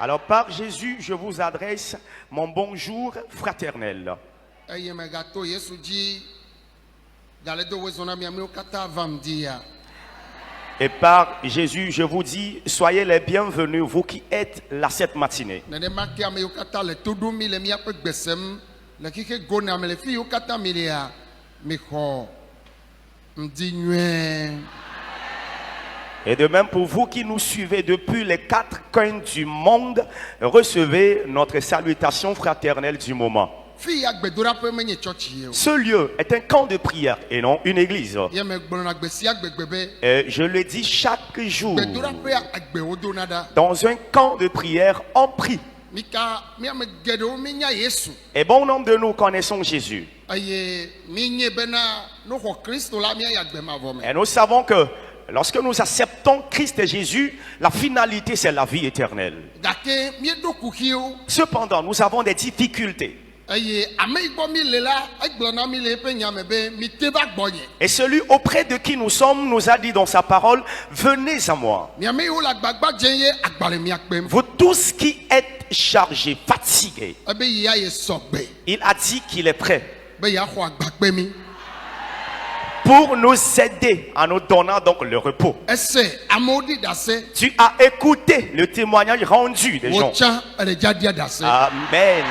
Alors par Jésus, je vous adresse mon bonjour fraternel. Et par Jésus, je vous dis, soyez les bienvenus, vous qui êtes là cette matinée. Et de même pour vous qui nous suivez depuis les quatre coins du monde, recevez notre salutation fraternelle du moment. Ce lieu est un camp de prière et non une église. Et je le dis chaque jour. Dans un camp de prière, on prie. Et bon nombre de nous connaissons Jésus. Et nous savons que lorsque nous acceptons Christ et Jésus, la finalité c'est la vie éternelle. Cependant, nous avons des difficultés. Et celui auprès de qui nous sommes nous a dit dans sa parole, venez à moi. Vous tous qui êtes chargés, fatigués. Il a dit qu'il est prêt pour nous aider en nous donnant donc le repos. Tu as écouté le témoignage rendu des gens. Amen.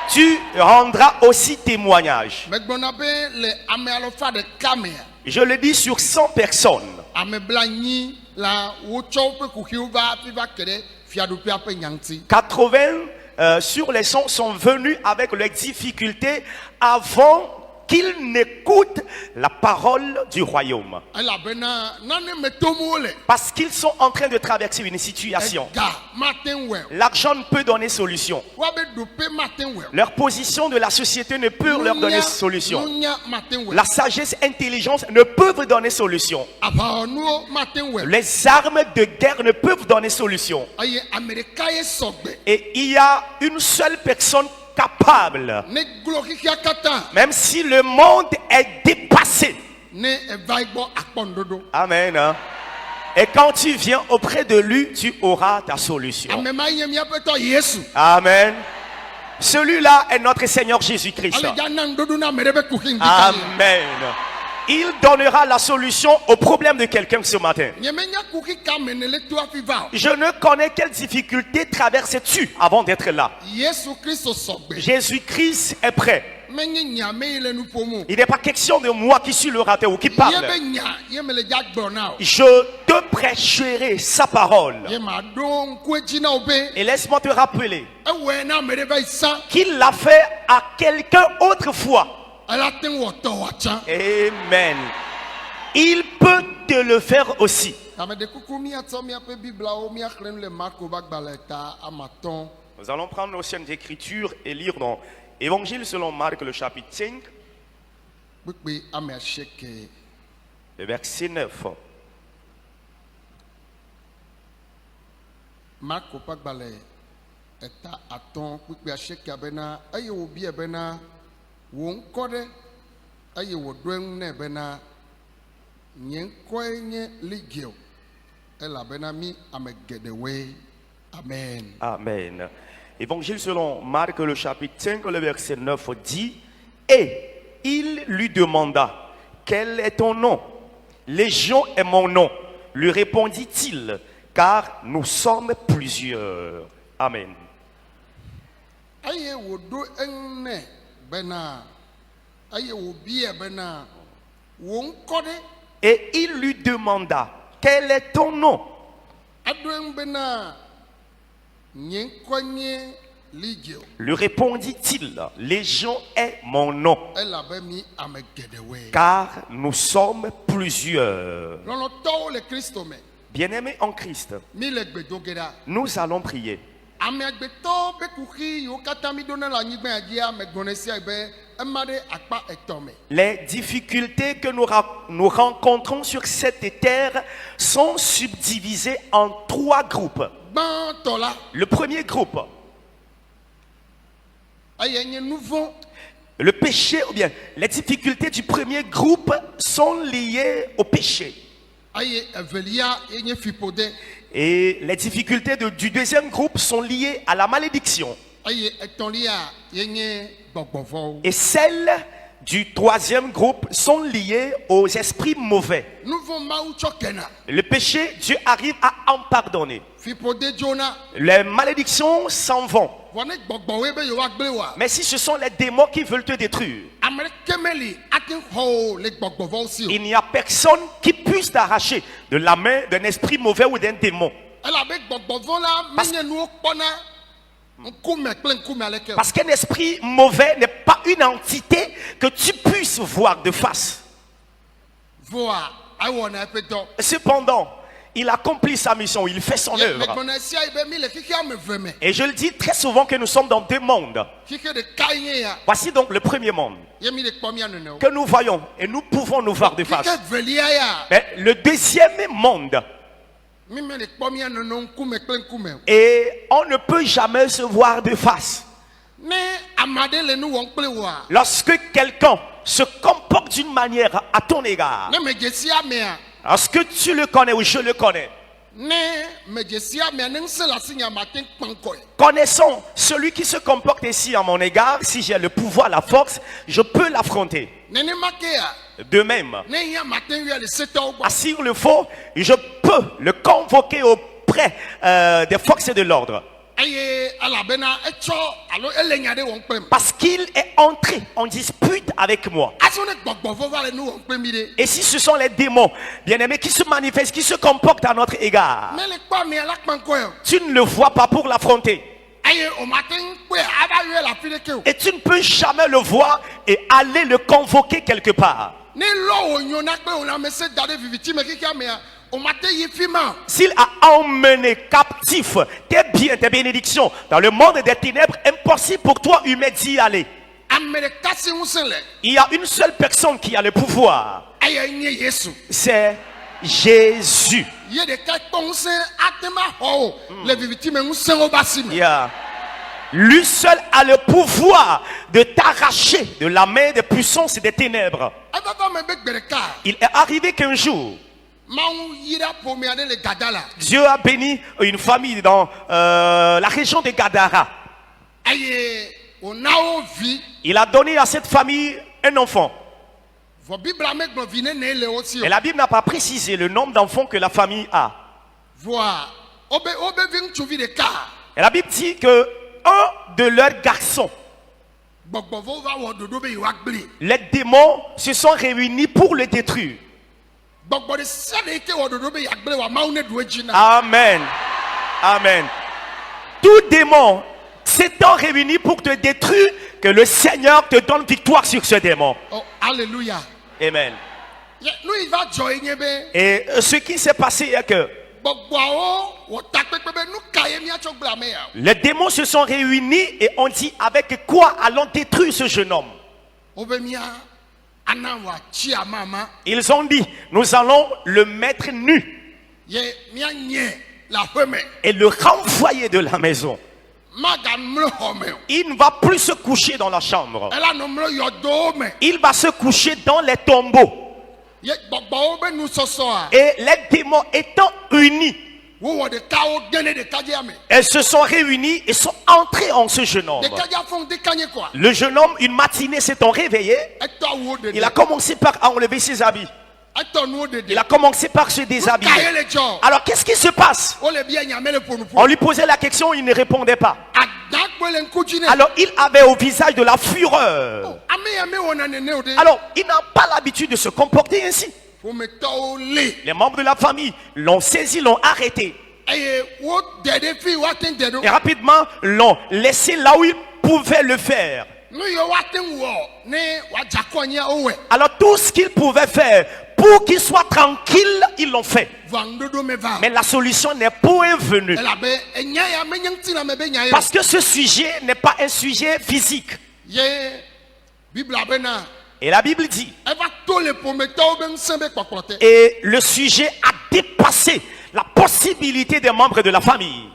Tu rendras aussi témoignage. Je le dis sur 100 personnes. 80 sur les 100 sont venus avec leurs difficultés avant qu'ils n'écoutent la parole du royaume. Parce qu'ils sont en train de traverser une situation. L'argent ne peut donner solution. Leur position de la société ne peut leur donner solution. La sagesse et l'intelligence ne peuvent donner solution. Les armes de guerre ne peuvent donner solution. Et il y a une seule personne capable, même si le monde est dépassé. Amen. Et quand tu viens auprès de lui, tu auras ta solution. Amen. Celui-là est notre Seigneur Jésus-Christ. Amen. Il donnera la solution au problème de quelqu'un ce matin. Je ne connais quelle difficulté traverses-tu avant d'être là. Jésus-Christ est prêt. Il n'est pas question de moi qui suis le raté ou qui parle. Je te prêcherai sa parole. Et laisse-moi te rappeler qu'il l'a fait à quelqu'un autrefois. Amen. Il peut te le faire aussi. Nous allons prendre nos scènes d'écriture et lire dans Évangile selon Marc le chapitre 5, le verset 9. Amen. Évangile selon Marc le chapitre 5, le verset 9 dit: et il lui demanda, quel est ton nom? Légion est mon nom, lui répondit-il, car nous sommes plusieurs. Amen. Et il lui demanda, quel est ton nom? Lui répondit-il, Légion est mon nom, car nous sommes plusieurs. Bien-aimés en Christ, nous allons prier. Les difficultés que nous rencontrons sur cette terre sont subdivisées en 3 groupes. Le premier groupe, le péché, ou bien les difficultés du premier groupe sont liées au péché. Et les difficultés du deuxième groupe sont liées à la malédiction. Et celles du troisième groupe sont liées aux esprits mauvais. Le péché, Dieu arrive à en pardonner. Les malédictions s'en vont. Mais si ce sont les démons qui veulent te détruire, il n'y a personne qui puisse t'arracher de la main d'un esprit mauvais ou d'un démon. Parce qu'un esprit mauvais n'est pas une entité que tu puisses voir de face. Cependant, il accomplit sa mission, il fait son œuvre. Et je le dis très souvent que nous sommes dans deux mondes. Voici donc le premier monde que nous voyons et nous pouvons nous voir de face. Mais le deuxième monde, et on ne peut jamais se voir de face. Lorsque quelqu'un se comporte d'une manière à ton égard, lorsque tu le connais ou je le connais, connaissons celui qui se comporte ici à mon égard, si j'ai le pouvoir, la force, je peux l'affronter. De même, s'il le faut, je peux le convoquer auprès des forces de l'ordre. Parce qu'il est entré en dispute avec moi. Et si ce sont les démons, bien-aimés, qui se manifestent, qui se comportent à notre égard, tu ne le vois pas pour l'affronter. Et tu ne peux jamais le voir et aller le convoquer quelque part. S'il a emmené captif tes biens, tes bénédictions dans le monde des ténèbres, impossible pour toi humain d'y aller. Il y a une seule personne qui a le pouvoir. C'est Jésus. Lui seul a le pouvoir de t'arracher de la main des puissances et des ténèbres. Il est arrivé qu'un jour, Dieu a béni une famille dans la région de Gadara. Il a donné à cette famille un enfant. Et la Bible n'a pas précisé le nombre d'enfants que la famille a. Et la Bible dit que un de leurs garçons, les démons se sont réunis pour le détruire. Amen. Amen. Tout démon s'étant réuni pour te détruire, que le Seigneur te donne victoire sur ce démon. Oh, alléluia. Amen. Et ce qui s'est passé est que les démons se sont réunis et ont dit avec quoi allons détruire ce jeune homme. Ils ont dit nous allons le mettre nu et le renvoyer de la maison. Il ne va plus se coucher dans la chambre. Il va se coucher dans les tombeaux. Et les démons étant unis, elles se sont réunies et sont entrées en ce jeune homme. Le jeune homme, une matinée, s'étant réveillé, il a commencé par enlever ses habits. Il a commencé par se déshabiller. Alors qu'est-ce qui se passe? On lui posait la question, il ne répondait pas. Alors il avait au visage de la fureur. Alors il n'a pas l'habitude de se comporter ainsi. Les membres de la famille l'ont saisi, l'ont arrêté. Et rapidement l'ont laissé là où il pouvait le faire. Alors tout ce qu'ils pouvaient faire pour qu'il soit tranquille, ils l'ont fait. Mais la solution n'est point venue. Parce que ce sujet n'est pas un sujet physique. Et la Bible dit, et le sujet a dépassé la possibilité des membres de la famille.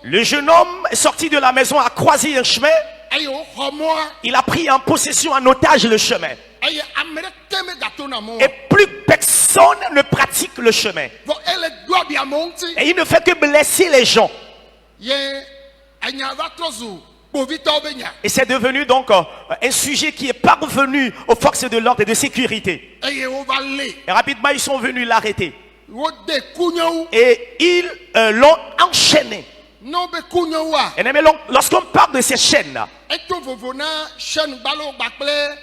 Le jeune homme est sorti de la maison, a croisé un chemin. Il a pris en possession, en otage le chemin. Et plus personne personne ne pratique le chemin. vɔ ele do abi amewo ŋuti Et il ne fait que blesser les gens. ye enya va trɔ zu kpovitɔwo be nya Et c'est devenu donc un sujet qui est parvenu aux forces de l'ordre et de sécurité. eye wova lée Et rapidement, ils sont venus l'arrêter. wode kunyewu Et ils l'ont enchaîné. ne wo be kunyewoa Et mais lorsqu'on parle de ces chaînes-là, eto vovo na chaîne gbalo kpakple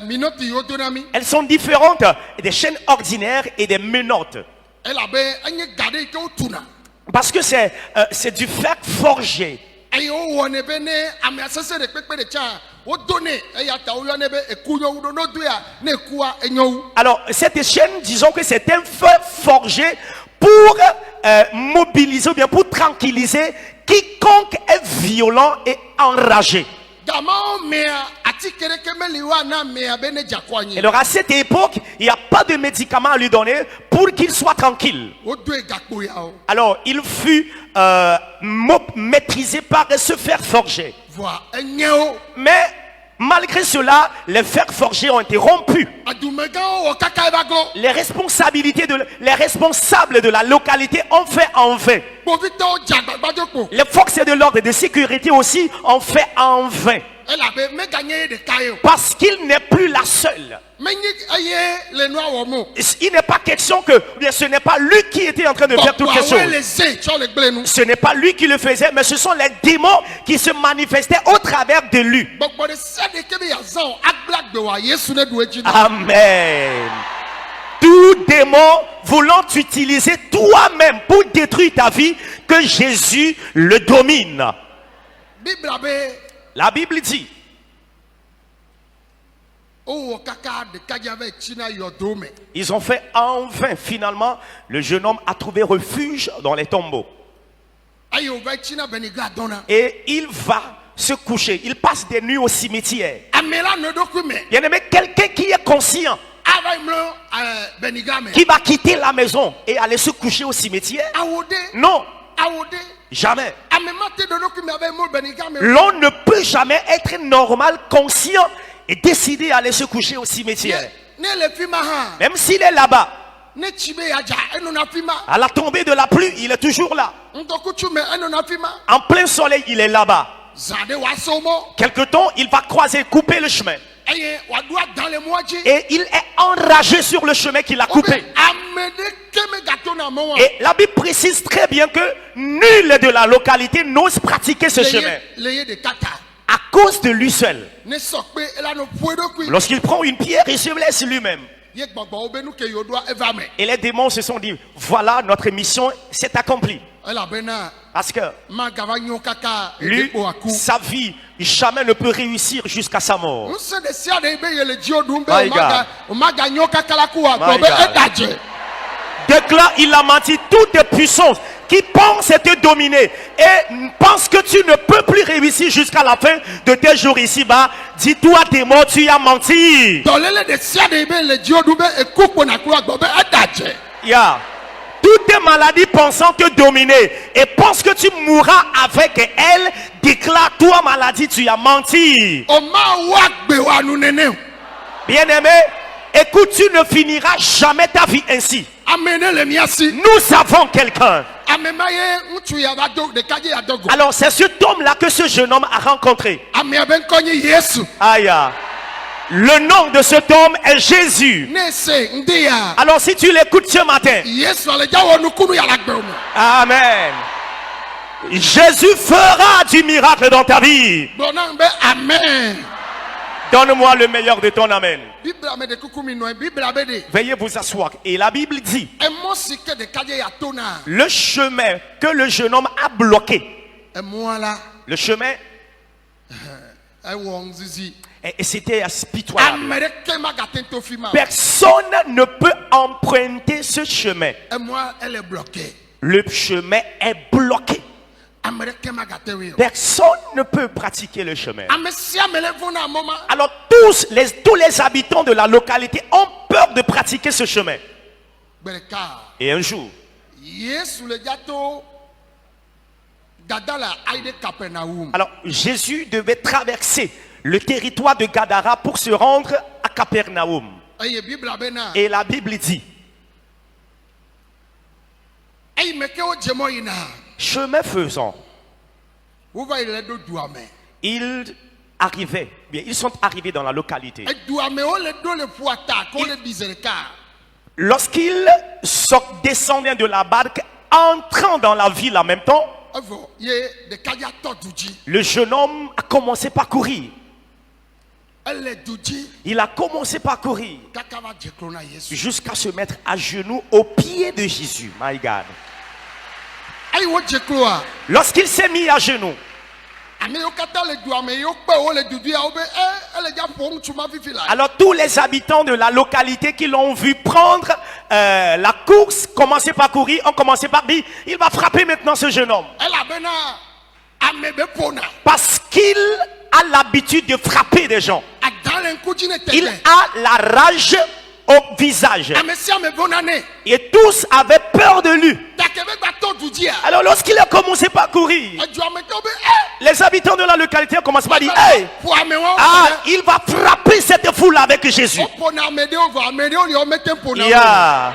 minoti yiwo do na mi elles sont différentes des chaînes ordinaires et des menottes. elabe enye ga ɖe yi ke wotuna Parce que c'est du fer forgé. eye wowɔnɛ be ne ame asese ɖe kpekpe ɖe tsa wodo nɛ eya ta woyɔnɛ be ekunyewu ɖo no doa ne ekua enyewu Alors, cette chaîne, disons que c'est un fer forgé pour mobiliser ou bien pour tranquilliser quiconque est violent et enragé. gamawo mea atike ɖeke meli wa na mea be ne dzakɔ Et anyi alors, à cette époque, il n'y a pas de médicament à lui donner pour qu'il soit tranquille. wodoe gakpo yawo Alors, il fut maîtrisé par ce fer forgé. voa enyewo Mais malgré cela, les fers forgés ont été rompus. adumegãwo wɔ kaka eva glo Les responsables de la localité ont fait en vain. kpovitɔwo dze agbagbadzɔ kpo Les forces de l'ordre et de sécurité aussi ont fait en vain. elabe meganye ye ɖeka ye o Parce qu'il n'est plus la seule. menyi eye le nua wɔm o Il n'est pas question que, bien, ce n'est pas lui qui était en train de faire toutes ces bɔbɔawoe le choses. ze tsɔ le gble nu Ce n'est pas lui qui le faisait, mais ce sont les démons qui se manifestaient au travers de lui. gbɔgbɔ ɖe sia ɖe ke be yazã o agble agbewoa yesu ne ɖu edzi na Amen. Tout démon voulant t'utiliser toi-même pour détruire ta vie, que Jésus le domine. bibla be La Bible dit, wowɔ kaka ɖekadze va etsi na yɔdo me ils ont fait en vain. Finalement, le jeune homme a trouvé refuge dans les tombeaux. eye wova etsi na beniga dɔna Et il va se coucher. Il passe des nuits au cimetière. ame la ne ɖokui me Bien aimé, quelqu'un qui est conscient, ava yi mlɔ beniga me qui va quitter la maison et aller se coucher au cimetière. awo ɖe Non, awo ɖe jamais. ame ma te ɖe ɖokui me ava yi mlɔ beniga me o. L'on ne peut jamais être normal, conscient et décider d'aller se coucher au cimetière. ne le fi ma hã Même s'il est là-bas, ne tsi be yadza enɔna fi ma à la tombée de la pluie, il est toujours là. ŋdɔkutsu me enɔna fi ma En plein soleil, il est là-bas. zã ɖe woasɔ mɔ Quelque temps, il va croiser, couper le chemin. eye wòaɖo adã le mɔa dzi Et il est enragé sur le chemin qu'il a wobe coupé. ame ɖeke megato na mɔ wa Et la Bible précise très bien que nul de la localité n'ose pratiquer ce chemin. le ye ɖeka ta À cause de lui seul. ne sɔ kpe ela no ƒoe ɖokui Lorsqu'il prend une pierre, il se blesse lui-même. ye gbɔgbɔwo be nu ke yewo ɖoa eva me Et les démons se sont dit, voilà, notre mission s'est accomplie. elabena Parce que magava nyo kaka lui, ekpo aku sa vie, jamais ne peut réussir jusqu'à sa mort. ŋusẽ ɖe sia ɖe be yele dziwo ɖum be My God. omaga nyo kaka la ku My wòagbɔ be God. eɖadze Déclare, il a menti, toutes les puissances qui pensent te dominer et pensent que tu ne peux plus réussir jusqu'à la fin de tes jours ici-bas. Dis-toi, démon, tu as menti. dɔléle ɖe sia ɖe be le dziwo ɖum be eku kpona ku wòagbɔ be eɖadze Yeah. Toutes tes maladies pensant te dominer et pensent que tu mourras avec elles, déclare, toi, maladie, tu as menti. omawo agbewoa nu nene o Bien-aimé, écoute, tu ne finiras jamais ta vie ainsi. ame ne le mia si Nous avons quelqu'un. ame ma ye ŋutsu ya va do ɖekadze ya do go Alors, c'est cet homme-là que ce jeune homme a rencontré. amea be ŋkɔ nye yesu Aïe. Le nom de cet homme est Jésus. ne se ŋdi ya Alors, si tu l'écoutes ce matin, yesu ale dza wɔ nukunu ya le agbewo me Amen. Jésus fera du miracle dans ta vie. gblɔ na be amen Donne-moi le meilleur de ton amen. bibla me de kuku mi nɔ bibla be de Veuillez vous asseoir. Et la Bible dit, emɔ si ke ɖekadze ya to na le chemin que le jeune homme a bloqué, emɔa la le chemin, ewɔ ŋzizi et c'était pitoyable. ame ɖeke magate to fi ma o. Personne ne peut emprunter ce chemin. emɔa ele bloqué Le chemin est bloqué. ame ɖeke magate wi o Personne ne peut pratiquer le chemin. ame sia me le vo na mɔ ma Alors tous les habitants de la localité ont peur de pratiquer ce chemin. gbe ɖeka Et un jour, yesu le dza to Gadala aille de Capernaum. alors Jésus devait traverser le territoire de Gadara pour se rendre à Capernaum. Eye Bible abena. Et la Bible dit, Ayi meke o jemo yina. Chemin faisant, Wo va ile do duame. ils arrivaient, bien, ils sont arrivés dans la localité. E duame o le do le puata ko le bizereka. Lorsqu'ils sont descendus de la barque, entrant dans la ville en même temps, Avo ye de kaya to duji. le jeune homme a commencé par courir. Elle duji Il a commencé par courir kaka va jekrona Yesu. jusqu'à se mettre à genoux au pied de Jésus. My God. Ayi wo jekroa. Lorsqu'il s'est mis à genoux, Ame yo kata le duame yo pe o le dudu ya o be elle ja pon tuma fifi la. alors tous les habitants de la localité qui l'ont vu prendre la course, commencer par courir, ont commencé par dire, il va frapper maintenant ce jeune homme. Elle a bena ame be pona. Parce qu'il a l'habitude de frapper des gens. Adalen kujine Il tete. a la rage au visage. Ame si ame bonane. Et tous avaient peur de lui. Takebe ba to duji a. Alors lorsqu'il a commencé par courir, E duame to be les habitants de la localité ont commencé par dire, hey, pour ame wo. il va frapper cette foule avec Jésus. O pona ame de o va ame de o le o mete pona. Yeah.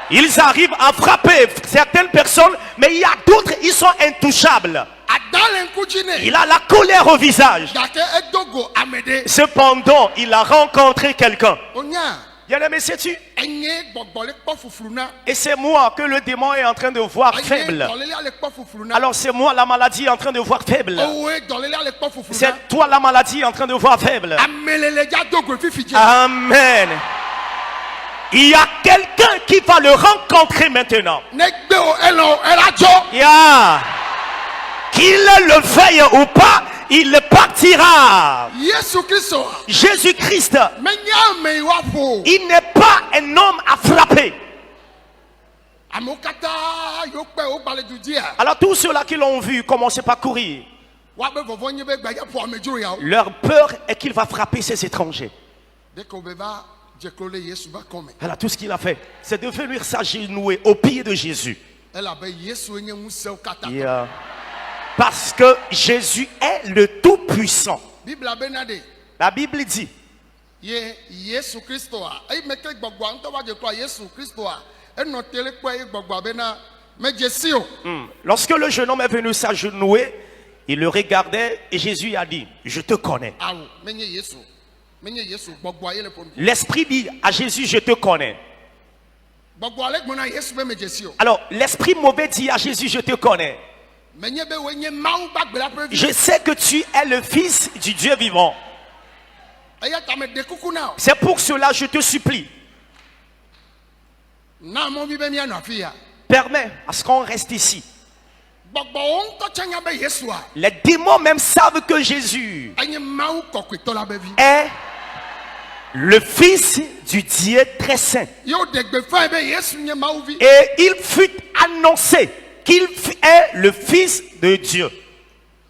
Ils arrivent à frapper certaines personnes, mais il y a d'autres, ils sont intouchables. Adalen kujine. Il a la colère au visage. Dake edogo ame de. Cependant, il a rencontré quelqu'un. Onya. Bien-aimé, sais-tu? Enye gbogbo le kpo fufuruna. Et c'est moi que le démon est en train de voir faible. Dolele le kpo fufuruna. Alors c'est moi la maladie en train de voir faible. Owe dolele le kpo fufuruna. C'est toi la maladie en train de voir faible. Amelele ja dogo fifi je. Amen. Il y a quelqu'un qui va le rencontrer maintenant. Negbe o elo elajo. Yeah. Qu'il le veuille ou pas, il partira. Yesu Kristo. Jésus-Christ, Menya me wa fo. il n'est pas un homme à frapper. Amokata yo pe o bale duji a. Alors tous ceux-là qui l'ont vu commencer par courir, Wa be vovo nyi be gbaja po amejuro ya. leur peur est qu'il va frapper ces étrangers. Dès qu'on va jekrole Yesu ba come. Alors tout ce qu'il a fait, c'est de venir s'agenouiller au pied de Jésus. Elle a be Yesu enye museu kata. Yeah. Parce que Jésus est le Tout-Puissant. Bible benade. La Bible dit, Ye Yesu Kristo a. Ayi meke gbogbo anto wa jekrole Yesu Kristo a. Eno tele po ayi gbogbo bena mejesi o. lorsque le jeune homme est venu s'agenouiller, il le regardait et Jésus a dit, je te connais. Awo menye Yesu. Menye Yesu gbogbo ayi le pon. L'Esprit dit à Jésus, je te connais. Gbogbo ale gbona Yesu be mejesi o. Alors l'Esprit mauvais dit à Jésus, je te connais. Menye be wenye mawu bagbe la previ. Je sais que tu es le Fils du Dieu vivant. Aya tame de kuku na o. C'est pour cela je te supplie, Na mo bi be mi anu afia. permets à ce qu'on reste ici. Gbogbo on to chanya be Yesu a. Les démons même savent que Jésus Enye mawu kokweto la be vi. est le Fils du Dieu très saint. Yo degbe fa be Yesu nye mawu vi. Et il fut annoncé qu'il est le Fils de Dieu.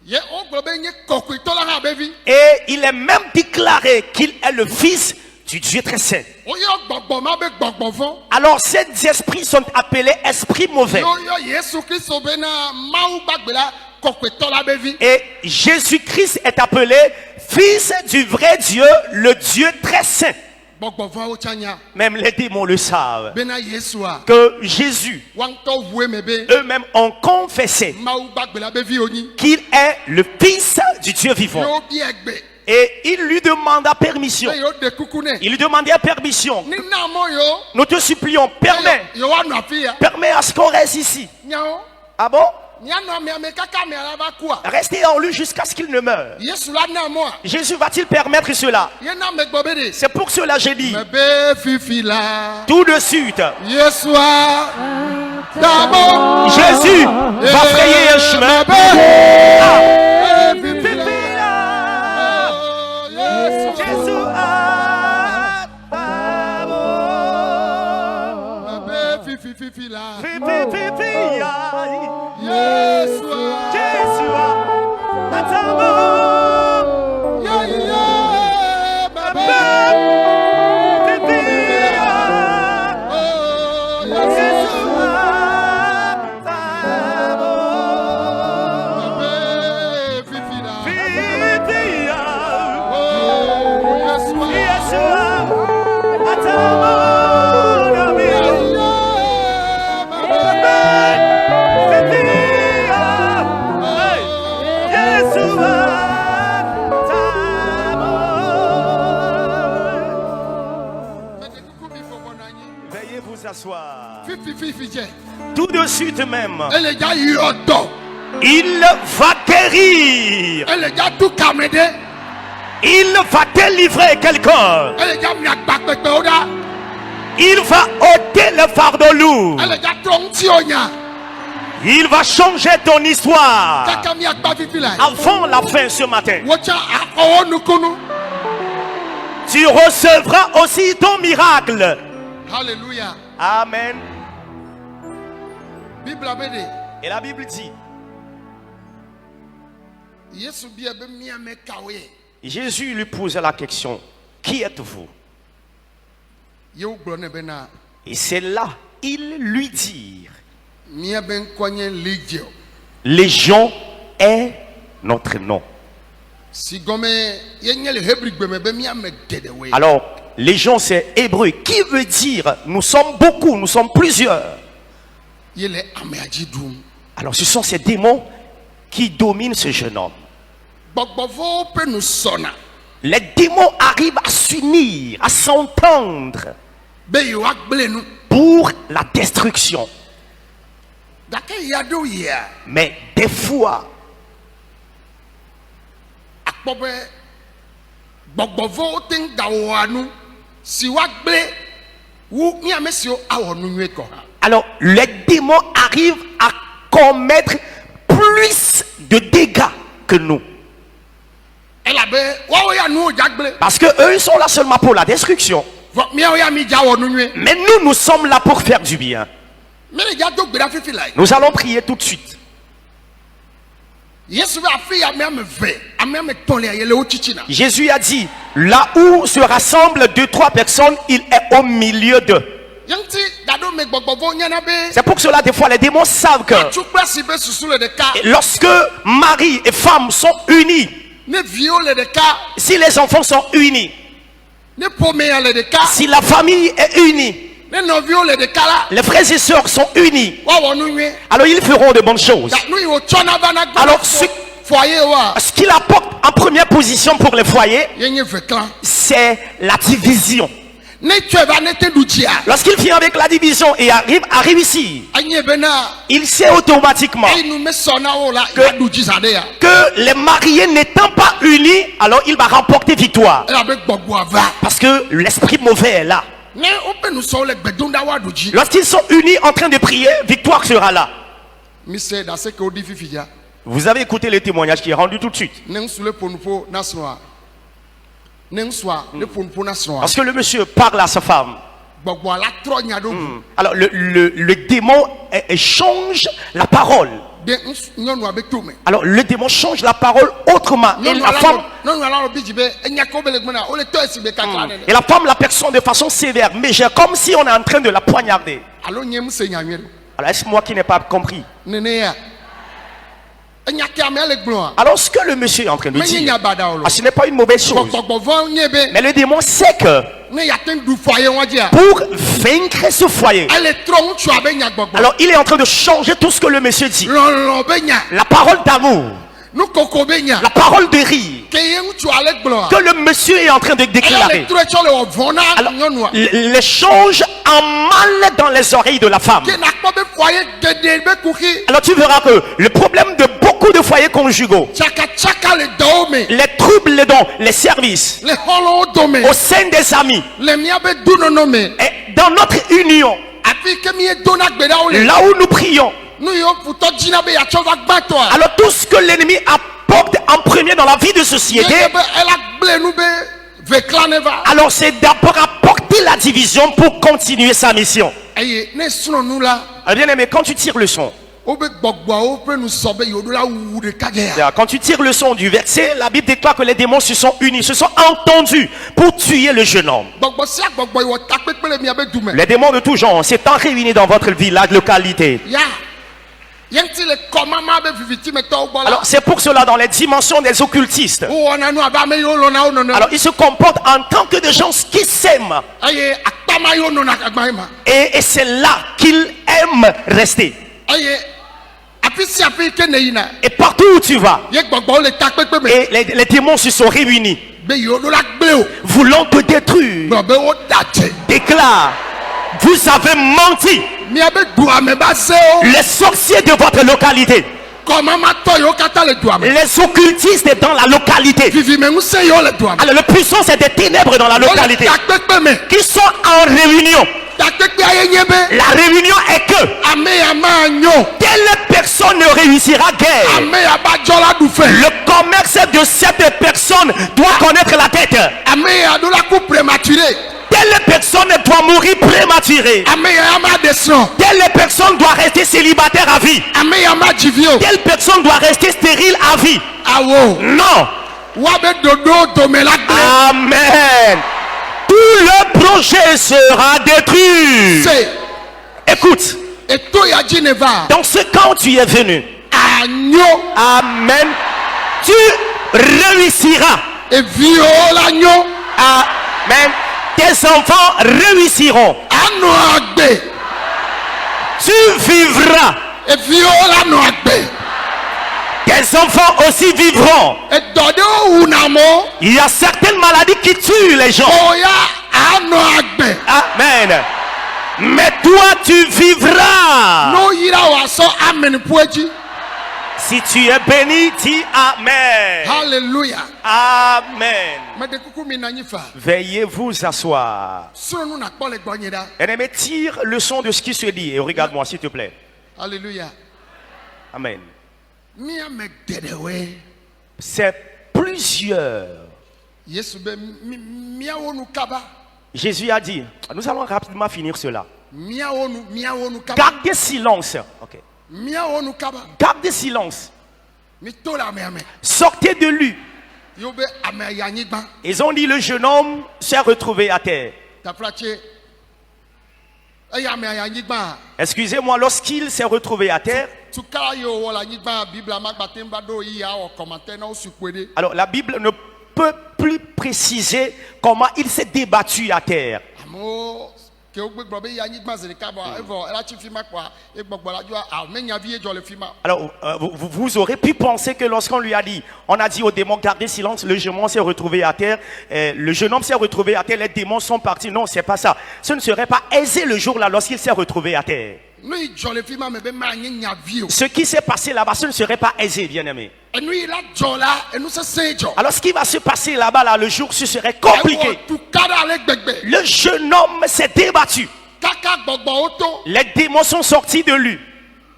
Ye o gbo be nye kokweto la ha be vi. Et il est même déclaré qu'il est le Fils du Dieu très saint. O yo gbogbo ma be gbogbo fon. Alors ces esprits sont appelés esprits mauvais. Yo Yesu Kristo be na mawu bagbe la kokweto la be vi. Et Jésus-Christ est appelé Fils du vrai Dieu, le Dieu très saint. Gbogbo fon o chanya. Même les démons le savent. Be na Yesu a. Que Jésus, Wan to vue me be. eux-mêmes ont confessé Mawu bagbe la be vi oni. qu'il est le Fils du Dieu vivant. Yo bi egbe. Et il lui demanda permission. Be yo de kuku ne. Il lui demandait permission. Ni na mo yo. Nous te supplions, permets Yo wa no afia. permets à ce qu'on reste ici. Nyao. Ah bon? Nya no me ame kaka me ala ba kwa. Restez en lui jusqu'à ce qu'il ne meure. Yesu la na mo. Jésus va-t-il permettre cela? Ye na me gbobe de. C'est pour cela que j'ai dit, Me be fifi la. tout de suite, Yesu a. D'abord. Jésus va frayer un chemin. Jésus a Fifi la. Yesu a. Jésus Yeah, yeah, baba. Oh, Yesu a. Fifi la. Oh, Yesu a. Yeah, baba. dze tout de suite même, ele dza yɔ dɔ il va guérir. ele dza du kame ɖe Il va délivrer quelqu'un. ele dza miagba kpekpewo ɖa Il va ôter le fardeau lourd. ele dza trɔ ŋutiwo nya Il va changer ton histoire. kaka miagba fifi la Avant la fin ce matin, wotsa akɔwɔ nukunu tu recevras aussi ton miracle. hallelujah Amen. bibla be de Et la Bible dit, yesu bia be miame kawo ye Jésus lui posait la question, qui êtes-vous? yewo gblɔ ne bena Et c'est là, ils lui dirent, mia be ŋkɔ nye Légion Légion est notre nom. si gɔmɛ yenye le Hébrigbe me be miame geɖewoe Alors, Légion c'est hébreu, qui veut dire nous sommes beaucoup, nous sommes plusieurs. ye le amea dzi ɖum Alors, ce sont ces démons qui dominent ce jeune homme. gbɔgbɔvɔwo ƒe nu sɔna Les démons arrivent à s'unir, à s'entendre be yewoagblẽ nu pour la destruction. gake ya ɖo yia Mais des fois, akpɔ be gbɔgbɔvɔwo te ŋu gawɔa nu si woagblẽ wu miame siwo awɔ nu nyuie kɔ hã alors les démons arrivent à commettre plus de dégâts que nous. elabe woawo ya nuwo dza gblẽ Parce que eux, ils sont là seulement pour la destruction. vɔ miawo ya mi dza wɔ nu nyuie Mais nous, nous sommes là pour faire du bien. mele dza do gbe ɖa fifi la Nous allons prier tout de suite. yesu be afi ya ame ame ve ame ame tɔ̃lia ye le wo tsitsina Jésus a dit, là où se rassemblent deux, trois personnes, il est au milieu d'eux. ye ŋuti gaɖo me gbɔgbɔvɔwo nyana be C'est pour cela, des fois, les démons savent que atsu kple asi be susu le ɖeka lorsque mari et femme sont unis, ne viwo le ɖeka si les enfants sont unis, ne ƒomea le ɖeka si la famille est unie, ne nɔviwo le ɖeka la les frères et sœurs sont unis, woawɔ nu nyuie alors ils feront de bonnes choses. ga nu yi wotsɔna vana Alors, gbɔ foyer wa Ce qu'il apporte en première position pour les foyers, ye nye veklan c'est la division. ne tsɔe va ne te ɖu dzia Lorsqu'il vient avec la division et arrive ici, enye bena il sait automatiquement eyi nu mesɔ na wo la ya ɖu dzi za ɖe ya que les mariés n'étant pas unis, alors il va remporter victoire. elabe gbɔgbɔa va Parce que l'esprit mauvais est là. ne woƒe nusɔwo le gbe dom ɖa woaɖu dzi Lorsqu'ils sont unis en train de prier, victoire sera là. mise ɖase ke woɖi fifi dza Vous avez écouté le témoignage qui est rendu tout de suite. ne ŋusu le ƒonuƒo na srɔ̃a ne ŋusua le ƒonuƒo na srɔ̃a Parce que le monsieur parle à sa femme. gbɔgbɔa la trɔ nya ɖo ʋu Alors le démon change la parole. de nyɔnua be tome Alors le démon change la parole autrement. Et la femme, nyɔnua la bi dzi be enya ke wo be le gbena wo le tɔ esi be kakra nene et la femme l'aperçoit de façon sévère, mais j'ai comme si on est en train de la poignarder. alo nye mu se nya nyuie ɖo Alors est-ce moi qui n'ai pas compris? nenea enya ke amea le gblɔa Alors ce que le monsieur est en train de menye dire, nya badawo lo ce n'est pas une mauvaise chose. gbɔgbɔvɔ nye be Mais le démon sait que ne yate ɖu foyer wa dzia pour vaincre ce foyer, ele trɔ ŋutsua be nya gbɔgbɔ alors il est en train de changer tout ce que le monsieur dit. lɔlɔ be nya La parole d'amour, nukoko be nya la parole de rire, ke ye ŋutsua le gblɔa que le monsieur est en train de eya déclarer. le trɔ tsɔ le wɔ vɔ na Alors, nyɔnua les change en mal dans les oreilles de la femme. ke nakpɔ be foyer geɖe be kuxi Alors tu verras que le problème de beaucoup de foyers conjugaux, tsakatsaka le dɔwo me les troubles, les dons, les services, le xɔlɔwo dome au sein des amis, le miabe dunɔnɔ me et dans notre union, afi ke mi dona gbe ɖa wo le là où nous prions, nu yiwo futɔ dzina be yatsɔ va gbãtɔa alors tout ce que l'ennemi apporte en premier dans la vie de société, ye be ela gblẽ nu be vekla ne va alors c'est d'abord apporter la division pour continuer sa mission. eye ne srɔ̃nu la Alors bien aimé, quand tu tires le son, wobe gbɔgbɔawo ƒe nu sɔ be yewoɖo la wu ɖeka dze ya quand tu tires le son du verset, la Bible déclare que les démons se sont unis, se sont entendus pour tuer le jeune homme. gbɔgbɔ sia gbɔgbɔ yi wɔ takpekpe le miabe dume Les démons de tout genre s'étant réunis dans votre village, localité. ya ye ŋuti le kɔmama be vivitimetɔwo gbɔ la Alors c'est pour cela dans les dimensions des occultistes. wowɔna nu abe ame yiwo lɔna wo nɔnɔ Alors ils se comportent en tant que des gens qui s'aiment. eye akpama yiwo nɔna agba yi ma Et c'est là qu'ils aiment rester. eye afi sia afi ke ne yina Et partout où tu vas, ye gbɔgbɔwo le takpekpe me et les démons se sont réunis, be yewoɖo la gblẽ o voulant te détruire. gblɔ be woda dze Déclare, Vous avez menti. miabe duame ba se o Les sorciers de votre localité, comment ma to yo kata le duame les occultistes dans la localité. vivi me nguse yo le duame Alors, le puissant, c'est des ténèbres dans la localité takpekpe me qui sont en réunion. takpekpe ayenye be La réunion est que ame ya ma nyo telle personne ne réussira guère. ame ya ba jola du fe Le commerce de cette personne doit connaître la tête. ame ya do la coup prématuré Telle personne doit mourir prématurée. ame ya ma descend Telle personne doit rester célibataire à vie. ame ya ma jivio Telle personne doit rester stérile à vie. awo Non. wa be dodo domela gbe Amen. Tout le projet sera détruit. se Écoute, eto ya Geneva dans ce camp tu es venu. anyo Amen. Tu réussiras. e viola nyo Amen. Tes enfants réussiront. ano agbe Tu vivras. e viola no agbe Tes enfants aussi vivront. e dode o unamo Il y a certaines maladies qui tuent les gens. oya ano agbe Amen. Mais toi, tu vivras. no yira wa so amen poeji Si tu es béni, dis Amen. hallelujah Amen. me de kuku mi na nyifa Veuillez vous asseoir. so nu na kpɔ le gbɔnye da Bien-aimé, tire le son de ce qui se dit et regarde-moi, s'il te plaît. hallelujah Amen. mi ame geɖewoe C'est plusieurs. yesu be miawo nu kaba Jésus a dit, nous allons rapidement finir cela. miawo nu kaba Gardez silence. Ok. miawo nu kaba Gardez silence. mi to le ame Sortez de lui. yo be ame ya anyigba Ils ont dit, le jeune homme s'est retrouvé à terre. tafra tse eye ame ya anyigba Excusez-moi, lorsqu'il s'est retrouvé à terre, tukara yi o wɔ le anyigba biblia magbate ba do yi ya wɔ kɔmate na wo su kpe de alors la Bible ne peut plus préciser comment il s'est débattu à terre. amewo ke wo gbe gblɔ be yi anyigba zi ɖeka bɔ evɔ elatsi fi ma kpɔa egbɔgbɔ la dzo menya vi ye dzɔ le fi ma Alors, vous aurez pu penser que lorsqu'on lui a dit, on a dit au démon, gardez silence, le jeune homme s'est retrouvé à terre, le jeune homme s'est retrouvé à terre, les démons sont partis. Non, c'est pas ça. Ce ne serait pas aisé le jour-là lorsqu'il s'est retrouvé à terre. nu yi dzɔ le fi ma me be ma nye nya vi o Ce qui s'est passé là-bas, ce ne serait pas aisé, bien-aimé. enu yi la dzɔ la enu sese dzɔ Alors, ce qui va se passer là-bas, là, le jour, ce serait compliqué. ewɔ tukara ale gbegbe Le jeune homme s'est débattu. kaka gbɔgbɔwo to Les démons sont sortis de lui.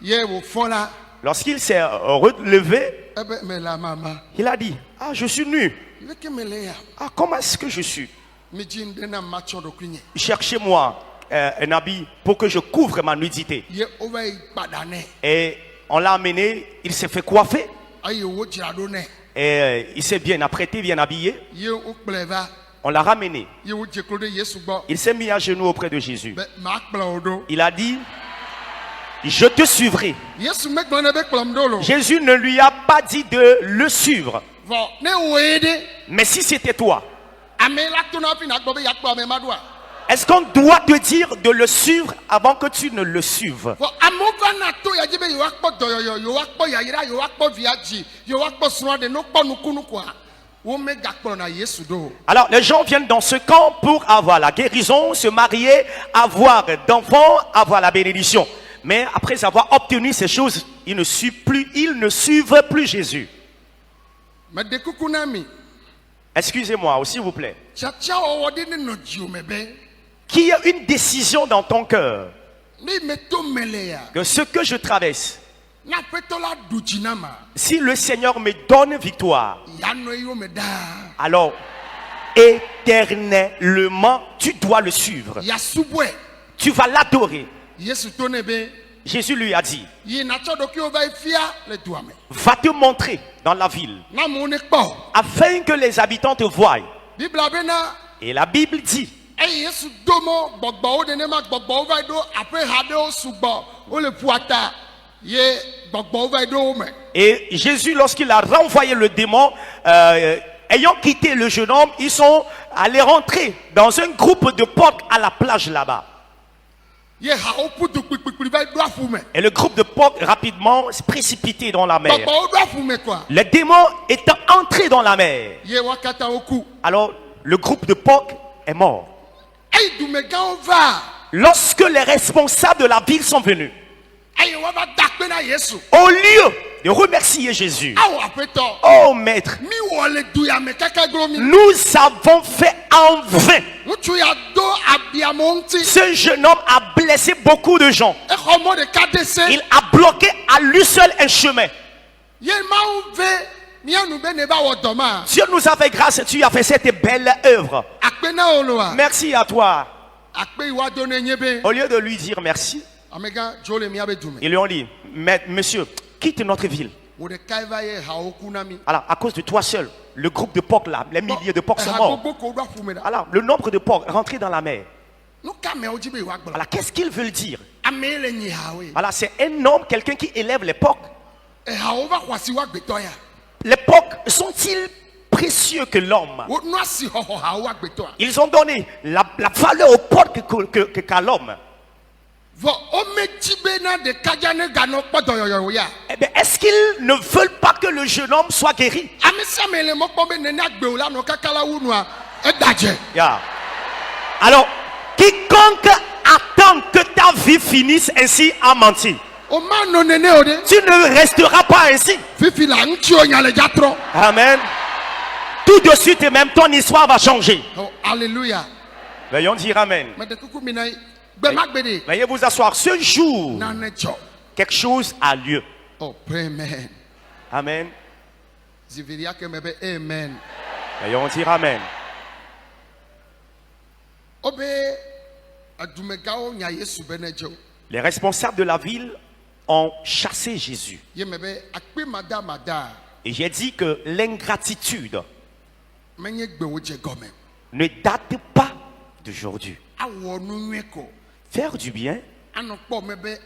ye wo fɔ la Lorsqu'il s'est relevé, ebe me la mama il a dit, ah, je suis nu. leke me le ya Ah, comment est-ce que je suis? mi dzi nu ɖe na ma tsɔ ɖokui nye Cherchez-moi un habit pour que je couvre ma nudité. ye wova yi kpaɖa nɛ Et on l'a amené, il s'est fait coiffer. eye wo dzra ɖo nɛ Et il s'est bien apprêté, bien habillé. ye wo kplɔe va On l'a ramené. ye wo dze klo ɖe yesu gbɔ Il s'est mis à genoux auprès de Jésus. be ma kplɔ wo ɖo Il a dit, je te suivrai. yesu megblɔ ne be kplɔm ɖo lo Jésus ne lui a pas dit de le suivre. vɔ ne woe ɖe Mais si c'était toi, ame la to na hafi na gbɔ be yakpɔ ame ma ɖoa est-ce qu'on doit te dire de le suivre avant que tu ne le suives? vɔ amewo va na to ya dzi be yewoakpɔ dɔyɔyɔ yewoakpɔ yayra yewoakpɔ via dzi yewoakpɔ srɔ̃ ɖe ne wokpɔ nukunu koa wo megakplɔ na yesu ɖo o Alors, les gens viennent dans ce camp pour avoir la guérison, se marier, avoir d'enfants, avoir la bénédiction. Mais après avoir obtenu ces choses, ils ne suivent plus Jésus. mede kuku na mi Excusez-moi, s'il vous plaît. tsatsa wɔwɔ ɖe ne nɔ dziwo me be Qu'il y ait une décision dans ton cœur ne me to me le ya que ce que je traverse, na aƒetɔ la ɖu dzi na ma si le Seigneur me donne victoire, ya nɔ eyiwo me ɖaa alors éternellement, tu dois le suivre. ya subɔe Tu vas l'adorer. yesu to ne be Jésus lui a dit, yi natsɔ ɖokuiwo va yi fia le dua me va te montrer dans la ville, na amewo ne kpɔ afin que les habitants te voient. biblia bena Et la Bible dit, eye yesu do mɔ gbɔgbɔwo nenema gbɔgbɔwo va yi ɖo aƒe ha ɖewo sugbɔ wole ƒua ta ye gbɔgbɔwo va yi ɖo wo me et Jésus, lorsqu'il a renvoyé le démon, ayant quitté le jeune homme, ils sont allés rentrer dans un groupe de porcs à la plage là-bas. ye hawo ƒudu kpikpikpi va yi ɖo aƒu me Et le groupe de porcs rapidement se précipitait dans la mer. gbɔgbɔwo ɖo aƒu me koa Les démons étant entrés dans la mer, ye wo katã wo ku alors le groupe de porcs est mort. eyi dumegãwo va lorsque les responsables de la ville sont venus, eye wava dakpe na Yesu. au lieu de remercier Jésus, Awo aƒetɔ. oh maître, Mi wɔ le du ya me kaka glo mi. nous avons fait en vain. Ŋutsu ya do abiamo ŋuti. Ce jeune homme a blessé beaucoup de gens. Exɔ mɔ ɖeka de se. Il a bloqué à lui seul un chemin. Ye Mawu ve mianu be ne va wɔ dɔ ma. Dieu nous a fait grâce et tu as fait cette belle œuvre. Akpe na wo loa. Merci à toi. Akpe yi wa do ne nye be. Au lieu de lui dire merci, Amega dzo le mia be du me. ils lui ont dit, monsieur, quitte notre ville. Wo ɖeka va ye hawo ku na mi. Alors, à cause de toi seul, le groupe de porcs là, les milliers de porcs sont Eha morts. gbogbo ko do aƒu me da. Alors, le nombre de porcs rentrés dans la mer. Nu ka amewo dzi be yewoa gblɔ. Alors, qu'est-ce qu'ils veulent dire? Ame ye le nyi hawoe. Alors, c'est un homme, quelqu'un qui élève les porcs. Ehawo va xɔ asi wa gbetɔ ya. Les porcs sont-ils précieux que l'homme? Wo nu asi xɔxɔ hawo wa gbetɔa. Ils ont donné la valeur aux porcs qu'à l'homme. Vɔ womedzi be na ɖekadza ne ganɔ kpɔ dɔyɔyɔ ya. Eh bien, est-ce qu'ils ne veulent pas que le jeune homme soit guéri? Ame sia ame le mɔ kpɔm be nene agbewo la nɔ kaka la wu nua edadze. Yeah. Alors, quiconque attend que ta vie finisse ainsi a menti. O ma nɔ nene o de. Tu ne resteras pas ainsi. Fifi la ŋutsuwo nya le dza trɔ. Amen. Tout de suite et même ton histoire va changer. Oh, alléluia. Veuillons dire Amen. Mɛ de kuku mi na ye. Gbe ma gbe de. Veuillez vous asseoir. Ce jour, Nane dzɔ. quelque chose a lieu. Oh, pray amen. Amen. Ziviria ke me be amen. Veuillons dire Amen. O be adumegawo nya Yesu be ne dzɔ. Les responsables de la ville ont chassé Jésus. Ye me be akpe mada. Et j'ai dit que l'ingratitude Menye gbewo dze gɔme. ne date pas d'aujourd'hui. Awɔ nu nyuie ko. Faire du bien Anɔ kpɔ me be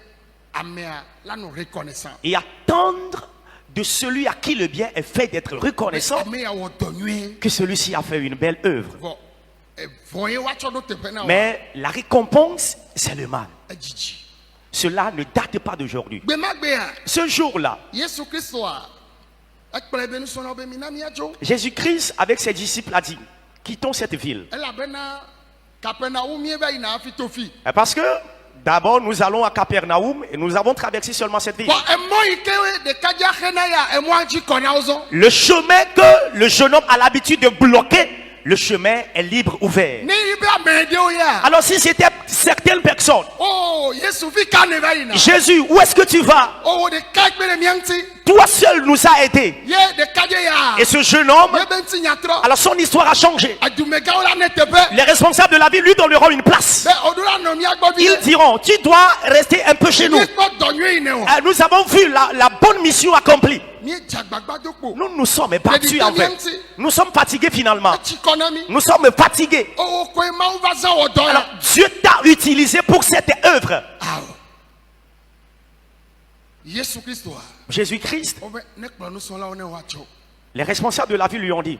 amea la nɔ reconnaissant. et attendre de celui à qui le bien est fait d'être reconnaissant Ame ya wɔ dɔ nyuie. que celui-ci a fait une belle œuvre. Vɔ vɔ ye wa tsɔ do teƒe na wa. Mais la récompense, c'est le mal. Edzidzi. Cela ne date pas d'aujourd'hui. Gbe ma gbea. Ce jour-là, Yesu Kristoa. Ekplɔe be nusrɔ̃lawo be mina miadzo. Jésus-Christ, avec ses disciples, a dit, quittons cette ville. Elabena Kapernaum mieva yina hafi tofi. Parce que d'abord, nous allons à Capernaum et nous avons traversé seulement cette ville. Bon, emɔ yi ke ɖekadza xena ya emɔa dzi kɔnyawo zɔ. Le chemin que le jeune homme a l'habitude de bloquer, le chemin est libre, ouvert. Ne yi be ame ɖewo ya. Alors si c'était certaines personnes, Oh, Yesu fi ka ne va yina. Jésus, où est-ce que tu vas? Oh, ɖeka gbe le mia ŋuti. Toi seul nous a aidés. Ye ɖekadze ya. Et ce jeune homme, Ye be ŋuti nyatrɔ. alors son histoire a changé. Adumegawo la ne teƒe. Les responsables de la ville lui donneront une place. Be oɖo la nɔ mia gbɔ vi. Ils diront, tu dois rester un peu chez nous. Mi kpɔ dɔ nyuie yi ne o. Nous avons vu la bonne mission accomplie. Mi dze agbagba do kpo. Nous nous sommes battus en fait. Nous sommes fatigués finalement. Etsi kɔ na mi. Nous sommes fatigués. Oh, koe Mawu va zã wɔ dɔ Alors ya. Dieu t'a utilisé pour cette œuvre. Awo. Yesu Kristoa. Jésus-Christ, O be ne kplɔ nusrɔ̃lawo ne woatsɔ. les responsables de la ville lui ont dit,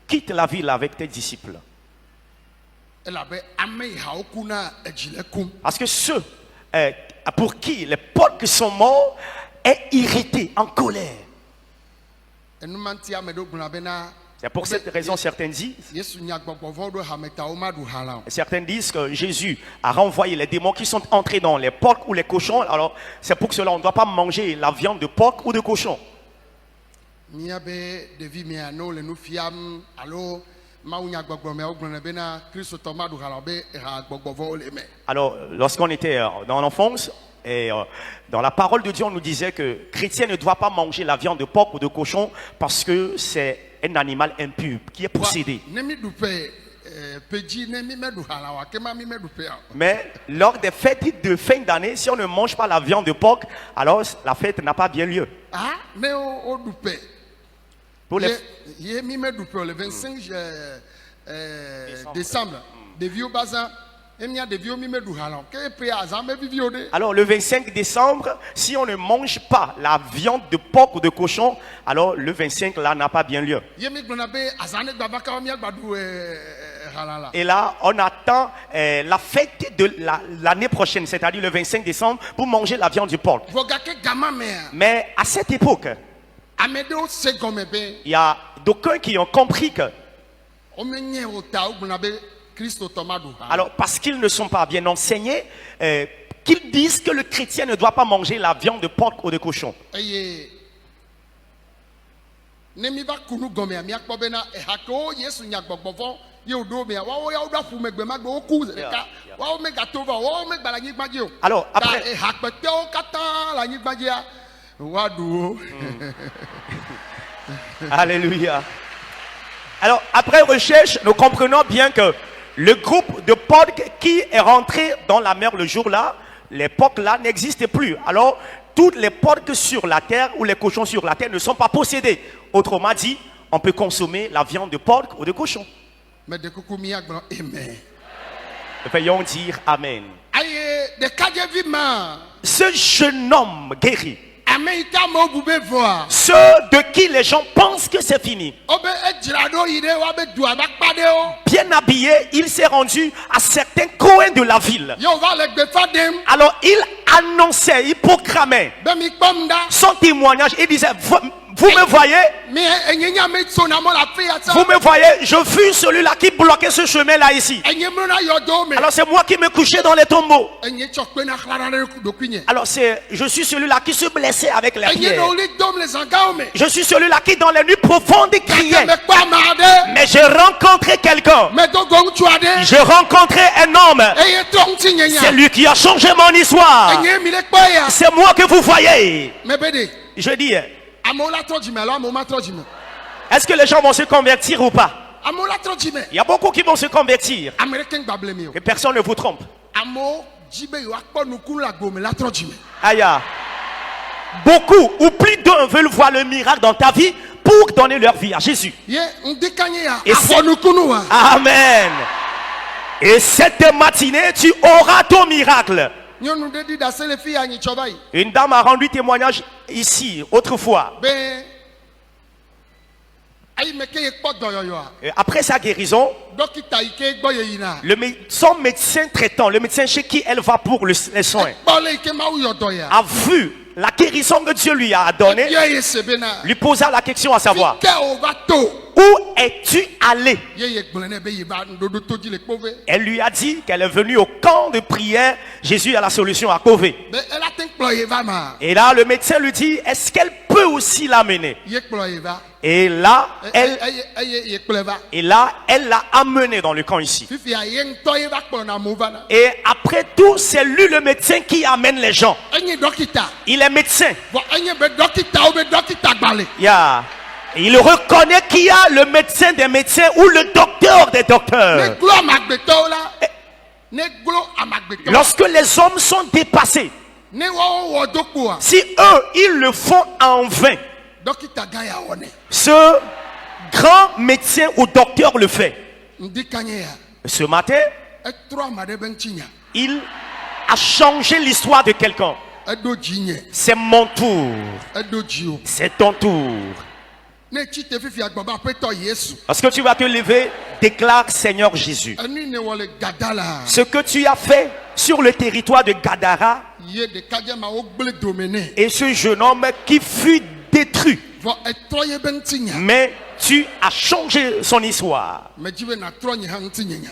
quitte la ville avec tes disciples. Elabe ame yi hawo kuna edzi le kum. Parce que ceux pour qui les porcs sont morts est irrité, en colère. Enumanti ame ɖewo gblɔna bena. C'est pour cette raison certains disent, Yesu nya gbɔgbɔ vɔ̃wo ɖo hametawo maɖu ha la o. certains disent que Jésus a renvoyé les démons qui sont entrés dans les porcs ou les cochons. Alors c'est pour cela on ne doit pas manger la viande de porc ou de cochon. Mia be ɖevi mia ne wole nu fiam alo Mawu nya gbɔgbɔ meawo gblɔna bena kristotɔ maɖu ha la o be ha gbɔgbɔ vɔ̃wo le me. Alors lorsqu'on était dans l'enfance, et dans la parole de Dieu, on nous disait que chrétien ne doit pas manger la viande de porc ou de cochon parce que c'est un animal impur qui est possédé. Ne mi ɖu ƒe pedzi ne mi meɖu ha la o ake ma mi meɖu ƒea o. Mais lors des fêtes de fin d'année, si on ne mange pas la viande de porc, alors la fête n'a pas bien lieu. Ah, ne wo ɖu ƒe. Pour les... Ye mi meɖu ƒe o le 25 décembre. Ɖeviwo ba zã. Emia ɖeviwo mi meɖu ha la o. Ke ƒe azã me vivi o ɖe. Alors le 25 décembre, si on ne mange pas la viande de porc ou de cochon, alors le 25 là n'a pas bien lieu. Ye mi gblɔna be azã ne gbava kawo mia gba ɖu ha la la. Et là, on attend la fête de l'année prochaine, c'est-à-dire le 25 décembre, pour manger la viande du porc. Vɔ gake gama mea. Mais à cette époque, Ame ɖewo se gɔme be il y a d'aucuns qui ont compris que womenye o ta wo gblɔna be Christo Tomado. Alors, parce qu'ils ne sont pas bien enseignés, qu'ils disent que le chrétien ne doit pas manger la viande de porc ou de cochon. Eye nemi ba kunu gome a mi akpo be na e hako Yesu nya gbogbovo ye odo me wa wo ya odo fu megbe magbe o ku zeka wa o me gato va wa o me gbala yin gbaje o. Alors, après e hakpete o kata la yin gbaje a wa du o. Alléluia. Alors, après recherche, nous comprenons bien que le groupe de porcs qui est rentré dans la mer le jour-là, les porcs là n'existent plus. Alors, toutes les porcs sur la terre ou les cochons sur la terre ne sont pas possédés. Autrement dit, on peut consommer la viande de porc ou de cochon. Mais de coucou mi agbon amen. Veuillons dire Amen. Aye de kaje vima. Ce jeune homme guéri, Amerika mo bube voir. ceux de qui les gens pensent que c'est fini, Obe ejrado ide wa be du abakpade o. bien habillé, il s'est rendu à certains coins de la ville. Yo va le gbe fadem. Alors il annonçait, il proclamait Be mi pomda. son témoignage. Il disait, vous me voyez, Mi enyenya me tsona mo la fi ata. vous me voyez, je fus celui-là qui bloquait ce chemin-là ici. Enyemro na yodo me. Alors c'est moi qui me couchais dans les tombeaux. Enye chokpe na khlara do kwinye. Alors je suis celui-là qui se blessait avec les Enye pierres. no li dom les angao me. Je suis celui-là qui dans les nuits profondes criait. Me kwa made. Mais j'ai rencontré quelqu'un. Me do gong chuade. J'ai rencontré un homme. Eye tong ti nyenya. C'est lui qui a changé mon histoire. Enye mi le kpoya. C'est moi que vous voyez. Me bede. Je dis, Amola trojime lo amoma trojime. est-ce que les gens vont se convertir ou pas? Amola trojime. Il y a beaucoup qui vont se convertir. Américain gbable mi o. Et personne ne vous trompe. Amo jibe yo akpo nukun la gome la trojime. Aïe. Beaucoup ou plus d'un veulent voir le miracle dans ta vie pour donner leur vie à Jésus. Ye ndikanye ya. Et c'est- Afo nukunu wa. Amen. Et cette matinée, tu auras ton miracle. Nyonu de di da se le fi anyi chobai. Une dame a rendu témoignage ici, autrefois. Be ayi meke ye kpo doyoyo a. Et après sa guérison, Dokita ike gbo ye yina. son médecin traitant, le médecin chez qui elle va pour les soins, Kpo le ike ma uyo doya. a vu la guérison que Dieu lui a donnée, Ye ye sebena. lui posa la question à savoir, Ke o va to. où es-tu allé? Ye ye gblene be ye ba ndodo toji le kpove. Elle lui a dit qu'elle est venue au camp de prière. Jésus a la solution à Cové. Be ela ten kplo ye va ma. Et là, le médecin lui dit, est-ce qu'elle peut aussi l'amener? Ye kplo ye va. Et là, elle Ye kplo va. l'a amené dans le camp ici. Fifi a ye nto ye va kplo na mo va na. Et après tout, c'est lui le médecin qui amène les gens. Enye dokita. Il est médecin. Bon enye be dokita o be dokita gbale. Yeah. Et il reconnaît qu'il y a le médecin des médecins ou le docteur des Ne docteurs. glo amagbeto la. Ne glo amagbeto. Lorsque les hommes sont dépassés, Ne wo dokpo a. si eux, ils le font en vain, Dokita ga ya wone. ce grand médecin ou docteur le fait. Ndikanye ya. Ce matin, E tro amade ben chinya. il a changé l'histoire de quelqu'un. E do jinye. C'est mon tour. E do jio. C'est ton tour. Ne chite fifi agboba peto Yesu. Parce que tu vas te lever, déclare Seigneur Jésus. Eni ne wole gadala. Ce que tu as fait sur le territoire de Gadara Ye de kaje ma o gble domene. et ce jeune homme qui fut détruit. Vo e tro ye ben chinya. Mais tu as changé son histoire. Me jibe na tro nye han chinya.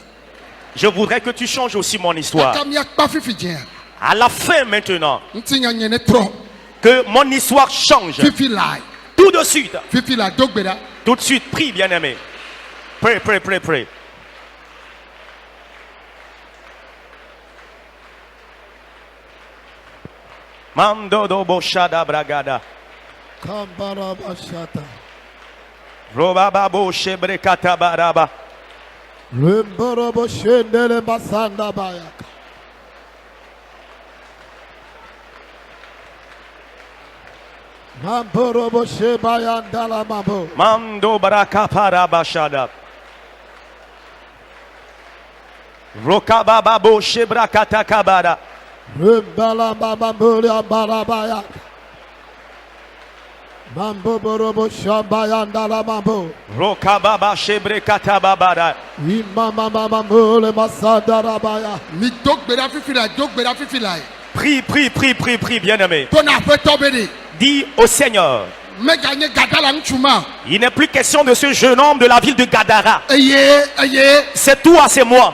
Je voudrais que tu changes aussi mon histoire. Aka mi akpa fifi jen. À la fin maintenant, Ntinya nye ne tro. que mon histoire change. Fifi lai. Tout de suite. Fifi la dogbeda. Tout de suite. Prie, bien-aimé. Prie, prie, prie, prie. Mando do boshada bragada. Kambara bashata. Robaba boshe brekata baraba. Lemboro boshendele masanda bayaka. Mamboro boshe bayandala mabo. Mando baraka parabashada. Rokababa boshe brakata kabara. Lembala mambole ambara bayaka. Mambo boro boshe bayandala mabo. Rokababa shebrekata babara. Imama mambole masanda rabaya. Mi dogbeda fifila. Prie, prie, prie, prie, prie, bien-aimé. Ton après tobedi. Dis au Seigneur, me gagner Gadala Nchuma. Il n'est plus question de ce jeune homme de la ville de Gadara. Aye. C'est toi, c'est moi.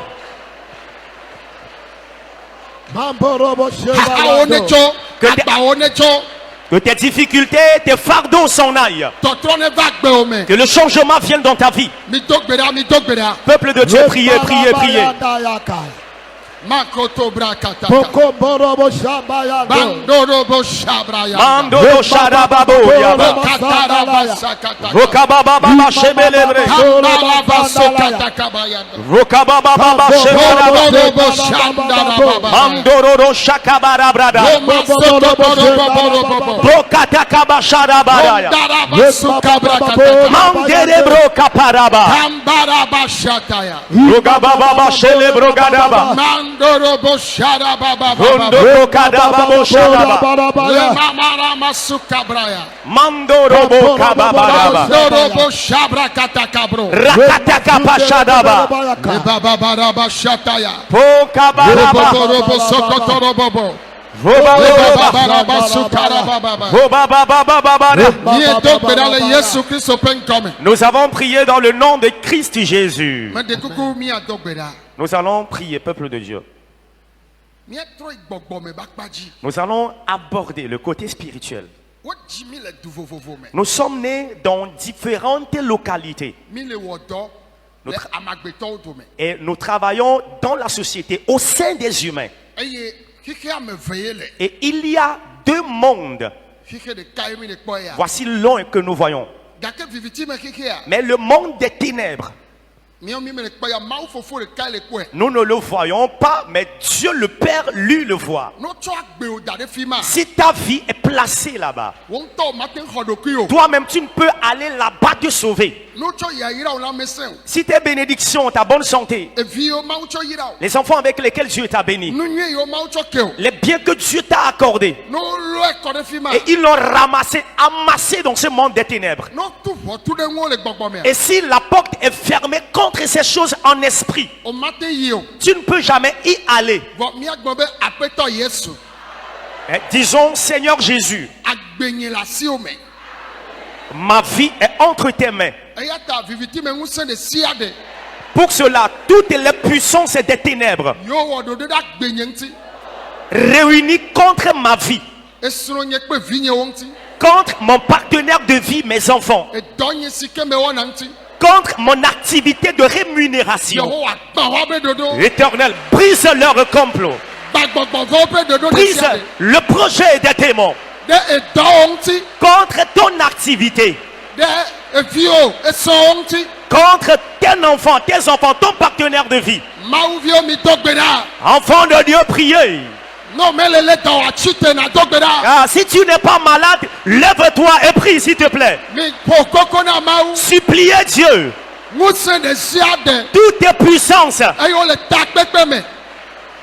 Aonecho. Que tes- Aonecho. Que tes difficultés, tes fardeaux s'en aillent. Totrone va gbeome. Que le changement vienne dans ta vie. Mi dogbeda. Peuple de Dieu, priez, priez, priez. Makoto brakata. Boko borobo shabayado. Bandorobo shabraya. Mandoro Sharababo Yaba. Katara basakata. Rokababa Baba Shebelebre. Kambala basokata kabayado. Rokababa Baba Shebaraba. Borobo shandara baba. Mandoro Shakabara Brada. Borobo. Brokata Kabasharabaya. Kambara basuka brakata. Mandere Brokaparaba. Kambara bashataya. Rokababa Shelebro Gadaba. Mandorobo shara baba. Rondoro Kadaba Sharaba. Mamara masuka braya. Mandoro Kababa. Mandorobo shabra katakabro. Rakataka Pashadaba. Baba baraba shataya. Pokabaraba. Robo sokotoro bobo. Vobaba. Baraba sukara baba. Vobaba. Nieto bedale Yesu Christ open come. Nous avons prié dans le nom de Christ Jésus. Mais de kuku mi adogbeda. Nous allons prier, peuple de Dieu. Mi etro igbogbo me bakpaji. Nous allons aborder le côté spirituel. Wo jimi le du vovovo me. Nous sommes nés dans différentes localités Mi le wodo. Le Notre- amagbeto do me. et nous travaillons dans la société, au sein des humains. Eye kike ame veyele. Et il y a deux mondes. Kike de kaimi de koya. Voici l'un que nous voyons. Gake viviti me kike ya. Mais le monde des ténèbres, Mi omi me le koya mau fofo de kai le koe. nous ne le voyons pas, mais Dieu le Père, lui, le voit. No tso agbe o dade fima. Si ta vie est placée là-bas, Won to maten khodokuyo. toi-même, tu ne peux aller là-bas te sauver. No tso yaira o la mesen. Si tes bénédictions, ta bonne santé, Evi o mau tso yira o. les enfants avec lesquels Dieu t'a béni, No nwe yo mau tso keo. les biens que Dieu t'a accordés, No lo ekode fima. et ils l'ont ramassé, amassé dans ce monde des ténèbres. No tu vo tu de ngo le gbogbo me. Et si la porte est fermée contre ces choses en esprit, O maten yi o. tu ne peux jamais y aller. Vo mi agbo be apeto Yesu. Disons, Seigneur Jésus, Agbenye la si o me. ma vie est entre tes mains. Eya ta viviti me ngusen de siade. Pour cela, toutes les puissances des ténèbres Yo wo do da gbenye nti. réunies contre ma vie, Esro nye pe vinye wo nti. contre mon partenaire de vie, mes enfants, E donye sike me wona nti. contre mon activité de rémunération. Yo wa gba wa be dodo. Éternel, brise leur complot, Gbagbogbo vo be dodo de brise siade. le projet des démons De e do nti. contre ton activité, De e vio e so nti. contre tes enfants, ton partenaire de vie. Mau vio mi dogbeda. Enfants de Dieu, priez. No me le do wa chute na dogbeda. Ah, si tu n'es pas malade, lève-toi et prie, s'il te plaît. Mi pokoko na mau. Suppliez Dieu. Ngusen de siade. Toutes tes puissances Eyo le takpepe me.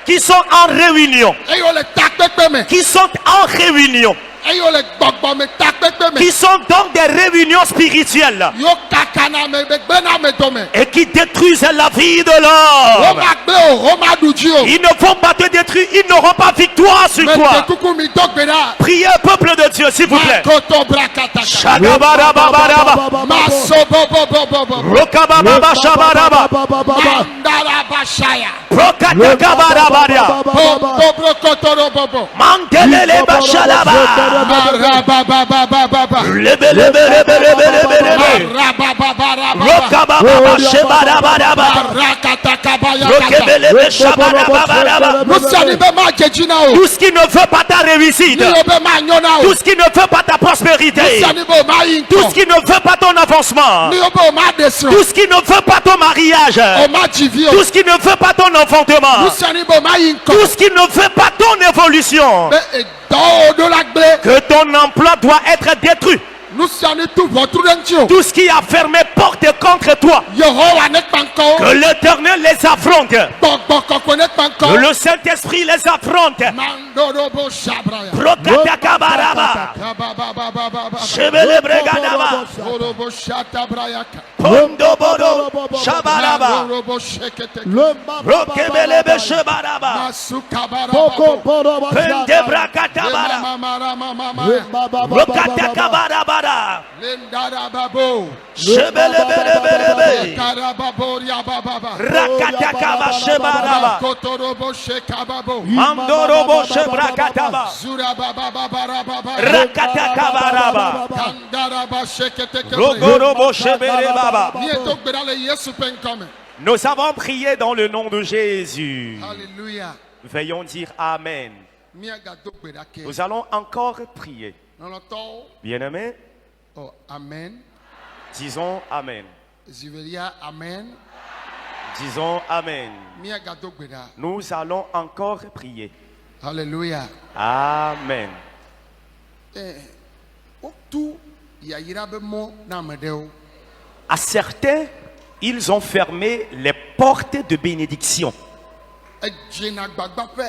qui sont en réunion, Eyo le takpepe me. qui sont en réunion, Eyo le gbogbo me takpepe me. qui sont dans des réunions spirituelles Yo kakana me be gbena me do me. et qui détruisent la vie de l'homme. Roma gbe o, Roma duji o. Ils ne vont pas te détruire, ils n'auront pas victoire sur Me toi. te kuku mi dogbeda. Priez, peuple de Dieu, s'il vous plaît. Makoto brakataka. Shagabarababaraba, Maso bo bo bo bo bo. Rokabababa shabaraba, Mandara bashaya. Rokatakabarabara, Bo brokotoro bo bo. Mandelele bashalaba, Marabababababa. lebelebelebelebelebe, Marababababa. Rokabababa shebarabaraba, Rakatakabaya. Rokebelebe shabarabaraba. Musani be ma jejina o. Tout ce qui ne veut pas ta réussite, Ni o be ma nyona o. tout ce qui ne veut pas ta prospérité, Musani bo ma tout ce yinko. qui ne veut pas ton avancement, Ni o bo ma deso. tout ce qui ne veut pas ton mariage, O ma jivio. tout ce qui ne veut pas ton enfantement, Musani bo ma yinko. tout ce qui ne veut pas ton évolution, Be e do do la gbe. que ton emploi doit être détruit. Musani tu votre dentio. Tout ce qui a fermé porte contre toi, Yehowa ne panko. que l'Éternel les affronte, Bok koko ne panko. que le Saint-Esprit les affronte. Mandorobo shabraya. Rokatakabaraba, Kabababababa. Shebelebregadaba, Orobo shatabrayaka. Pondobodo, Shabaraba, Mandorobo shekete. Rokebelebe Shebaraba, Masukabaraba. Pendebrakatabaraba, Mama. Rokatakabaraba, Shabada. Lendarababo. Shebelebelebelebe. Karababoria bababa. Rakatakaba Shebaraba. Kotorobo shekababo. Mandorobo Shebrakataba. Zurabababarababa. Rakatakabaraba. Kandaraba sheketeke. Rogorobo Sheberebaba. Nieto berale Yesu penkome. Nous avons prié dans le nom de Jésus. Hallelujah. Veuillons dire Amen. Miagado berake. Nous allons encore prier. Nonoto. Bien-aimés, Oh, amen. disons Amen. Ziveria, amen. Disons Amen. Miagado bera. Nous allons encore prier. Hallelujah. Amen. Tout yayira be mo na medeo. À certains, ils ont fermé les portes de bénédiction. Ejena gbagba pe.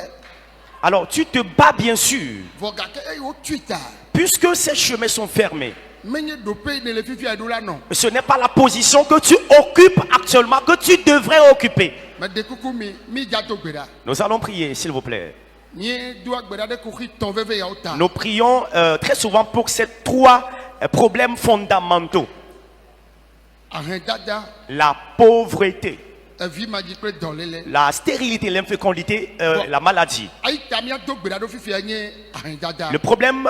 Alors, tu te bats bien sûr, Vogake e yo Twitter. puisque ces chemins sont fermés. Menye dope ne le fifi adola non. Ce n'est pas la position que tu occupes actuellement, que tu devrais occuper. Me de kuku mi jato gbera. Nous allons prier, s'il vous plaît. Nye doa gbera de kuki ton veve ya ota. Nous prions très souvent pour ces trois problèmes fondamentaux. Ahendada La pauvreté, evi maji pe dolele. la stérilité, l'infécondité, la maladie. Ai tamia do gbera do fifi nye ahendada. Le problème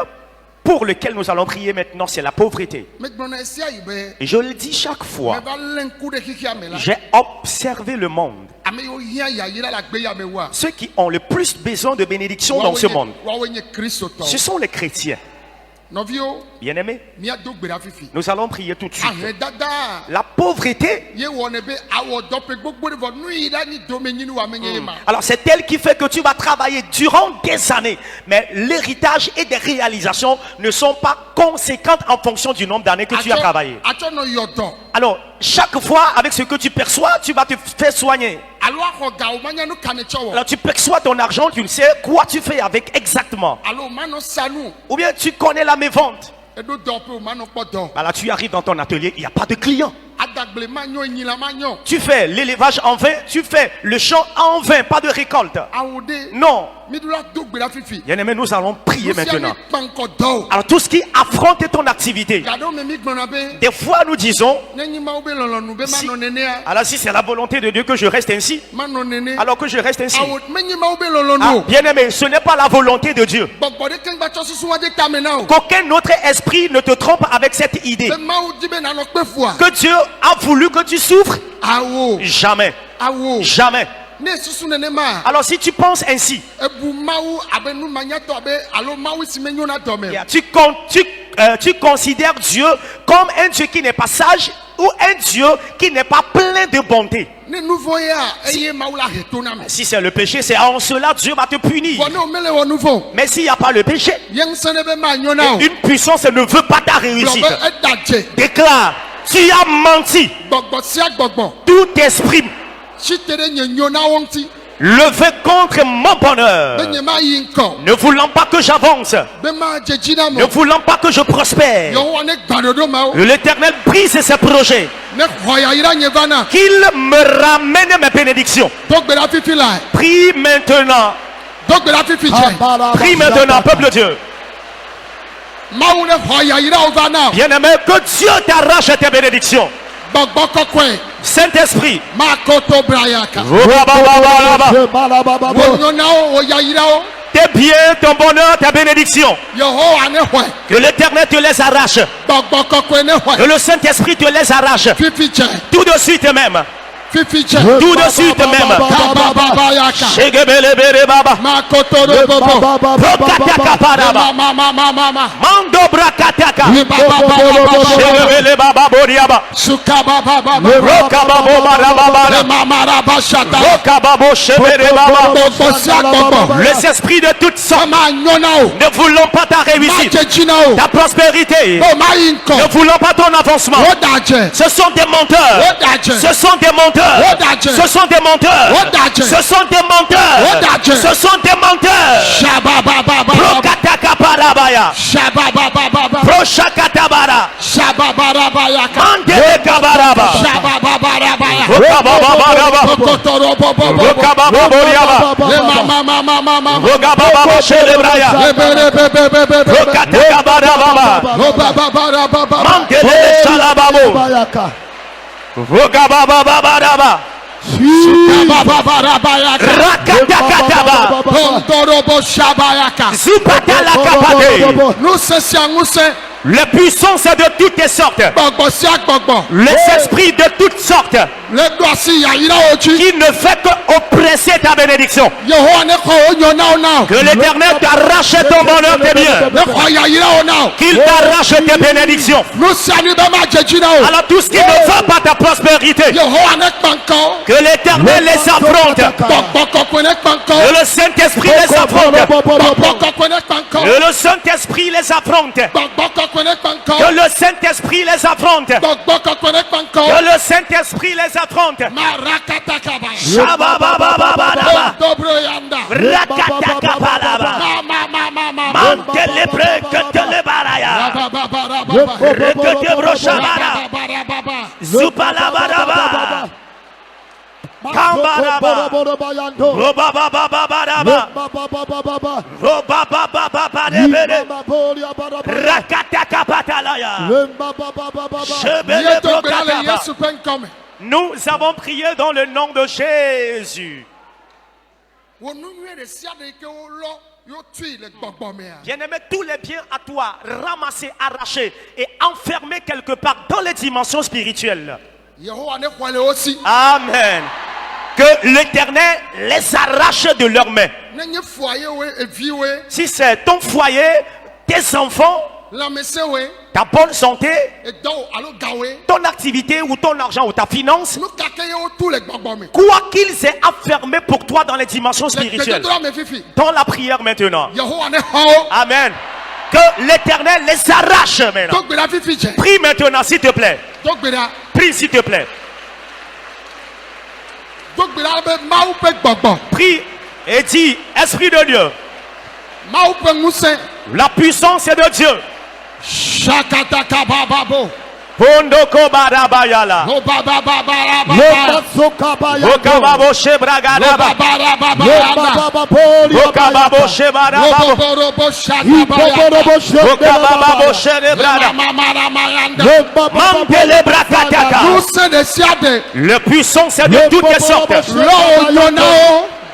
pour lequel nous allons prier maintenant, c'est la pauvreté. Me gbona sia ibe. Et je le dis chaque Me fois, ba lenku de kiki amela. j'ai observé le monde. Ame yo hia yayira la gbe ya me wa. Ceux qui ont le plus besoin de bénédiction dans ce monde, Wawe nye Kristo to. ce sont les chrétiens. Novio Bien-aimés, mia do gbera fifi. nous allons prier tout de suite. Ahendada. La pauvreté, Ye wone be awo dope gbogbo de vo nu ira ni do me nyinu wa menye ma. alors c'est elle qui fait que tu vas travailler durant des années. Mais l'héritage et des réalisations ne sont pas conséquentes en fonction du nombre d'années que tu as travaillé. Acho no yodo. Alors, chaque fois, avec ce que tu perçois, tu vas te faire soigner. Alo akọ ga o manya no kane chowo. Alors, tu perçois ton argent, tu ne sais quoi tu fais avec exactement. Alo mano sanu. Ou bien tu connais la mévente. Edo dope o mano podo. Alors, tu arrives dans ton atelier, il n'y a pas de clients. Adagble manyo nyila manyo. Tu fais l'élevage en vain, tu fais le champ en vain, pas de récolte. Awode. Non. Midula do gbera fifi. Bien-aimés, nous allons prier maintenant. Panko do. Alors, tout ce qui affronte ton activité, Gado me mi gbona be. des fois nous disons, Nenyi ma obe lolonu be Si- mano nenea. alors si c'est la volonté de Dieu que je reste ainsi, Mano nene. alors que je reste ainsi. Awode menyi ma obe Ah, lolonu. bien-aimé, ce n'est pas la volonté de Dieu. Gbogbo de kengba cho susu wa de tamena o. Qu'aucun autre esprit ne te trompe avec cette idée. Be ma o dibe na no pe fua. Que Dieu a voulu que tu souffres. Awo. Jamais. Awo. Jamais. Ne susu nene ma. Alors si tu penses ainsi, Ebu mawu abe nu manya to abe alo mawu si menyo na do me. tu considères Dieu comme un Dieu qui n'est pas sage ou un Dieu qui n'est pas plein de bonté. Ne nouveau ya eye mawu la heto na me. Si c'est le péché, c'est en cela Dieu va te punir. Wone o mele wo nouveau. Mais s'il n'y a pas le péché, Yen sene be ma nyona o. une puissance ne veut pas ta réussite. Blobe edaje. Déclare, tu as menti. Gbogbo sia gbogbo. Tout esprit Chitere nye nyona wonti. levé contre mon Be bonheur, nye ma yi nko. ne voulant pas que j'avance, Be ma jejina ne mo. voulant pas que je prospère. Yo wone gbadodo ma o. Que l'Éternel brise ses projets, Ne hoya ira nye vana. qu'il me ramène mes bénédictions. Dogbe la fifi la. Prie maintenant, Dogbe la fifi che. prie maintenant, peuple de Dieu. Mawu ne hoya ira o vana. Bien-aimé, que Dieu t'arrache tes bénédictions. Gbogbo kokwe. Saint-Esprit, Makoto brayaka. Balababa. Wonyona o oya ira o. tes biens, ton bonheur, ta bénédiction. Yehowa ne hwe. Que l'Éternel te les arrache. Gbogbo kokwe ne Que hwe. le Saint-Esprit te les arrache. Fifi che. Tout de suite même. Fifi che. Tout de suite même. Kababa yaka. Shegebelebere baba. Makoto ro bobo. Prokataka paraba. Mama. Mando brakataka. Baba. Shegebele baba boriaba. Sukaba baba. Rokababo barababa. Mama rabashata. Rokababo shebere baba. Gbogbo sia gbogbo. Les esprits de toutes sortes Ma nyona o. ne voulons pas ta réussite, Ma jejina o. ta prospérité, O ma yi nko. ne voulons pas ton avancement. O daje. Ce sont des menteurs. O daje. Ce sont des menteurs. Ce sont des menteurs. Ce sont des menteurs. Ce sont des menteurs. Shababa. Prokataka parabaya. Shababa. Proshakatabara. Shababa yaka. Mandele kabaraba. Shababa. Rokababababa. Kokotorobobobo. Rokabababoriaba. Mama. Rokabababa Sherebraya. Lebelebebebebebe. Rokatekabadababa. Robababarababa. Mantelele Shalababo. Bayaka. Rokabababababa. Bababarabayaka. Rakatakataba. Pondorobo shabayaka. Zupatalakapade. Nous c'est Les puissances de toutes les sortes. Les esprits de toutes sortes. Qui ne fait qu'oppresser ta bénédiction. Que l'Éternel t'arrache ton bonheur, tes biens. Qu'il t'arrache tes bénédictions. Alors tout ce qui ne va pas ta prospérité. Que l'Éternel les affronte. Que le Saint-Esprit les affronte. Que le Saint-Esprit les affronte. Que le Saint-Esprit les affronte. Que le Saint-Esprit les affronte. Shababababababa. Rakatakapalaba. Mantelebre ketelebaraya. Reketebroşabara. Zupalabaraba. Kambaraba. Robabababababa. Robababababadebere. Rakatakapatala. Shebelebokataba. Nous avons prié dans le nom de Jésus. Bien-aimé, tous les biens à toi, ramassés, arrachés et enfermés quelque part dans les dimensions spirituelles. Amen. Que l'Éternel les arrache de leurs mains. Si c'est ton foyer, tes enfants, ta bonne santé, ton activité ou ton argent ou ta finance, quoi qu'ils aient affermé pour toi dans les dimensions spirituelles, dans la prière maintenant. Amen. Que l'Éternel les arrache maintenant. Prie maintenant s'il te plaît. Prie s'il te plaît. Prie et dis, Esprit de Dieu, la puissance est de Dieu. Pondoko barabayala. Rokababo shebragadaba. Rokababo shebarababo. Rokababo sherebrada. Mantelebrakataka. Le puissance est de toutes les sortes.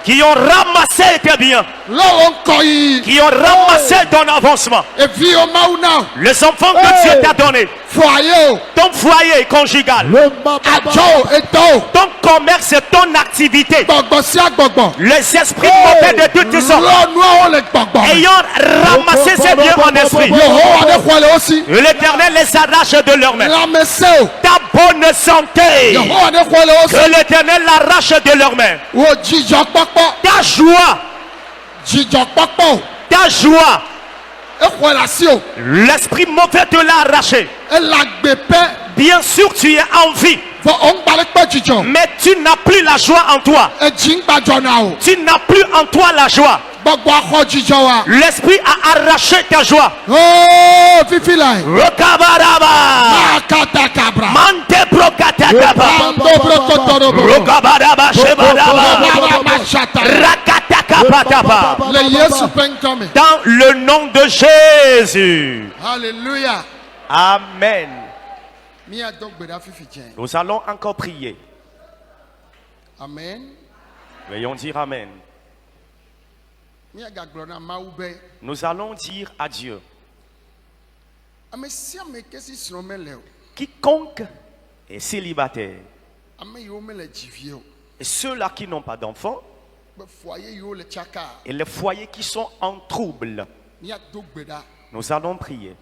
Qui ont ramassé tes biens. Qui ont ramassé ton avancement. Les enfants que Dieu t'a donnés. Ton foyer conjugal. Ton commerce et ton activité. Les esprits mauvais de toutes les sortes. Ayant ramassé ces biens en esprit. L'Éternel les arrache de leurs mains. Ta bonne santé. Que l'Éternel l'arrache de leurs mains. Ta joie. Ta joie. L'esprit mauvais te l'a arraché. Bien sûr tu es en vie. Mais tu n'as plus la joie en toi. Tu n'as plus en toi la joie. L'esprit a arraché ta joie. Rokabaraba. Mante brokatakaba. Rokabaraba shebaraba. Rakatakapataba. Dans le nom de Jésus. Alléluia. Amen. Nous allons encore prier. Amen. Veuillons dire Amen. Nous allons dire à Dieu. Quiconque est célibataire et ceux-là qui n'ont pas d'enfants et les foyers qui sont en trouble, nous allons prier.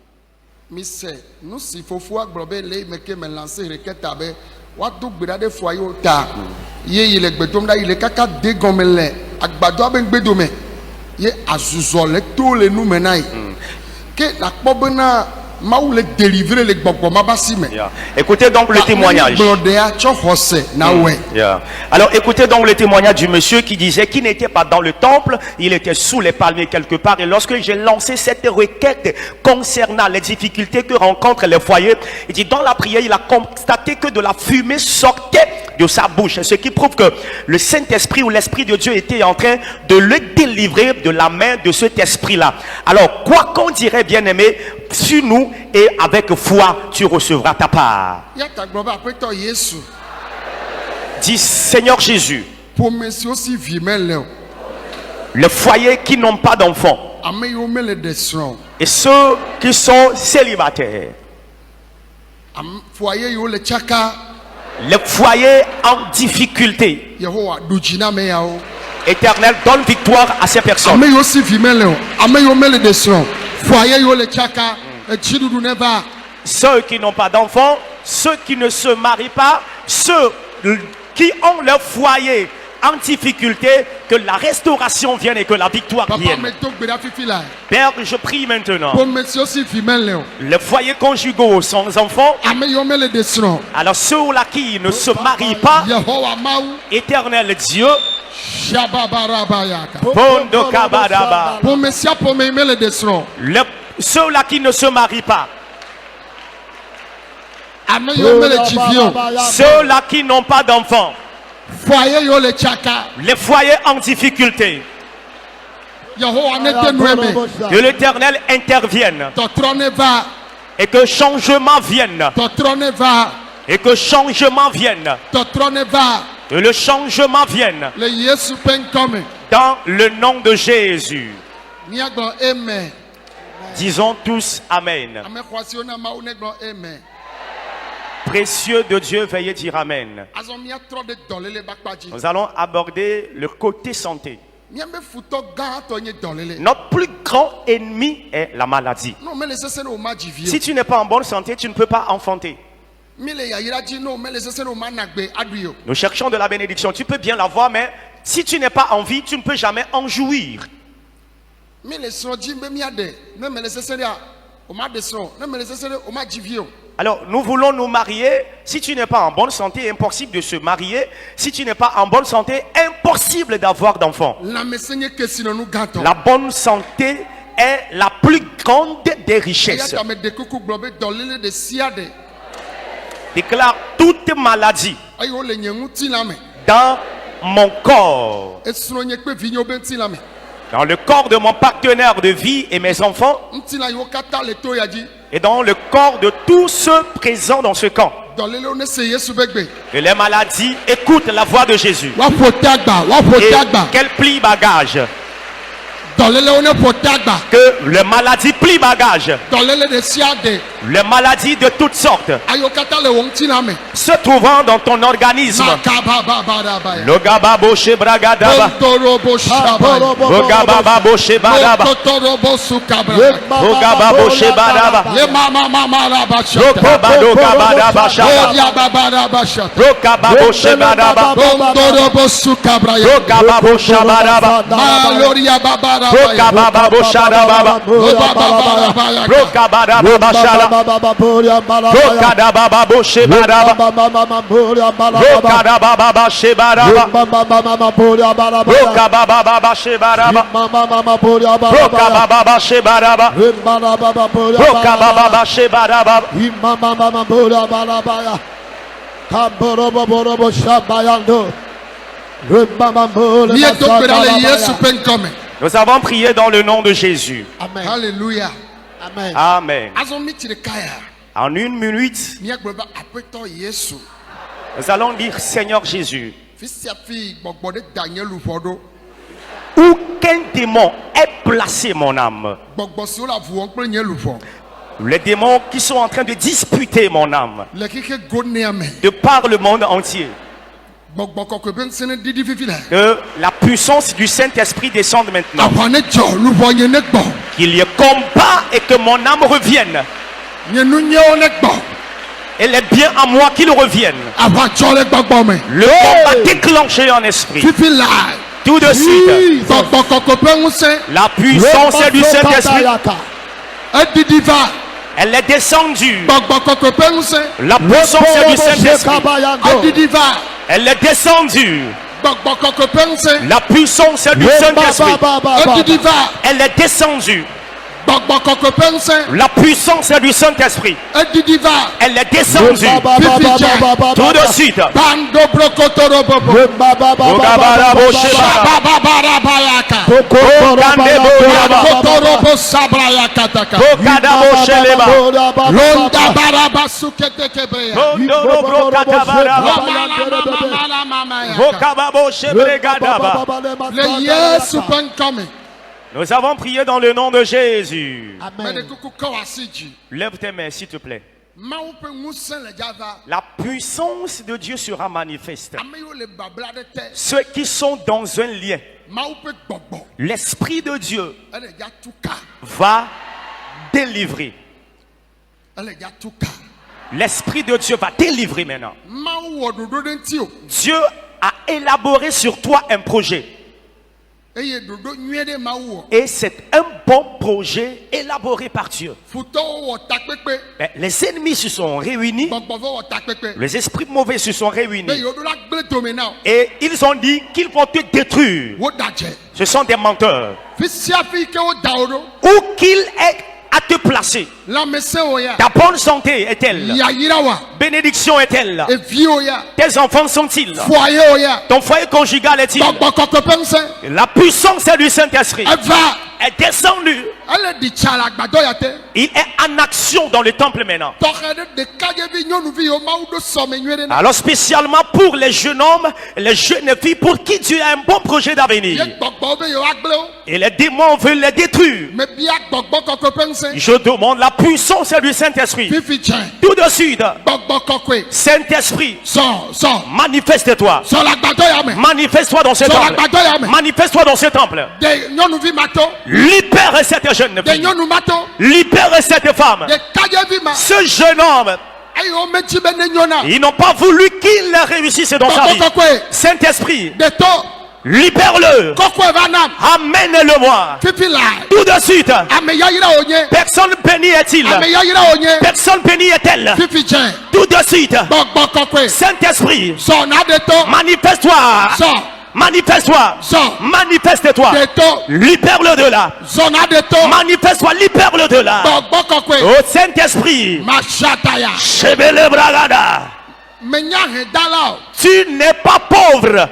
Ye azuzɔ le to le nu me na ye ke la kpɔ bena mawu le délivrer le gbɔgbɔ mabasi me. Écoutez donc le témoignage. Alors écoutez donc le témoignage du monsieur qui disait qu'il n'était pas dans le temple, il était sous les palmiers quelque part. Et lorsque j'ai lancé cette requête concernant les difficultés que rencontrent les foyers, il dit dans la prière, il a constaté que de la fumée sortait de sa bouche. Ce qui prouve que le Saint-Esprit ou l'Esprit de Dieu était en train de le délivrer de la main de cet esprit-là. Alors, quoi qu'on dirait, bien-aimé, sur nous et avec foi, tu recevras ta part. Yata gblɔ be aƒetɔ Yesu, Dis, Seigneur Jésus, ƒome siwo si vi mele o, les foyers qui n'ont pas d'enfants ame yiwo mele ɖe srɔ̃ o, et ceux qui sont célibataires, foyer yiwo le tsaka, les foyers en difficulté, Yehowa ɖu dzi na ame yawo. Éternel, donne victoire à ces personnes. Ame yiwo si vi mele o, ame yiwo mele ɖe srɔ̃ o, foyer yiwo le tsaka, etsiɖuɖu ne va. Ceux qui n'ont pas d'enfants, ceux qui ne se marient pas, ceux qui ont leur foyer en difficulté, que la restauration vienne et que la victoire Papa vienne. me do gbe ɖa fifi la. Père, je prie maintenant. Ƒome siwo si vi mele o, Les foyers conjugaux sans enfants, ame yiwo mele ɖe srɔ̃ o, alors ceux-là qui ne se marient pas, Yehowa Mawu, Éternel Dieu, Shababarabayaka. Bondo Kabadaba, Ƒome sia ƒome yi mele ɖe srɔ̃ o, ceux-là qui ne se marient pas, ame yiwo mele dzi vi o, ceux-là qui n'ont pas d'enfants, foyer yiwo le tsaka, les foyers en difficulté, Yehowa ne de nu eme, que l'Éternel intervienne tɔtrɔ ne va, et que changement vienne, tɔtrɔ ne va, et que changement vienne, tɔtrɔ ne va, que le changement vienne le Yesu ƒe ŋkɔ me. dans le nom de Jésus. Míagblɔ amen. Disons tous Amen. Ame xɔasiwo na Mawu ne gblɔ amen. Précieux de Dieu, veuillez dire Amen. Azɔ míatrɔ ɖe dɔléle ƒe akpa dzi. Nous allons aborder le côté santé. Míabe futɔ gãtɔ nye dɔléle. Notre plus grand ennemi est la maladie. Ne mele sese ne o ma dzi vi Si o. tu n'es pas en bonne santé, tu ne peux pas enfanter. Mi le yayra dzi ne o mele sese ne o ma na gbe aɖui o. Nous cherchons de la bénédiction. Tu peux bien l'avoir, mais si tu n'es pas en vie, tu ne peux jamais en jouir. Mi le srɔ̃ dzi be míaɖe ne mele sese ɖea o ma ɖe srɔ̃, ne mele sese ɖe o ma dzi vi o. Alors, nous voulons nous marier. Si tu n'es pas en bonne santé, impossible de se marier. Si tu n'es pas en bonne santé, impossible d'avoir d'enfants. Lãmesẽ nye kesinɔnu gãtɔ. La bonne santé est la plus grande des Eya richesses. ta me ɖekuku gblɔ be dɔléle ɖe sia ɖe Déclare toute maladie eye wo le nye ŋutilã me. dans mon corps, Esrɔ̃ nye kple vinyewo be ŋutilã me. dans le corps de mon partenaire de vie et mes enfants, Ŋutilã yiwo katã le to ya dzi. et dans le corps de tous ceux présents dans ce camp. Dɔlélewo ne se Yesu be gbe. Que les maladies écoutent la voix de Jésus Woaƒo te agba, woaƒo et te agba. qu'elles plient bagage. Dɔlélewo ne ƒo te agba. Que les maladies plient bagage. Dɔléle ɖe sia ɖe Les maladies de toutes sortes ayiwo katã le wò ŋutilã me. se trouvant dans ton organisme. Makabababadabaya. Logababo shebragadaba. Bondorobo shabaya. Logababo shebadaba. Mokotorobo sukabra. Logababo shebadaba. Le mama rabashata. Logabado gabadaba shaba. Odia babara bashata. Logababo shebadaba. Bondorobo sukabra. Logababo shabadaba. Maloria babara. Logababo shadababa. Babara. Logabadaba shala. Logababo shebadaba. Logababa shebadaba. Logababa shebadaba. Logababa shebadaba. Logababa shebadaba. Mieto kpe ɖa le Yesu ƒe ŋkɔ me. Nous avons prié dans le nom de Jésus. Hallelujah. Amen. Azɔ mi tsi ɖeka ya. En 1 minute, Míagblɔ be aƒetɔ Yesu. nous allons dire Seigneur Jésus. Fi sia fi gbɔgbɔ ɖe da nye luʋɔ ɖo. Aucun démon est placé mon âme. Gbɔgbɔ siwo le avu wɔm kple nye luʋɔ. Les démons qui sont en train de disputer mon âme Le xixe go nea me. de par le monde entier. Gbɔgbɔ kɔkɔe be ŋusẽ ne ɖiɖi fifi la. Que la puissance du Saint-Esprit descende maintenant. Aʋa ne dzɔ luʋɔ nye ne gbɔ. Qu'il y ait combat et que mon âme revienne. Nye nu nyewo ne gbɔ. Elle est bien à moi qu'il revienne. Aʋa dzɔ le gbɔgbɔ me. Le combat déclenché en esprit. Fifi la. Tout de suite. Gbɔgbɔ kɔkɔe ƒe ŋusẽ. La puissance du Saint-Esprit. Eɖiɖi va. Elle est descendue. Gbɔgbɔ kɔkɔe ƒe ŋusẽ. La puissance du Saint-Esprit. Eɖiɖi va. Elle est descendue. Gbɔgbɔ kɔkɔe ƒe ŋusẽ. La puissance du Saint-Esprit. Eɖiɖi va. Elle est descendue. gbɔgbɔ kɔkɔe ƒe ŋusẽ La puissance du Saint-Esprit, edidi va elle est descendue tout de suite. bando brokotorobobo bababarabayaka kotorobo sablayakataka londa baraba suketekebreya le yesu ƒe ŋkɔme Nous avons prié dans le nom de Jésus. mene kuku kɔ asi dzi Lève tes mains, s'il te plaît. mawu ƒe ŋusẽ le dzava La puissance de Dieu sera manifeste. ame yiwo le babla ɖe te Ceux qui sont dans un lien, mawu ƒe gbɔgbɔ l'Esprit de Dieu ele dza tu ka va délivrer. ele dza tu ka L'Esprit de Dieu va délivrer maintenant. mawu wɔ ɖoɖo ɖe ŋuti o Dieu a élaboré sur toi un projet. eye ɖoɖo nyuie ɖe mawu wɔ Et c'est un bon projet élaboré par Dieu. futɔwo wɔ takpekpe Mais les ennemis se sont réunis, gbɔgbɔvɔ wɔ takpekpe les esprits mauvais se sont be réunis. yewoɖo la gble dome na o Et ils ont dit qu'ils vont te détruire. woda dze Ce sont des menteurs. fi sia fi yi ke woda wo ɖo Où qu'il est à te placer, lãmesẽ wo ya ta bonne santé est-elle? yayira wa Bénédiction est-elle? evi wo ya Tes enfants sont-ils? foyer wo ya Ton foyer conjugal est-il? gbɔgbɔ kɔkɔe ƒe ŋusẽ La puissance du Saint-Esprit eva est descendue. ele ɖi tsa le agbadɔ ya te Il est en action dans le temple maintenant. tɔxɛ ɖe ɖekadzevi nyɔnuvi yiwo mawu ɖo sɔme nyuie ɖe na Alors spécialement pour les jeunes hommes, les jeunes filles pour qui Dieu a un bon projet ye d'avenir. gbɔgbɔwo be yewoagble wo Et les démons veulent les détruire. mebia gbɔgbɔ kɔkɔe ƒe ŋusẽ Je demande la puissance du Saint-Esprit. fifi dze Tout de suite, gbɔgbɔ kɔkɔe Saint-Esprit, sɔ manifeste-toi. sɔ le agbadɔ ya me Manifeste-toi dans ce sɔ le temple. agbadɔ ya me Manifeste-toi dans ce temple. de nyɔnuvi ma to Libère cette jeune de fille. nyɔnu ma to Libère cette femme. ɖekadzevi ma Ce jeune homme, eye womedzi be ne nyɔ na ils n'ont pas voulu qu'il réussisse dans sa gbɔgbɔ vie. kɔkɔe Saint-Esprit, de to libère-le. kɔkɔe va nam Amène-le-moi. fifi la Tout de suite. ame yayira wo nye Personne béni est-il? ame yayira wo nye Personne béni est-elle? fifi dze Tout de suite. gbɔgbɔ kɔkɔe Saint-Esprit, sɔ na de to manifeste-toi. sɔ Manifeste-toi. sɔ Manifeste-toi. de to Libère-le de là. sɔ na de to Manifeste-toi. Libère-le de là. gbɔgbɔ kɔkɔe Oh Saint-Esprit. masataya Chebele bragada. menya hedala o Tu n'es pas pauvre.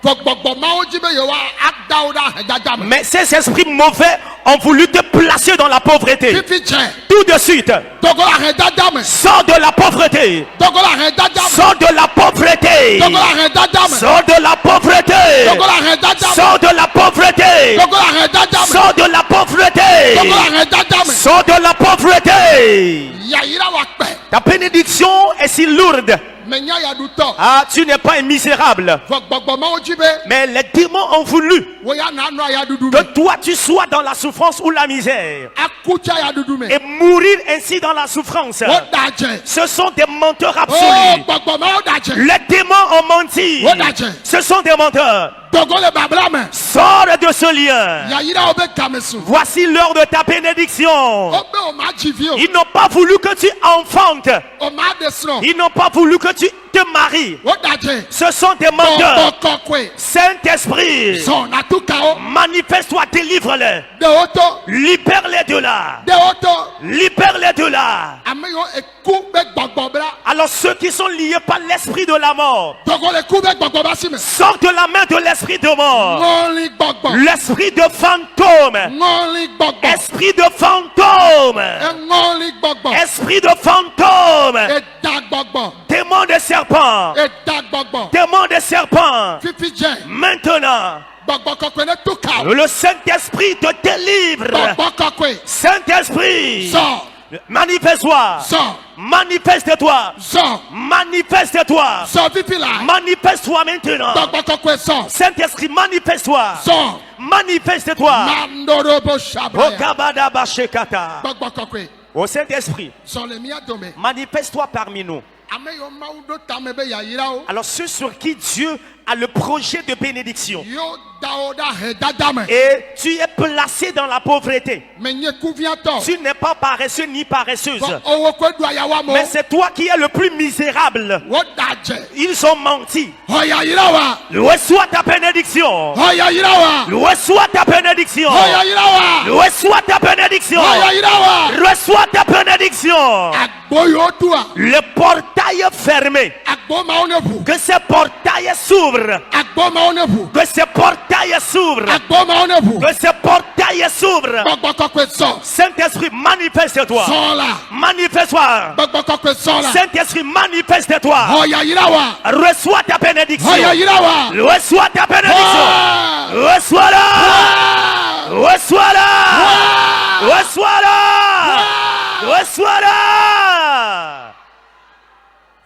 gbɔgbɔgbɔ mawo dzi be yewoa ada wo ɖe ahedada me Mais ces esprits mauvais ont voulu te placer dans la pauvreté. fifi dze Tout de suite. dogo le ahedada me Sors de la pauvreté. dogo le ahedada me Sors de la pauvreté. dogo le ahedada me Sors de la pauvreté. dogo le ahedada me Sors de la pauvreté. dogo le ahedada me Sors de la pauvreté. dogo le ahedada me Sors de la pauvreté. yayira wa kpɛ Ta bénédiction est si lourde. menya yaɖutɔ Ah, tu n'es pas un misérable. vɔ gbɔgbɔ mawo dzi be Mais les démons ont voulu wo ya nanɔ yaɖuɖu que me toi tu sois dans la souffrance ou la misère. aku tsa yaɖuɖu me Et mourir ainsi dans la souffrance. woda dze Ce sont des menteurs o absolus. gbɔgbɔ mawo da dze Les démons ont menti. Wodache. Ce sont des menteurs. dogo le babla me Sors de ce lien. yayira wo be game su Voici l'heure de ta bénédiction. wo be o ma dzi vi o Ils n'ont pas voulu que tu enfantes. o ma de srɔ̃ Ils n'ont pas voulu que tu te maries. woda dze Ce sont des gbɔgbɔ menteurs. kɔkɔe Saint-Esprit, sɔ na tu ka wo manifeste-toi, délivre-les. de wo to Libère-les de là. de wo to Libère-les de là. ame yiwo eku be gbɔgbɔ bla Alors ceux qui sont liés par l'esprit de la mort, dogo le ku be gbɔgbɔ ba si me sortent de la main de l'esprit de mort. ŋɔli gbɔgbɔ L'esprit de fantôme. ŋɔli gbɔgbɔ Esprit de fantôme. eŋɔli gbɔgbɔ Esprit de fantôme. eda gbɔgbɔ Démon de serpent. eda gbɔgbɔ Démon de serpent. fifi dze Maintenant, gbɔgbɔ kɔkɔe ne tu ka wo le Saint-Esprit te délivre. gbɔgbɔ kɔkɔe Saint-Esprit, sɔ manifeste-toi. sɔ Manifeste-toi. sɔ Manifeste-toi. sɔ fifi la Manifeste-toi maintenant. gbɔgbɔ kɔkɔe sɔ Saint-Esprit, manifeste-toi. sɔ Manifeste-toi. mandorobo sabaya Okabada bashekata. gbɔgbɔ kɔkɔe Au Saint-Esprit, sɔ le mia dome manifeste-toi parmi nous. ame yiwo mawu ɖo tame be yayira wo Alors ceux sur qui Dieu as le projet de bénédiction. Yo dawo da he dada me. Et tu es placé dans la pauvreté. Me nye kuviato. Tu n'es pas paresseux ni paresseuse. Bo owo ko du ayawa mo. Mais c'est toi qui es le plus misérable. Wo daje. Ils ont menti. Hoya yirawa. Reçois ta bénédiction. Hoya yirawa. Reçois ta bénédiction. Hoya yirawa. Reçois ta bénédiction. Hoya yirawa. Reçois ta bénédiction. Agbo yo tua. Le portail fermé. Agbo ma onebu. Que ces portails s'ouvrent. Agbo ma onebu. Que ces portails s'ouvrent. Agbo ma onebu. Que ces portails s'ouvrent. Gbogbo kokwe so. Saint-Esprit, manifeste-toi. Son la. Manifeste-toi. Gbogbo kokwe so la. Saint-Esprit, manifeste-toi. Hoya yirawa. Reçois ta bénédiction. Hoya yirawa. Reçois ta bénédiction. Ah. Reçois-la. Ah. Reçois-la. Ah. Reçois-la. Ah. Reçois-la.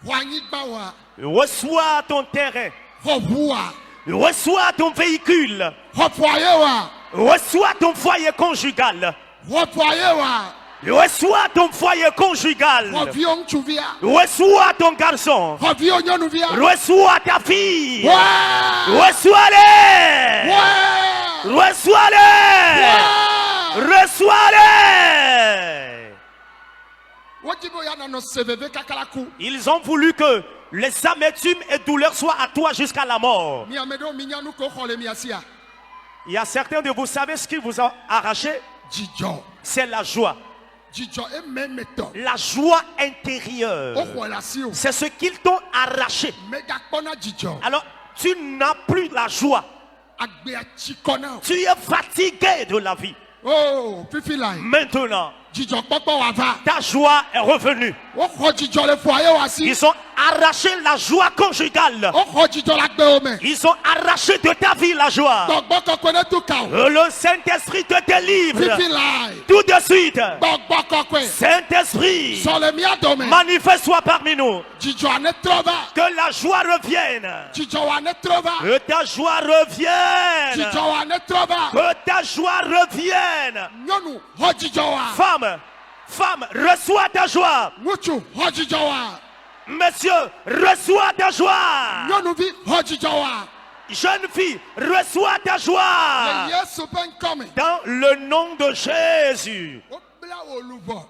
Wanyigba wa. Reçois ton terrain. Hobua. Reçois ton véhicule. Hopoye wa. Reçois ton foyer conjugal. Hopoye wa. Reçois ton foyer conjugal. Hobio nchuvia. Reçois ton garçon. Hobio nyonuvia. Reçois ta fille. Wa. Reçois-les. Wa. Reçois-les. Wa. Reçois-les. Wajibo ya nano seveve kakalaku. Ils ont voulu que les amertumes et douleurs soient à toi jusqu'à la mort. Mi amedo minyanu ko khole mi asia. Il y a certains de vous savez ce qui vous a arraché, Jijo. c'est la joie. Jijo e memeto. La joie intérieure. O khola si o. C'est ce qu'ils t'ont arraché. Mega kona jijo. Alors, tu n'as plus la joie. Agbe achikona. Tu es fatigué de la vie. Oh, fifi lai. Maintenant, Jijo popo wa va. ta joie est revenue. O kho jijo le foyer wa si. Ils ont arraché la joie conjugale. O kho jijo la gbe o me. Ils ont arraché de ta vie la joie. Gbogbo kokwe tu ka. Le Saint-Esprit te délivre. Fifi lai. Tout de suite. Gbogbo kokwe. Saint-Esprit, Sur le mia dome. manifeste-toi parmi nous. Jijo ane trova. Que la joie revienne. Jijo ane trova. Que ta joie revienne. Jijo ane trova. Que ta joie revienne. Nyonu ho jijo wa. Femme, reçois ta joie. Muchu ho jijo wa. Monsieur, reçois ta joie. Nyonu vi ho jijo wa. Jeune fille, reçois ta Le joie. Yesu pen come. Dans le nom de Jésus. O bla o lubo.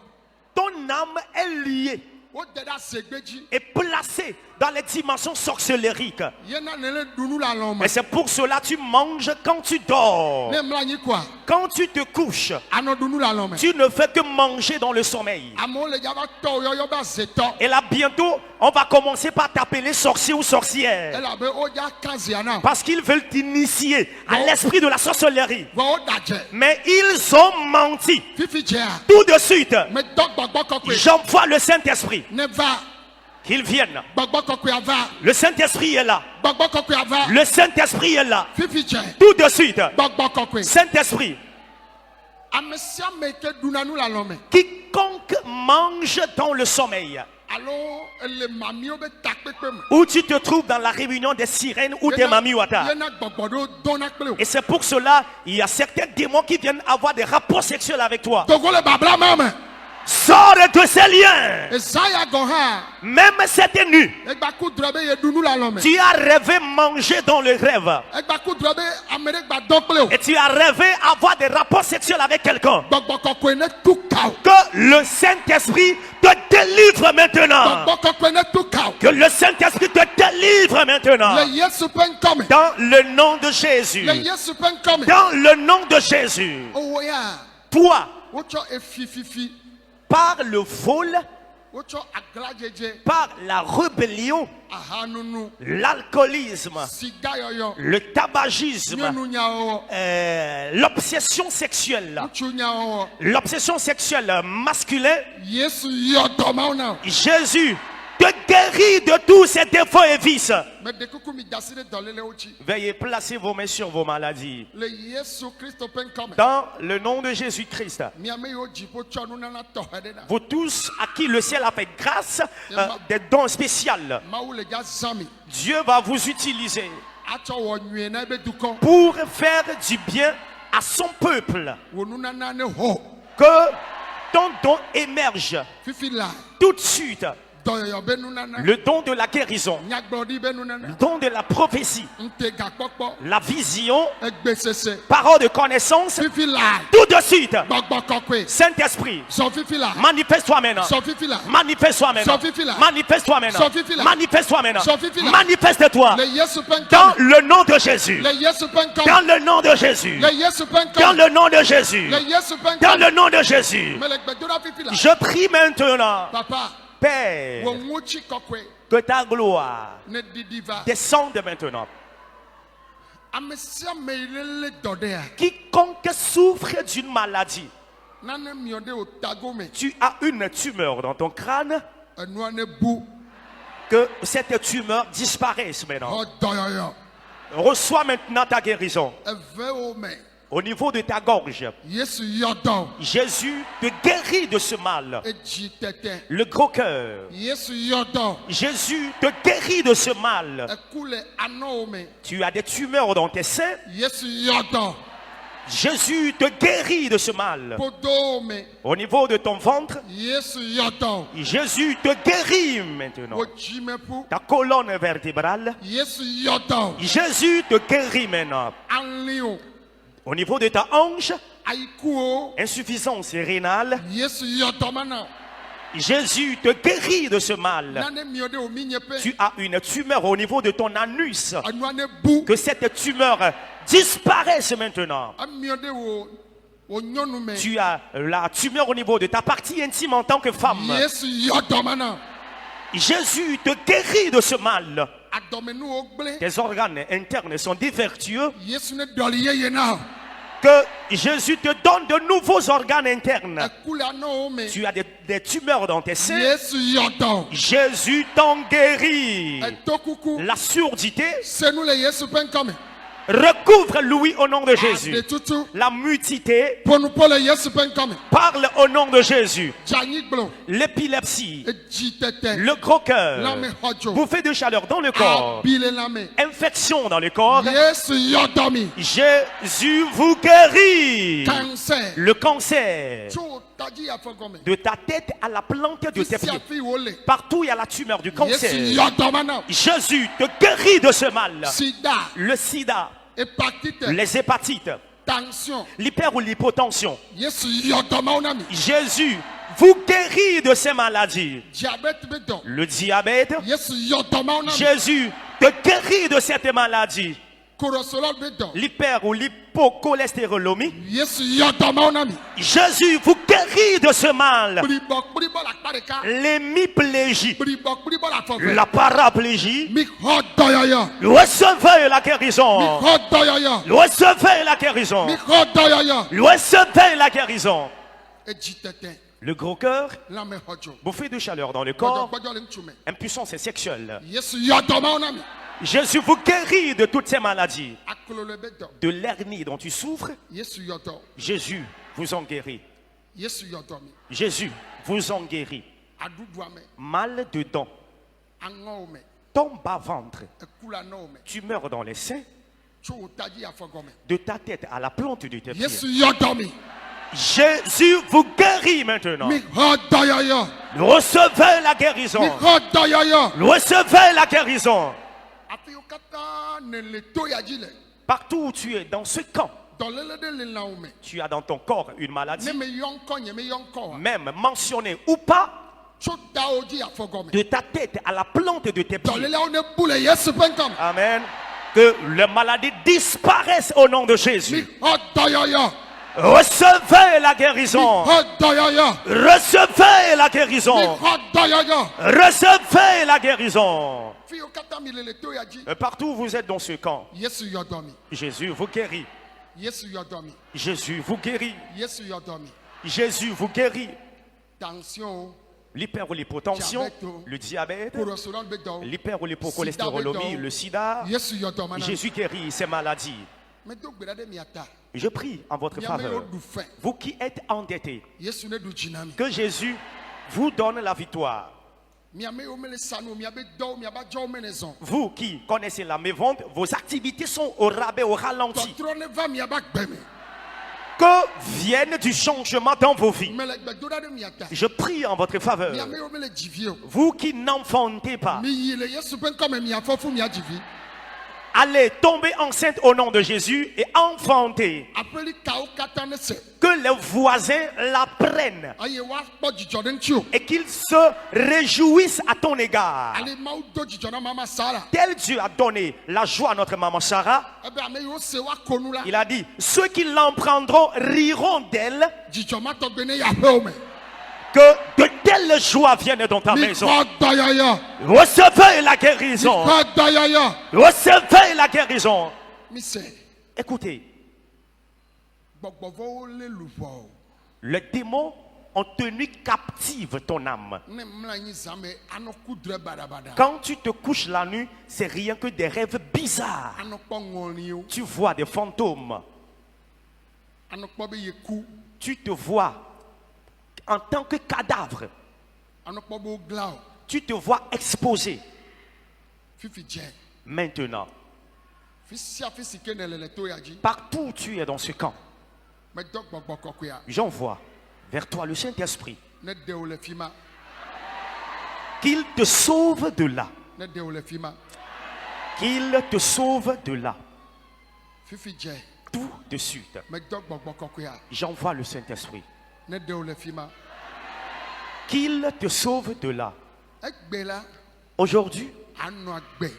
Ton âme est liée O deda segbeji. et placée dans les dimensions sorcellériques. Yena nele dunu la loma. Et c'est pour cela que tu manges quand tu dors. Ne mla ni kwa. Quand tu te couches, Ano dunu la loma. tu ne fais que manger dans le sommeil. Amo le java to yo yo ba zeto. Et là, bientôt, on va commencer par t'appeler sorcier ou sorcière. Ela be o ja kaziana. Parce qu'ils veulent t'initier à l'esprit de la sorcellerie. Wa o daje. Mais ils ont menti. Fifi jea. Tout de suite, Me dog gbogbo kokwe. j'envoie le Saint-Esprit. Ne va. Qu'ils viennent. Gbogbo kokwe ava. Le Saint-Esprit est là. Gbogbo kokwe ava. Le Saint-Esprit est là. Fifi jea. Tout de suite, Gbogbo kokwe. Saint-Esprit, Amesia meke dunanu la loma. quiconque mange dans le sommeil, Alo le mamio be takpepe me. où tu te trouves dans la réunion des sirènes ou des mamiwata. Yena gbogbo dona kple. Et c'est pour cela, il y a certains démons qui viennent avoir des rapports sexuels avec toi. Togo le babla mama. Sors de ces liens. Esaya goha. Même cette nuit, Egba ku drobe ye dunu la loma. tu as rêvé manger dans le rêve. Egba ku drobe amere gba dokple o. Et tu as rêvé avoir des rapports sexuels avec quelqu'un. Gbogbo kokwe ne tu kao. Que le Saint-Esprit te délivre maintenant. Gbogbo kokwe ne tu kao. Que le Saint-Esprit te délivre maintenant. Le Yesu pen come. Dans le nom de Jésus. Le Yesu pen come. Dans le nom de Jésus. Owo ya. Toi, Wocho efififi. par le vol, Wocho aglajeje. par la rébellion, Ahanunu. l'alcoolisme, Siga yoyo. le tabagisme, Nyonu nyawo. l'obsession sexuelle, Uchu nyawo. l'obsession sexuelle masculine, Yesu yodoma ona. Jésus te guérit de tous ces défauts et vices. Me dekuku mi dasire dolele uchi. Veuillez placer vos mains sur vos maladies. Le Yesu Christo pen come. Dans le nom de Jésus-Christ, Miame yo jipo chonu nana tohedena. vous tous à qui le ciel a fait grâce, des dons spéciaux, Maou le ja zami. Dieu va vous utiliser Acho wo nwe na be dukon. pour faire du bien à son peuple. Wonu nana ne ho. Que ton don émerge Fifi la. tout de suite. dɔyɔyɔ bɛ nunana. le don de la guérison, Nyagbɔɖi bɛ le nunana. don de la prophétie, Ntɛgakpɔkpɔ. la vision, Egbesese. parole de connaissance, Fifi la. tout de suite. Gbɔgbɔ kɔkɔe. Saint-Esprit, Sɔ fifi la. manifeste-toi maintenant. Sɔ fifi la. Manifeste-toi maintenant. Sofifila. Manifeste-toi maintenant. Sofifila. Manifeste-toi maintenant. Sofifila. Manifeste-toi Le Yesu pen dans kame. le nom de Jésus. Le Yesu pen Dans kame. le nom de Jésus. Le Yesu pen Dans kame. le nom de Jésus. Le Yesu pen Dans kame. le nom de Jésus. Mais le gbɛdɔrɔ fifi la. Je prie maintenant, Papa. Père, Wo ŋutsi kɔkɔe. que ta gloire Ne didi va. descende maintenant. Ame sia ame yi lele dɔ ɖea. Quiconque souffre d'une maladie, Nane miɔ ɖe o tago me. tu as une tumeur dans ton crâne, Enua ne bu. que cette tumeur disparaisse maintenant. Xɔ dɔyɔyɔ. Reçois maintenant ta guérison. Eve wo me. Au niveau de ta gorge, Yesu yɔ dɔ. Jésus te guérit de ce mal. Edzi tɛtɛ. Le gros cœur. Yesu yɔ dɔ. Jésus te guérit de ce mal. Eku le anɔwo me. Tu as des tumeurs dans tes seins. Yesu yɔ dɔ. Jésus te guérit de ce mal. Podowo me. Au niveau de ton ventre, Yesu yɔ dɔ. Jésus te guérit maintenant. Wo dzimeƒu. Ta colonne vertébrale, Yesu yɔ dɔ. Jésus te guérit maintenant. Aliwo. Au niveau de ta hanche, Ayikuwo. insuffisance rénale, Yesu yɔ dɔ mana. Jésus te guérit de ce mal. Nane miɔ ɖe o mi nye pe. Tu as une tumeur au niveau de ton anus. Enua ne bu. Que cette tumeur disparaisse maintenant. Emiɔ ɖe wo nyɔnu me. Tu as la tumeur au niveau de ta partie intime en tant que femme. Yesu yɔ dɔ mana. Jésus te guérit de ce mal. Adɔmenuwo gblẽ. Tes organes internes sont dévertueux. Yesu ne dɔli yeye na. Que Jésus te donne de nouveaux organes internes. Eku le anɔwo me. Tu as des tumeurs dans tes seins. Yesu yɔ dɔ. Jésus t'en guérit. Eto kuku. La surdité Senu le Yesu ƒe ŋkɔ me. recouvre l'ouïe au nom de Jésus. Aɖetutu. La mutité Ƒonuƒo le Yesu ƒe ŋkɔ me. parle au nom de Jésus. Dzanyigblɔ. L'épilepsie, Edzi tɛtɛ. le gros cœur, Lãme xɔdzo. bouffée de chaleur dans le corps, Abi le lãme. infection dans le corps. Yesu yɔ dɔ mi. Jésus vous guérit. Cancer. Le cancer, Tso tadzi afɔ gɔme. de ta tête à la plante de tes Fisia pieds. fi wo le. Partout il y a la tumeur du Yesu cancer. yɔ dɔ mana. Jésus te guérit de ce mal. Sida. Le sida, Hépatite. les hépatites, Tension. l'hyper ou l'hypotension. Yesu yɔ dɔ mawo na mi. Jésus vous guérit de ces maladies. Diabète be dɔ. Le diabète, Yesu yɔ dɔ mawo na mi. Jésus te guérit de cette maladie. Cholestérol be dɔ. L'hyper ou l'hypocholestérolémie. Yesu yɔ dɔ mawo na mi. Jésus vous guérit de ce mal. Kplibɔ la kpa ɖeka. L'hémiplégie, Kplibɔ la fɔfɛ. la paraplégie. Mi xɔ dɔyɔyɔ. Recevez la Mi guérison. xɔ dɔyɔyɔ. Recevez la guérison. Mi xɔ dɔyɔyɔ. Recevez la guérison. Edzi tɛtɛ. Le gros cœur, Lãme xɔdzo. bouffée de chaleur dans le corps, Gbɔdzɔgbɔdzɔ le ŋutsu me. impuissance sexuelle. Yesu yɔ dɔ mawo na mi. Jésus vous guérit de toutes ces maladies. Aklo le be dɔ. De l'hernie dont tu souffres, Yesu yɔ dɔ. Jésus vous en guérit. Yesu yɔ dɔ mi. Jésus vous en guérit. Aɖuɖua me. Mal de dents, Aŋɔwo me. ton bas-ventre, Eku le anɔwo me. tumeur dans les seins, Tso wo tadzi afɔ gɔme. de ta tête à la plante de tes pieds. Yesu yɔ dɔ mi. Jésus vous guérit maintenant. Mi xɔ dɔyɔyɔ. Recevez la Mi guérison. xɔ dɔyɔyɔ. Recevez la guérison. Afi wo katã ne le to ya dzi le. Partout où tu es, dans ce camp, Dɔléle ɖe le lãwo me. tu as dans ton corps une Ne maladie, me yɔ ŋkɔ nye me yɔ ŋkɔ wa. même mentionnée ou pas, Tso dawo dzi afɔ gɔme. de ta tête à la plante de tes pieds. Dɔléleawo ne bu le Yesu ƒe ŋkɔ me. Amen. Que les maladies disparaissent au nom de Mi Jésus. xɔ dɔyɔyɔ. Recevez la Mi guérison. xɔ dɔyɔyɔ. Recevez la Mi guérison. xɔ dɔyɔyɔ. Recevez la guérison. Fi wo katã mi le to ya dzi. Partout où vous êtes dans ce camp, Yesu yɔ dɔ mi. Jésus vous guérit. Yesu yɔ dɔ mi. Jésus vous guérit. Yesu yɔ dɔ mi. Jésus vous guérit. Tension o. L'hyper ou l'hypotension, le diabète, Cholestérol be dɔ. l'hyper ou l'hypocholestérolémie, le sida. Yesu yɔ dɔ mana. Jésus guérit ces maladies. Medo gbe ɖa ɖe mia ta. Je prie en votre Miame faveur. yiwo ɖu fɛ. Vous qui êtes endettés, Yesu ne ɖu dzi na mi. que Jésus vous donne la victoire. Miame yiwo mele sanu miabe dɔwo miaba dzɔwo mene zɔn. Vous qui connaissez la mévente, vos activités sont au rabais, au ralenti. Tɔtrɔ ne va miaba gbe me. Que vienne du changement dans vos vies. Mais le gbedoda de miata. Je prie en votre faveur. Mia me yo me le jivio. Vous qui n'enfantez pas, Mi yi le Yesu pen comme mia fofu mia jivi. allez tomber enceinte au nom de Jésus et enfanter. Apeli kao katane se. Que les voisins la prennent Aye wa po jijo den tio. et qu'ils se réjouissent à ton égard. Ale mau do jijo na mama Sara. Tel Dieu a donné la joie à notre maman Sarah, Ebe ame yo se wa konu la. il a dit, ceux qui l'en prendront riront d'elle, Jijo ma to gbene ya pe o me. que de telles joies viennent dans ta Mi maison. ko dayaya. Recevez la Mi guérison. ko dayaya. Recevez la guérison. Mi se. Écoutez, Gbogbovo le luvo. les démons ont tenu captive ton âme. Ne mla nyi zame anoku dre badabada. Quand tu te couches la nuit, c'est rien que des rêves bizarres. Anokpo ngoni o. Tu vois des fantômes. Anokpo be ye ku. Tu te vois en tant que cadavre. Anokpo bo glao. Tu te vois exposé. Fifi je. Maintenant, Fisia fisike ne le to ya ji. partout où tu es dans ce camp, Me dok gbogbo kokuya. j'envoie vers toi le Saint-Esprit. Ne de o le fima. Qu'il te sauve de là. Ne de o le fima. Qu'il te sauve de là. Fifi je. Tout de suite, Me dok gbogbo kokuya. j'envoie le Saint-Esprit. Ne de o le fima. Qu'il te sauve de là. Egbe la Aujourd'hui, anu agbe.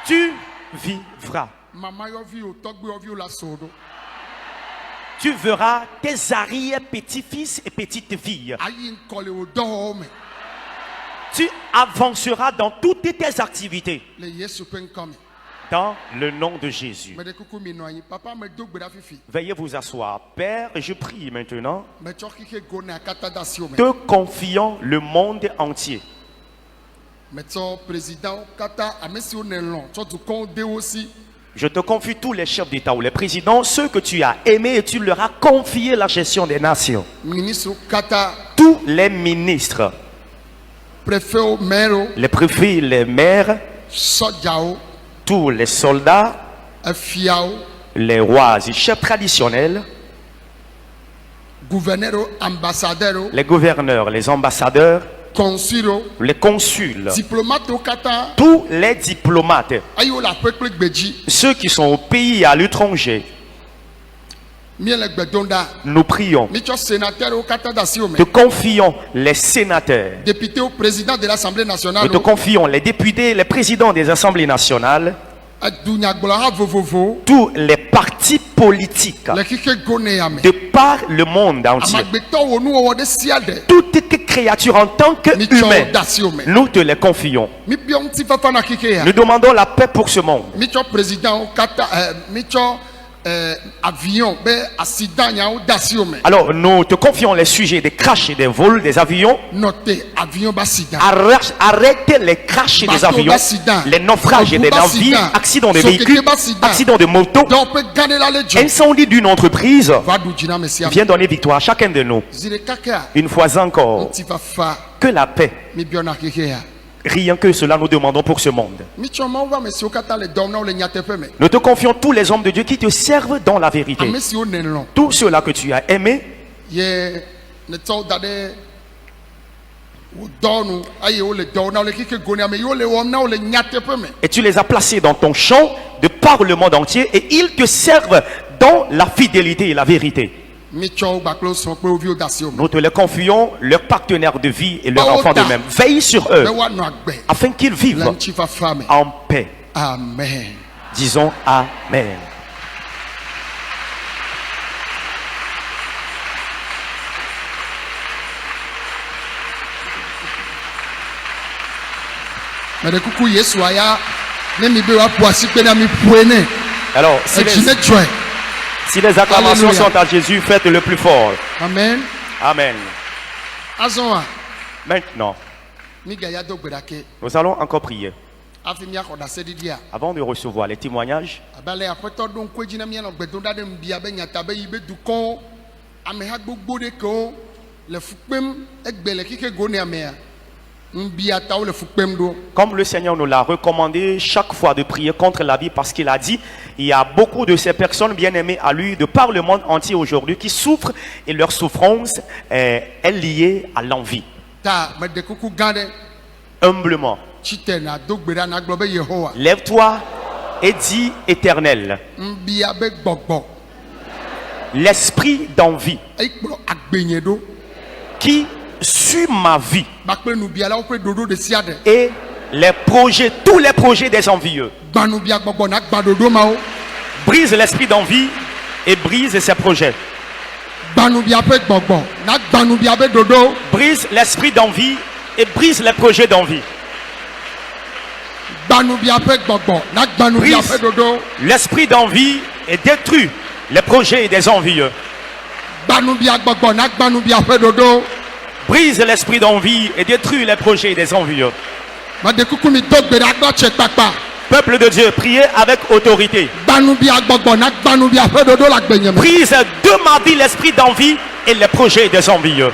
tu vivras. Mama yo vi o togbe yo vi o la sodo. Tu verras tes arrière-petits-fils et petites-filles. Ayi nkole o do me. Tu avanceras dans toutes tes activités. Le Yesu pen come. Dans le nom de Jésus. Me de kuku mi no yi. Papa me do gbe da fifi. Veuillez vous asseoir. Père, je prie maintenant. Me cho kike go na kata da si o me. Te confiant le monde entier. Me cho président kata amesi o ne lon. Cho du kon de aussi. Je te confie tous les chefs d'État ou les présidents, ceux que tu as aimés et tu leur as confié la gestion des nations. Ministre kata Tous les ministres, préfet o maire o les préfets, les maires, soja o tous les soldats, efia o les rois et chefs traditionnels, gouverneur o ambassadeur o les gouverneurs, les ambassadeurs, consul o les consuls, diplomate o kata tous les diplomates, ayi o la pekple gbeji. ceux qui sont au pays et à l'étranger. Mi le gbedonda. Nous prions. Mi cho sénateur o kata da si o me. Te confions les sénateurs. Député au président de l'Assemblée nationale Nous te confions les députés, les présidents des assemblées nationales, adunyagbola vovovo tous les partis politiques le kike gone ya me. de par le monde entier. Amagbeto wo nu wo de siade. Toutes les créatures en tant Mi cho qu'humains, da si o me. nous te les confions. Mi biom ti fafa na kike ya. Nous demandons la paix pour ce monde. Mi cho président o kata mi cho avion be accident ya o da si o me. Alors, nous te confions les sujets des crashs et des vols des avions. Noté avion ba accident. Arrêtez les crashs des Bateau avions, d'accident. les naufrages des Bateau navires, d'accident. accidents de Sokeke véhicules, d'accident. accidents de motos, Donc peut gagner la legion. incendie d'une entreprise. Va du jina mesia. Viens donner victoire à chacun de nous. Zile kaka. Une fois encore, Ti fafa que la paix, mi biona kike ya. rien que cela nous demandons pour ce monde. Mi cho ma va monsieur kata le dom na o le nyatepe me. Nous te confions tous les hommes de Dieu qui te servent dans la vérité. Amesi o nenlon. Tous ceux-là que tu as aimés, Ye ne to dade o donu aye o le don na o le kike goni ame yo le wom na o le nyatepe me. et tu les as placés dans ton champ de par le monde entier, et ils te servent dans la fidélité et la vérité. Mi cho ba klo so pe o vi o da si o me. Nous te les confions, leurs partenaires de vie et leurs Bah, enfants autant. d'eux-mêmes. Veille sur Be eux wa no agbe. afin qu'ils vivent Lan chi fafa me. en paix. Amen. Disons Amen. Me de kuku Yesu aya ne mi be wa poasi pe na mi puene. Alors, E jine joy. si les acclamations Alléluia. sont à Jésus, faites le plus fort. Amen. Amen. Azon Maintenant, mi ga ya do gbedake. nous allons encore prier. Afi mi akoda sedidi a. Avant de recevoir les témoignages, Abale apeto don ko jina mi no gbedonda de mbia be nyata be yibe dukon ameha gbogbo de ko le fukpem egbe le kike goni amea. Mbia ta le fukpem do. Comme le Seigneur nous l'a recommandé chaque fois de prier contre la vie, parce qu'il a dit, il y a beaucoup de ces personnes bien aimées à lui de par le monde entier aujourd'hui qui souffrent et leur souffrance est liée à l'envie. Ta me de kuku gade. Humblement, Chitena dogbera na globe Yehowa. lève-toi et dis Éternel, Mbia be gbogbo. l'esprit d'envie Ekpro agbenye do. qui suit ma vie Bakpe nu bia la opre dodo de siade. et les projets, tous les projets des envieux. Gbanu bia gbogbo na gbadodo ma o. Brise l'esprit d'envie et brise ses projets. Gbanu bia pe gbogbo na gbanu bia be dodo. Brise l'esprit d'envie et brise les projets d'envie. Gbanu bia pe gbogbo na gbanu bia Brise pe dodo. l'esprit d'envie et détruit les projets des envieux. Gbanu bia gbogbo na gbanu bia pe dodo. Brise l'esprit d'envie et détruit les projets des envieux. Ma de kuku mi dogbera gbo che papa. Peuple de Dieu, priez avec autorité. Gbanu bia gbogbo na gbanu bia pe dodo la gbenye me. Brise de ma vie l'esprit d'envie et les projets des envieux.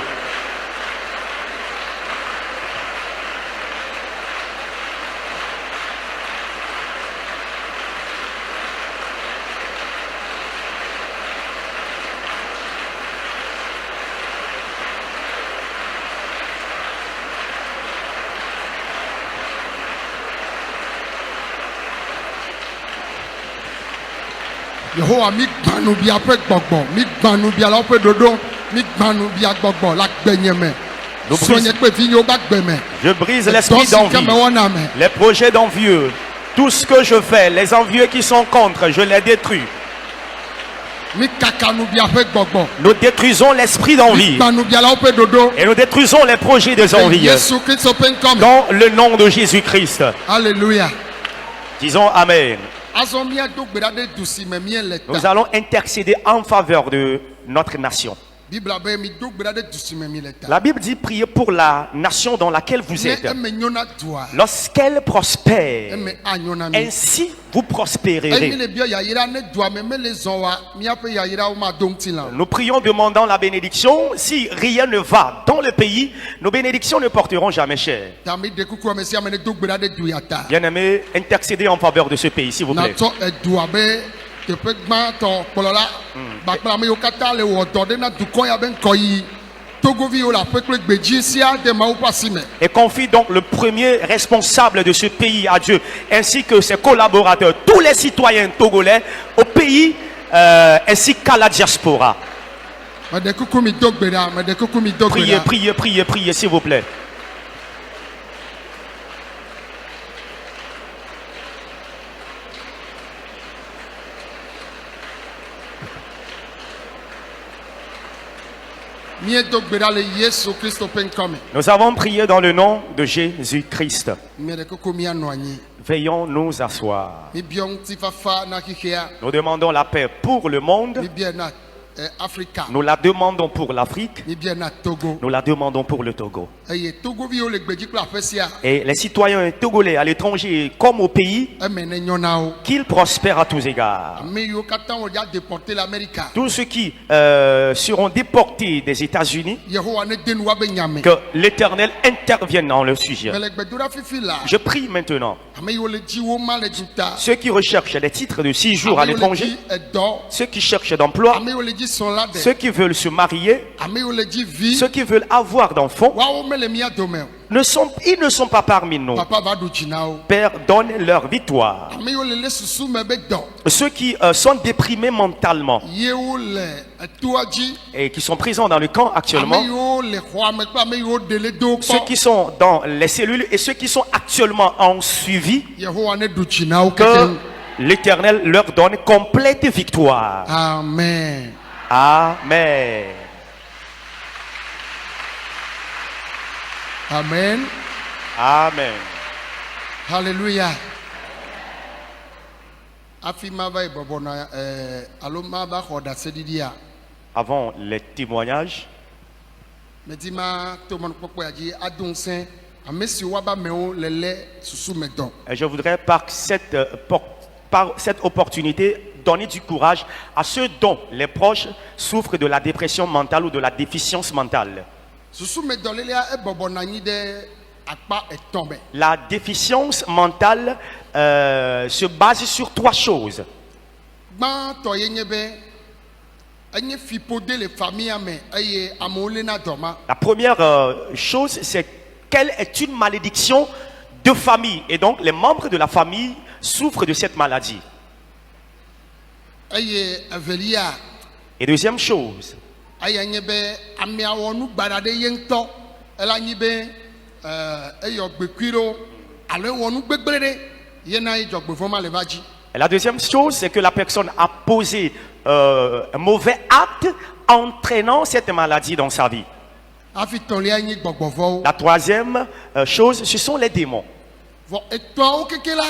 Yehowa mi gbanu bia pe gbogbo. Mi gbanu bia la pe dodo. Mi gbanu bia gbogbo la gbenye me. Nous Soigne pe vi yo ba gbeme. Je brise l'esprit d'envie, les projets d'envieux. Tout ce que je fais, les envieux qui sont contre, je les détruis. Mi kakanu bia pe gbogbo. Nous détruisons l'esprit Mi d'envie gbanu bia la pe dodo. et nous détruisons les projets des envieux. Yesu Christ open come. Dans le nom de Jésus-Christ. Alléluia. Disons Amen. Azon mia dogbera de dusi me mien le Nous ta. allons intercéder en faveur de notre nation. Bible be mi dogbera de dusi me mien le ta. La Bible dit priez pour la nation dans laquelle vous Ne êtes. eme nyona doa. Lorsqu'elle prospère, Eme anyona mi. ainsi vous Emi prospérerez. le bio ya yira ne doa me me le zonwa. Mia pe ya yira o ma dongti la. Nous prions demandant la bénédiction. Si rien ne va dans le pays, nos bénédictions ne porteront jamais cher. Ta mi de kuku me si amene dogbera de duya ta. Bien-aimés, intercédez en faveur de ce pays, s'il vous Na plaît. to doa be teƒe gbãtɔ kplɔ la gbakple ame yiwo katã le wɔ dɔ ɖe na dukɔ ya be ŋkɔ yi togoviwo le aƒe kple gbedzi sia de mawu ƒe asi me. Et confie donc le premier responsable de ce pays à Dieu, ainsi que ses collaborateurs, tous les citoyens togolais, au pays ainsi qu'à la diaspora. Meɖe kuku mi do gbe ɖa, meɖe kuku mi do gbe Priez, ɖa. priez, priez, priez, s'il vous plaît. Míedo gbe ɖa le Yesu Kristo ƒe ŋkɔ me. Nous avons prié dans le nom de Jésus-Christ. Meɖe kuku mianɔ anyi. Veillons nous asseoir. Mibiɔ ŋutifafa na xixea. Nous demandons la paix pour le monde. Mibia na Afrika. Nous la demandons pour l'Afrique. Mibia na Togo. Nous la demandons pour le Togo. Eye togoviwo le gbedzi kple aƒe sia. Et les citoyens togolais à l'étranger comme au pays, Eme ne nyɔ na wo. qu'ils prospèrent à tous égards. Ame yiwo katã wo dza déporté le América. Tous ceux qui seront déportés des États-Unis, Yehowa ne de nu woabe nyame. que l'Éternel intervienne dans le sujet. Me le gbedoɖa fifi la. Je prie maintenant Ame yiwo le dzi wo ma le duta. ceux qui recherchent des titres de séjour à Ame yiwo le l'étranger, dzi edɔ. ceux qui cherchent d'emploi, Ame yiwo le dzi srɔ̃ la ceux de. qui veulent se marier, Ame yiwo le dzi vi. ceux qui veulent avoir d'enfants, Woawo me le mía dome o. ils ne sont pas parmi nous. Papa va ɖu dzi na wo. Père, donne leur victoire. Ame yiwo le susu me be dɔ. Ceux qui sont déprimés mentalement Yewo le etoa dzi. et qui sont présents dans le camp Ame actuellement, yiwo le xɔa me kple ame yiwo ɖe le do ceux kpɔ. qui sont dans les cellules et ceux qui sont actuellement en suivi, Yehowa ne ɖu dzi na wo que kekeŋ. l'Éternel leur donne complète victoire. Amen. Amen. Amen. Amen. Hallelujah. Afi ma va bɔbɔ na alo ma va xɔ ɖaseɖiɖia. Avant les témoignages, Medi ma to mɔnukpɔkpɔ ya dzi ado ŋusẽ ame siwo woaba amewo le lé susu me dɔ. je voudrais par cette opportunité donner du courage à ceux dont les proches souffrent de la dépression mentale ou de la déficience mentale. Susu me dɔ lélia ebɔbɔ na anyi ɖe akpa etɔn me. La déficience mentale se base sur 3 choses. Gbãtɔ ye nye be enye fiƒode le famille me eye amewo lena dɔma. La première chose, c'est qu'elle est une malédiction de famille. Et donc, les membres de la famille souffrent de cette maladie. Eye evelia Et deuxième chose, eye nye be amea wɔ nu gbada ɖe ye ŋutɔ ela nyi be eyɔ gbekui ɖo alo ewɔ nu gbegblẽ ɖe yena ye dzɔgbevɔ̃ le va dzi. et la deuxième chose, c'est que la personne a posé un mauvais acte entraînant cette maladie dans sa vie. Hafi tɔlia nye gbɔgbɔvɔwo. La troisième chose, ce sont les démons. Vɔ etɔawo keke la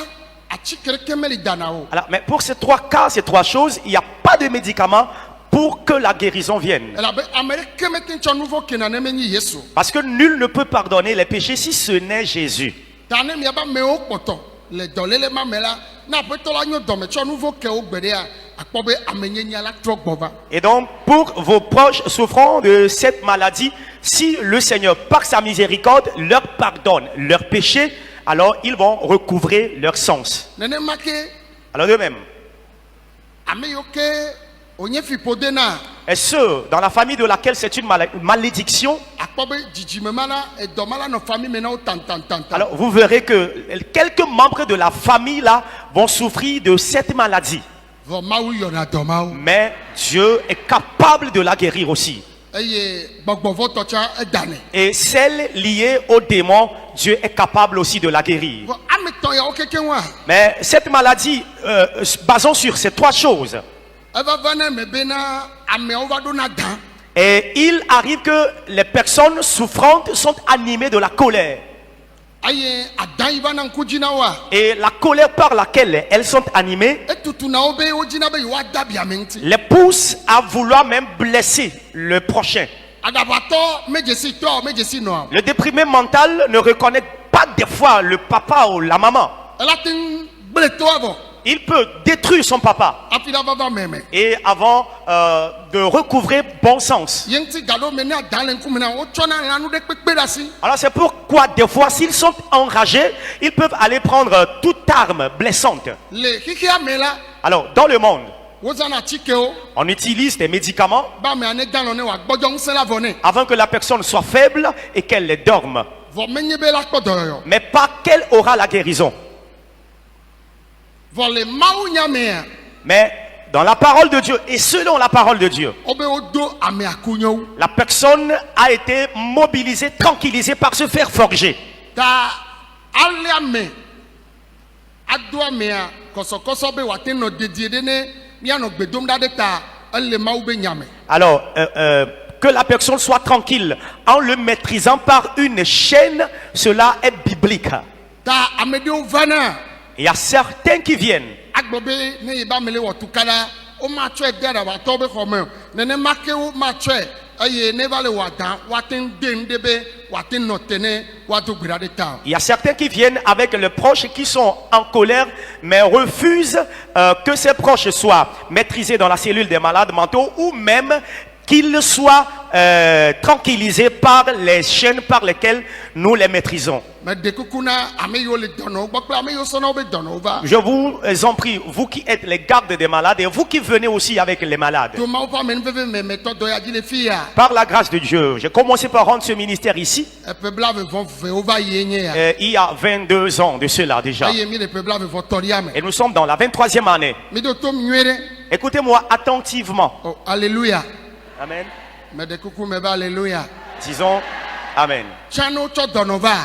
atsikeke meli dana o. Alors, mais pour ces 3 cas, ces 3 choses, il n'y a pas de médicament pour que la guérison vienne. Elabe ame ɖeke mete tsɔ nu vɔ kena ne menye Yesu. Parce que nul ne peut pardonner les péchés si ce n'est Jésus. Ta ne miaba amewo kpɔtɔ le dɔléle ma me la na aƒetɔ la nyo dɔme tsɔ nu vɔ ke wo gbe ɖea akpɔ be amenyenya la trɔ gbɔ va. Et donc, pour vos proches souffrant de cette maladie, si le Seigneur, par sa miséricorde, leur pardonne leurs péchés, alors ils vont recouvrer leur sens. Nenema ke Alors de même, ame yiwo ke wonye fiƒode na et ceux dans la famille de laquelle c'est une malédiction, akpɔ be dzidzime ma la edɔ ma la nɔ famille me na wo tantantantan. alors vous verrez que quelques membres de la famille là vont souffrir de cette maladie. Vɔ Mawu yɔna dɔ mawo. Mais Dieu est capable de la guérir aussi. Eye gbɔgbɔvɔtɔ tsa edane. Et celle liée aux démons, Dieu est capable aussi de la guérir. Vɔ ame tɔ yawo keke wa Mais cette maladie, basant sur ces 3 choses, eva va ne me bena ameawo va ɖo na dan. et il arrive que les personnes souffrantes sont animées de la colère. Eye adan yi va na ŋku dzi na woa. Et la colère par laquelle elles sont animées Etutu na wo be wo dzina be yewoa da biame ŋuti. les pousse à vouloir même blesser le prochain. Adabatɔ medzesi tɔ medzesi nɔa. Le déprimé mental ne reconnaît pas des fois le papa ou la maman. Ela te ŋu gble toa vɔ Il peut détruire son papa hafi la va va meme. et avant de recouvrer bon sens. Ye ŋuti gaɖo me ne adan le ŋkume na wotsɔna lanu ɖe kpekpe ɖe asi. Alors c'est pourquoi des fois s'ils sont enragés, ils peuvent aller prendre toute arme blessante. Le xixia me la Alors dans le monde, wozana atikewo on utilise des médicaments ba amea ne dan lɔ ne wòagbɔdzɔ ŋusẽ la vɔ nɛ. avant que la personne soit faible et qu'elle les dorme. Vɔ menye be la kpɔ dɔyɔyɔ. Mais pas qu'elle aura la guérison. Vɔ le Mawu nya mea Mais dans la parole de Dieu et selon la parole de Dieu, wo be wodo amea kunyowu. la personne a été mobilisée, tranquillisée par se faire forger. Ta ale ame ado amea kɔsɔkɔsɔ be wòate nɔ dedie ɖe ne míanɔ gbe dom ɖa ɖe ta ele Mawu be nya me. Alors, que la personne soit tranquille en le maîtrisant par une chaîne, cela est biblique. Ta ame ɖewo vana Il y a certains qui viennent. agblɔ be ne yi ba ame le wɔ tuka la womatsɔe de aɖabatɔ be xɔ me o. Nenema ke womatsɔe eye ne va le wɔ adan woate ŋu de ŋu ɖe be woate nɔ te ne woado gbe ɖa ɖe ta o. Il y a certains qui viennent avec les proches qui sont en colère, mais refusent que ces proches soient maîtrisés dans la cellule des malades mentaux ou même qu'ils soient tranquillisés par les chaînes par lesquelles nous les maîtrisons. Me de kuku na ame yiwo le dɔnɔwo gbɔ kple ame yiwo sɔna wobe dɔnɔwo va. Je vous en prie, vous qui êtes les gardes des malades et vous qui venez aussi avec les malades. To Mawu ƒe amenuveve me metɔ dɔ ya dzi le fi ya. Par la grâce de Dieu, j'ai commencé par rendre ce ministère ici. Eƒe blaeve-vɔ-ve wova yie nye ya. Il y a 22 ans de cela déjà. Eye mi le ƒe blaeve-vɔ-tɔlia me. Et nous sommes dans la 23e année. Mi ɖo tom nyuie ɖe. Écoutez-moi attentivement. Oh, alléluia. Amen. Me de kuku me be alléluia. Disons Amen. Tsã ne wotsɔ dɔnɔ va.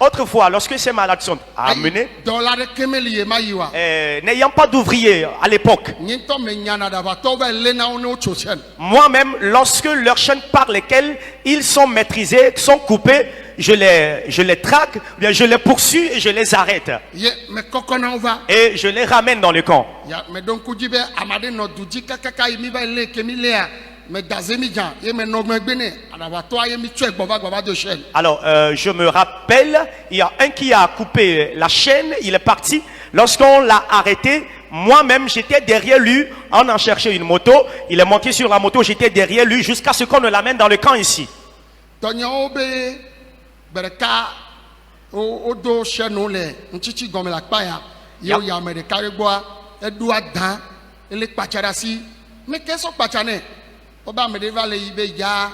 Autrefois, lorsque ces malades sont amenés, Dɔ la ɖeke meli ye ma yi wa. n'ayant pas d'ouvriers à l'époque, Nye ŋutɔ me nyana ɖabatɔwo va lé na wo ne wotso chaîne. moi-même, lorsque leurs chaînes par lesquelles ils sont maîtrisés sont coupées, je les traque, ou bien je les poursuis et je les arrête. Ye me kɔkɔ na wo va. Et je les ramène dans le camp. Ya me ɖo ŋku dzi be ame aɖe nɔ du dzi kakaka yi mi va lé ke mi léa. Me da ze mi dza ye me nɔ megbe nɛ. Aɖabatɔa ye mi tsɔe gbɔ va do chaîne. Alors, je me rappelle, il y a un qui a coupé la chaîne, il est parti. Lorsqu'on l'a arrêté, moi-même, j'étais derrière lui, on en cherchait une moto. Il est monté sur la moto, j'étais derrière lui jusqu'à ce qu'on ne l'amène dans le camp ici. Tɔnyawo be gbe ɖeka wodo hyɛno le ŋtsitsi gɔme le akpa ya ye woyi ame ɖeka ɖe gbɔa eɖo adã ele kpatsa ɖe asi meke sɔ kpatsa nɛ wobe ame ɖe va le yi be ya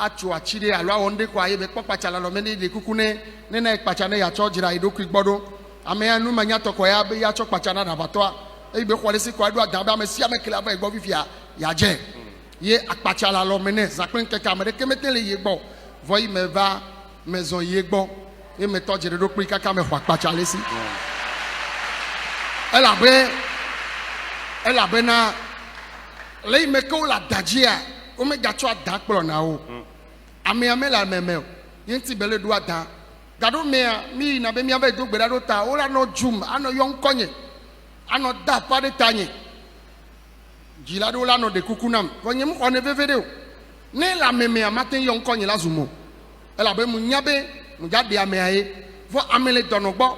atso atsi ɖe alo awɔ ŋɖe koa ye be kpɔ kpatsa le alɔme ne ɖe kuku ne na kpatsa ne yatsɔ dzra yi ɖokui gbɔ ɖo ame ya nu me nyatɔ kɔ ya be yatsɔ kpatsa na ɖaʋatɔa eye be xɔ ɖe si kɔ eɖo adã be ame sia ame kele ava yi gbɔ fifia yadze ye akpatsa le alɔme nɛ zakple ŋkeke ame ɖeke mete le yi gbɔ vɔ yi me va me zɔ yi gbɔ ye me tɔ dze ɖe ɖokui kaka me xɔ akpatsa le si elabena le yi me ke wo le adadzia wo me gatsɔ adã kplɔ na wo amea me le ameme o ye ŋuti be le ɖo adã gaɖo mea mi yina be miava do gbe ɖa ɖo ta wo la nɔ dzum anɔ yɔ ŋkɔnye anɔ da aƒa ɖe ta nye dzila ɖewo la nɔ ɖe kuku nam vɔ nye mexɔ ne veve ɖe o ne le amemea mate yɔ ŋkɔnye la zumo elabe mu nya be mu dza ɖe amea ye vɔ ame le dɔnɔ gbɔ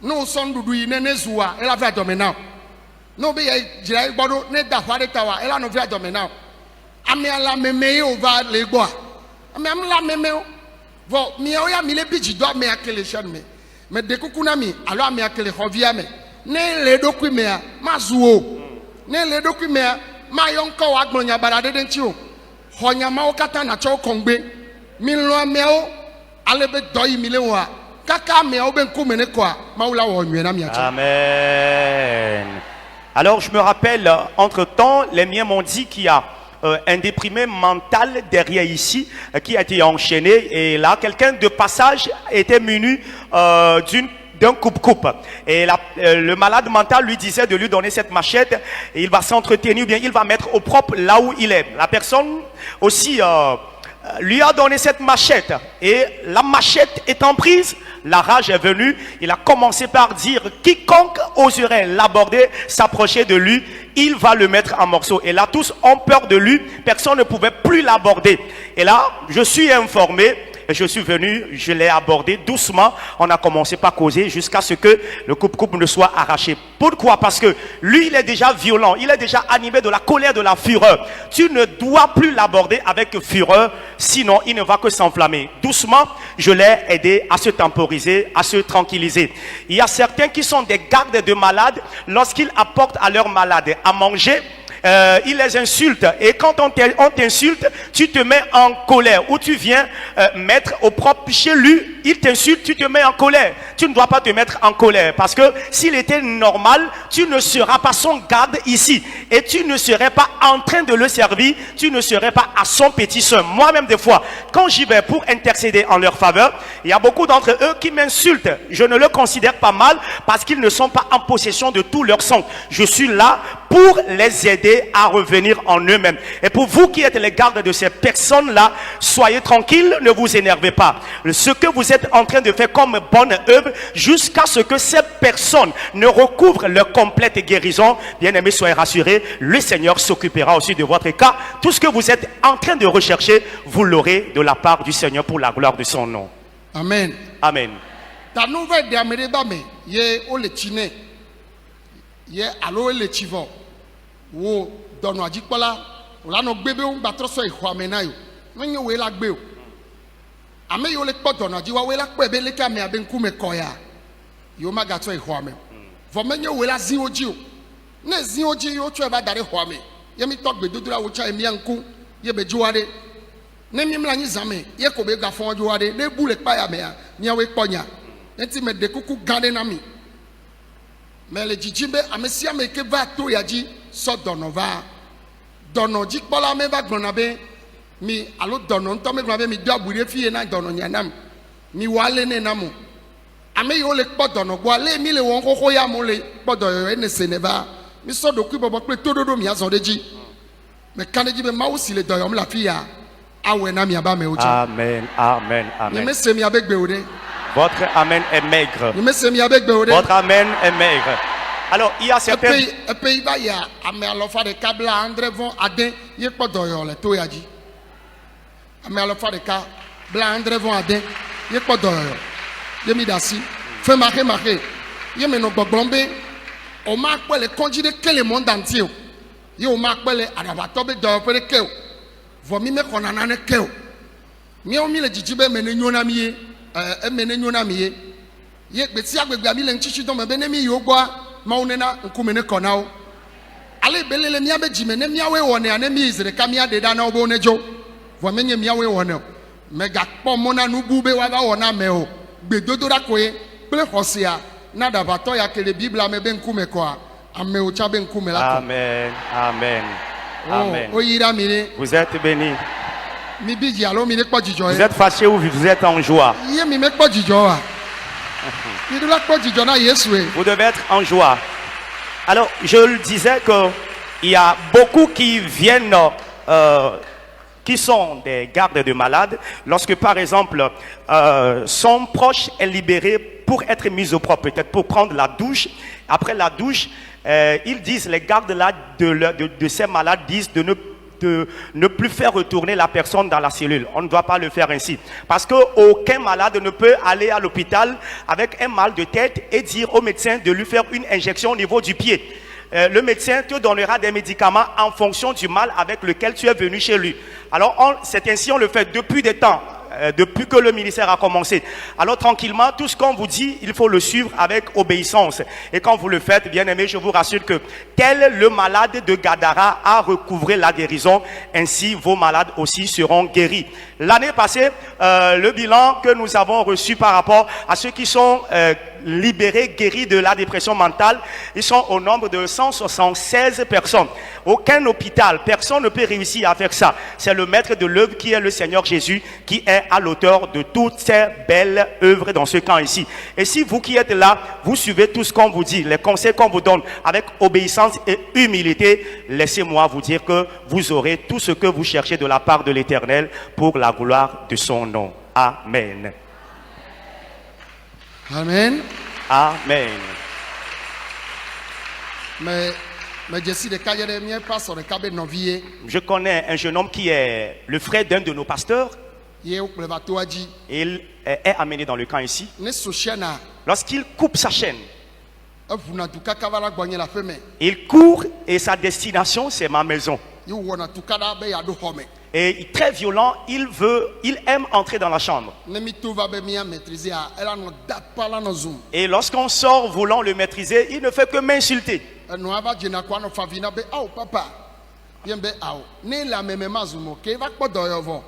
ne wo sɔ nuɖuɖu yi ne zua ela va dɔme na o ne wo be ye dzra ye gbɔ ɖo ne da aƒa ɖe ta wa ela nɔ va dɔme na o amea le ameme ye wo va le gbɔa amea me le ameme o vɔ miawo ya mi le bi dzi do amea ke le sia me me ɖe kuku na mi alo amea ke le xɔvia me ne le ɖokui mea ma zu o ne le ɖokui mea ma yɔ ŋkɔ wo agblɔ nya baɖa ɖe ŋuti o xɔ nyamawo katã natsɔ wo kɔŋgbe mi lɔ ameawo ale be dɔ yi mi le wɔa kaka ameawo be ŋkume ne kɔa mawu la wɔ nyuie na miatsɔ. Amen. Alors je me rappelle, entre-temps, les miens m'ont dit qu'il y a un déprimé mental derrière ici qui a été enchaîné et là quelqu'un de passage était muni d'un coupe-coupe et le malade mental lui disait de lui donner cette machette et il va s'entretenir, bien il va mettre au propre là où il est. La personne aussi lui a donné cette machette et la machette étant prise, la rage est venue. Il a commencé par dire quiconque oserait l'aborder, s'approcher de lui, il va le mettre en morceaux. Et là tous ont peur de lui, personne ne pouvait plus l'aborder. Et là je suis informé, je suis venu, je l'ai abordé doucement, on a commencé par causer jusqu'à ce que le coupe-coupe ne soit arraché. Pourquoi? Parce que lui il est déjà violent, il est déjà animé de la colère, de la fureur. Tu ne dois plus l'aborder avec fureur, sinon il ne va que s'enflammer. Doucement, je l'ai aidé à se temporiser, à se tranquilliser. Il y a certains qui sont des gardes de malades, lorsqu'ils apportent à leurs malades à manger, il les insulte et quand on t'insulte, tu te mets en colère ou tu viens mettre au propre chez lui, il t'insulte, tu te mets en colère. Tu ne dois pas te mettre en colère parce que s'il était normal, tu ne seras pas son garde ici et tu ne serais pas en train de le servir, tu ne serais pas à son petit soin. Moi-même des fois, quand j'y vais pour intercéder en leur faveur, il y a beaucoup d'entre eux qui m'insultent. Je ne le considère pas mal parce qu'ils ne sont pas en possession de tout leur sang. Je suis là pour les aider à revenir en eux-mêmes. Et pour vous qui êtes les gardes de ces personnes-là, soyez tranquilles, ne vous énervez pas. Ce que vous êtes en train de faire comme bonne œuvre, jusqu'à ce que ces personnes ne recouvrent leur complète guérison, bien aimés, soyez rassurés, le Seigneur s'occupera aussi de votre cas. Tout ce que vous êtes en train de rechercher, vous l'aurez de la part du Seigneur pour la gloire de son nom. Amen. Amen. Ta nouvelle de Amédéba, ye o le tine, ye alo le tivo. Wo dɔnɔ adzikpɔla wòle anɔ gbe be ŋu gbatrɔ sɔ exɔ ame na yo menye woe la gbe o ame yiwo le kpɔ dɔnɔ dzi wa woe la kpɔe be leke amea be ŋkume kɔ ya yiwo magatrɔ exɔ ame vɔ menye woe la zi wo dzi o ne zi wo dzi wotsɔe va da ɖe xɔ ame ye mi tɔ gbedodo la wotsa emia ŋku ye be dziwa ɖe ne mi mla anyi zã me ye ko be gafɔ dziwa ɖe ne bu le kpa ya mea miawoe kpɔ nya ŋuti me ɖe kuku gã ɖe na mi me le dzidzim be ame sia ame ke va to ya dzi sɔ dɔnɔ va dɔnɔ dzikpɔla me va gblɔna be mi alo dɔnɔ ŋutɔ me gblɔna be mi do abui ɖe fie na dɔnɔ nya nam mi wɔ ale ne nam o ame yiwo le kpɔ dɔnɔ gbɔ ale mi le wɔm xoxo ya mo le kpɔ dɔyɔyɔ ene se ne va mi sɔ ɖokui bɔbɔ kple toɖoɖo mi azɔ ɖe dzi me ka ɖe dzi be mawu si le dɔyɔm le afi ya awɔe na miabe amewo dzi. Amen, amen, amen. Nyeme se miabe gbewo ɖe. Votre amen est maigre. Nyeme se miabe gbewo ɖe. Votre amen est maigre. Alors, il y a certains... Epe ba ya ame alɔfa ɖeka bla andre vɔ ade ye kpɔ dɔyɔ le to ya dzi. Ame alɔfa ɖeka bla andre vɔ ade ye kpɔ dɔyɔ ye mi da si fe maxe ye me nɔ gbɔgblɔm be o ma kpɔ le kɔdzi ɖe ke le monde entier o ye o ma kpɔ le aɖaʋatɔ be dɔyɔƒe ɖe ke o vɔ mi me xɔna nane ke o míawo mi le dzidzi be me ne nyo na mi ye emene nyona mi ye gbeti agbegbe ami le nchichi do me be ne mi yo gbo ma onena nkume ne konawo ale belele mi abejime ne mi awe wone ane mi izire ka mi adeda na obo nejo vo menye mi awe wone mega kpo mo na nubu be wa ba wona me o gbedodora koye ple hosia na dabato ya kele bibla me be nkume ko a ame o cha be nkume la ko Amen. Amen. Amen. o yira mi ni Vous êtes bénis. mi biji alo mi ne kpo jijo Vous e êtes fâchés ou vous êtes en joie. ye mi me kpo jijo a mi do la kpo jijo na Yesu e Vous devez être en joie. Alors, je le disais qu'il y a beaucoup qui viennent, qui sont des gardes de malades, lorsque par exemple, son proche est libéré pour être mis au propre, peut-être pour prendre la douche. Après la douche, ils disent, les gardes là de ces malades disent de ne plus faire retourner la personne dans la cellule. On ne doit pas le faire ainsi. Parce qu'aucun malade ne peut aller à l'hôpital avec un mal de tête et dire au médecin de lui faire une injection au niveau du pied. Le médecin te donnera des médicaments en fonction du mal avec lequel tu es venu chez lui. Alors, c'est ainsi on le fait depuis des temps. Depuis que le ministère a commencé. Alors tranquillement, tout ce qu'on vous dit, il faut le suivre avec obéissance. Et quand vous le faites, bien aimé, je vous rassure que tel le malade de Gadara a recouvré la guérison, ainsi vos malades aussi seront guéris. L'année passée, le bilan que nous avons reçu par rapport à ceux qui sont libérés, guéris de la dépression mentale, ils sont au nombre de 176 personnes. Aucun hôpital, personne ne peut réussir à faire ça. C'est le maître de l'œuvre qui est le Seigneur Jésus, qui est à l'auteur de toutes ces belles œuvres dans ce camp ici. Et si vous qui êtes là, vous suivez tout ce qu'on vous dit, les conseils qu'on vous donne avec obéissance et humilité, laissez-moi vous dire que vous aurez tout ce que vous cherchez de la part de l'Éternel pour la gloire de son nom. Amen. amen Amen. mais Jesse de ka ye de mi pastor de ka be novie Je connais un jeune homme qui est le frère d'un de nos pasteurs. ye o ple va to aji Il est amené dans le camp ici. ne so shena Lorsqu'il coupe sa chaîne, avuna du ka kavala gbonye la feme il court et sa destination, c'est ma maison. you wona tu ka da be ya do home Et très violent, il aime entrer dans la chambre. ne mi to va be mi a maîtriser a ela no da pala no zoom Et lorsqu'on sort voulant le maîtriser, il ne fait que m'insulter. no ava jina kwa no favina be au papa yembe au ne la meme mazumo ke va kpodo yovo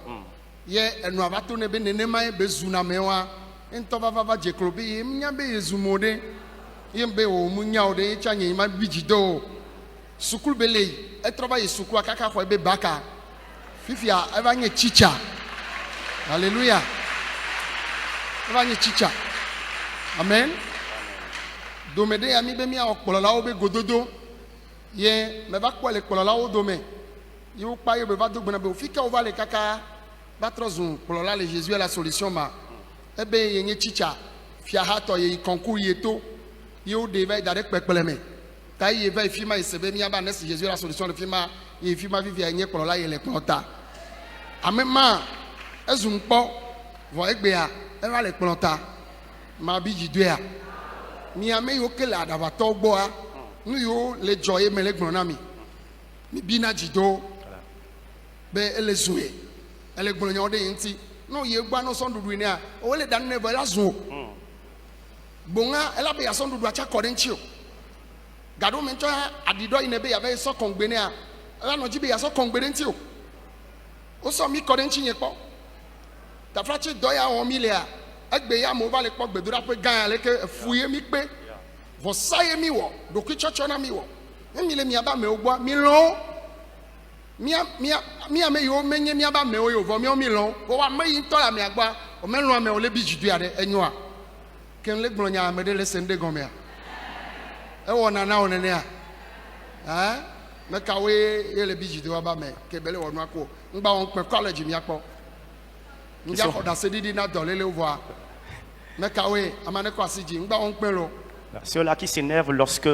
ye eno ava to ne be ne mai be zuna mewa ento va je krobi mnya be yezumode yembe o munya o de chanye ma bijido sukul bele etrova ye sukul akaka ko be baka fifia eva nye chicha hallelujah eva nye chicha amen domede ya mi be mi okpolola o be gododo ye me va kwele okpolola o dome yo pa yo be va dogbona be fika o va le kaka batrozun okpolola le Jésus est la solution ma ebe ye nye chicha fia hato ye konku yeto yo de va dare pepele me ta ye va ifima isebe mi aba nesi Jésus est la solution le fima ye fima vivia nye okpolola ye le klota amema ezun po vo egbe a e va le klota ma bi jidua mi ame yo kele adabato gbo a nu yo le joye me le gbona mi bina jido be ele zue ele gbona nyode yinti no ye gba no sondudu ni a o le dan ne bo la zo bonga ela be ya sondudu acha kodenchi o gado me nto adido ine be ya be so kongbe ni a ela no jibe ya so kongbe nti o so mi kodenchi yen po ta frachi do ya won mi le a egbe ya mo va le po gbedura pe gan ale ke fuye mi pe vo saye mi wo do ki chocho na mi wo mi le mi aba me ogbo mi lo mi ame yo menye mi aba me o yo vo mi o mi lo wo wa me yin to la mi agba o me lo ame o le bi jidu ade enyo a ken le gbronya ame de le sende gome a e wo na o ne ne a me ka we ye le bi jidu aba me ke bele wo no ako ngba won pe college mi apo nja ko da se didi na dole le vo a me ka we amane ko asiji ngba won pe lo Ceux-là qui s'énervent lorsque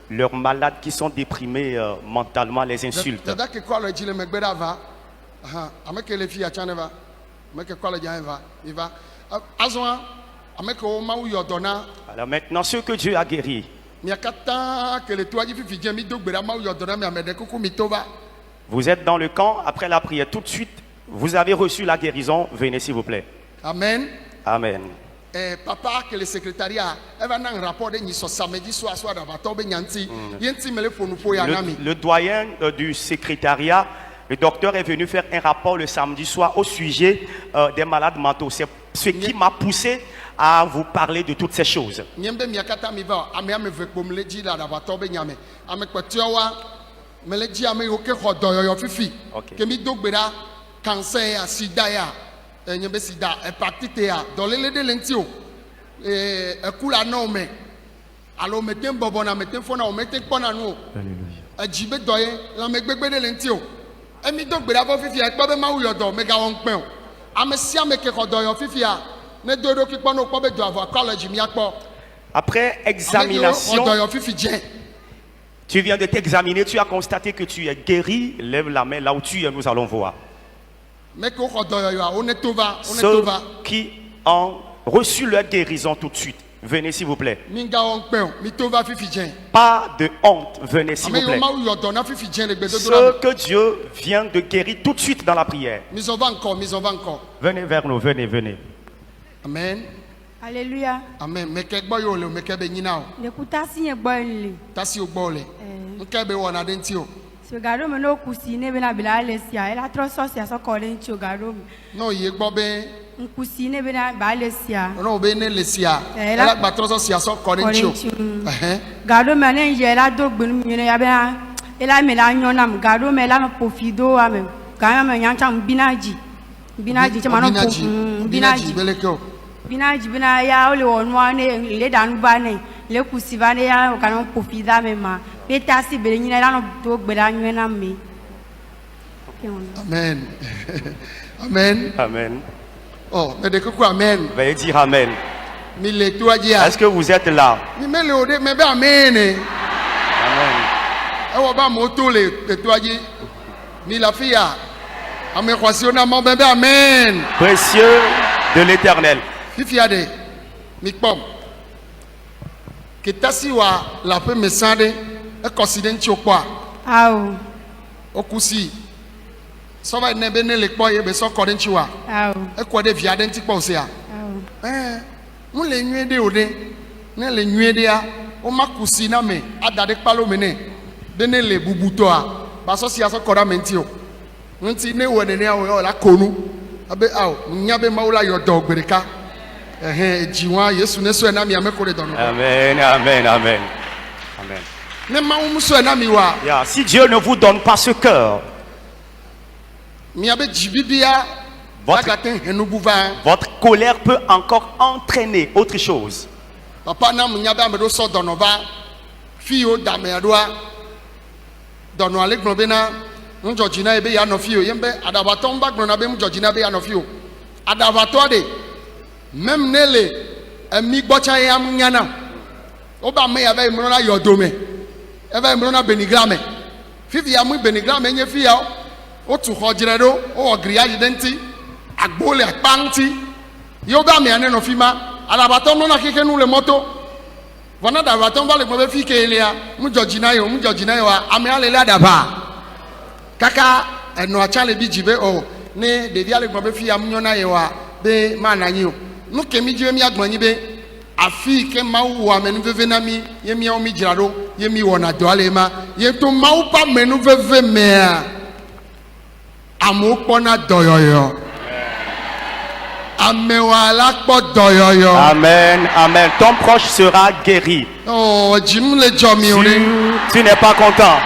leurs malades qui sont déprimés mentalement les insultent. Dada ke college le megbeda va ameke le fi acha neva ameke college va il va azwa ameke o ma u yodona Alors maintenant, ceux que Dieu a guéris, mi akata ke le toaji fi fi jemi dogbera ma u yodona mi amede kuku mi toba vous êtes dans le camp, après la prière, tout de suite, vous avez reçu la guérison, venez s'il vous plaît. amen Amen. Papa que le secrétariat elle va un rapport de niso samedi soir d'avato be nyanti yenti mele fonu fo ya nami. Le doyen du secrétariat, le docteur est venu faire un rapport le samedi soir au sujet des malades mentaux. C'est ce qui m'a poussé à vous parler de toutes ces choses. Nyembe miakata mi va ame ame ve pomle di la d'avato be nyame ame kwetiowa mele di ame oke khodoyo fifi ke mi dogbera cancer ya sida ya nyembe sida hépatite ya dolele de lentio ekula no me alo metem bobo na metem fona o metem pona no ajibe doye la megbegbe de lentio emi dogbera fo fifi e pe be ma uyodo mega won pe o ame sia me ke khodoyo fifi ya ne dodo ki pono po be do avoir college mi akpo. Après examination, khodoyo fifi je. Tu viens de t'examiner, tu as constaté que tu es guéri. Lève la main là où tu es, nous allons voir. Ceux qui ont reçu leur guérison tout de suite, venez s'il vous plaît. Pas de honte, venez s'il vous plaît. Ceux que Dieu vient de guérir tout de suite dans la prière. Venez vers nous, venez, venez. Amen. Alléluia. Amen. Garo me no kusi ne be na bila Alesia. Elle a trop sorti à son collège Garo. Non, il est bobé. Kusi ne be na ba Alesia. Non, be ne Lesia. Elle a ba trop sorti à son collège. Garo me ne je la do gbenu mi ne ya be na. Elle a me la nyonam Garo me la no pofido ame. Garo me nyantam binaji. Binaji chama no binaji beleko. Binaji bina ya ole wonwa ne le danu ba ne. Le kusi ba ne ya o kanon pofida me ma. Amen. Amen. Amen. Oh, mais de quoi amen? Veuillez dire amen. Est-ce que vous êtes là? Amen. Amen. Précieux de l'Éternel. La première considente quoi? Aou. Okusi. So va nebe ne le kpo ye be so korenti wa. Aou. E ko de via denti kpo se a. Aou. Mu le nwede ode. Ne le nwede a. O makusi na me adade kpalo me ne. De ne le bubuto a. Ba so sia so kora menti o. Nti ne wo ne ne o la konu. Abe aw, nya be mawla yo do gbereka. Jiwa Yesu ne so na mi amekore dono. Amen. Amen. Amen. Amen. Yeah, si Dieu ne vous donne pas ce cœur, votre colère peut encore entraîner autre chose. Papa même nele ami gbocha ya munyana oba me ya ba imrona yodome eva imrona benigrame fifi ya mu benigrame nye fi ya o tu hojire do o ogri agidenti agbole apanti yo ba me ane no fima alabato no na keke nu le moto vona da baton ba le mo be fi ke ile ya mu jojina yo ame ale le adaba kaka eno achale bi jibe o ne de dia le mo be fi ya munyona ye wa be mananyi o no kemi jibe mi agbonyi be afi ke mawu wa menu veve na mi ye mi o mi jirado ye mi wona do alema ye to mawu pa menu veve me amopona doyoyo amewala po doyoyo. Amen. Amen. Ton proche sera guéri. Oh, jim le jomi tu n'es pas content.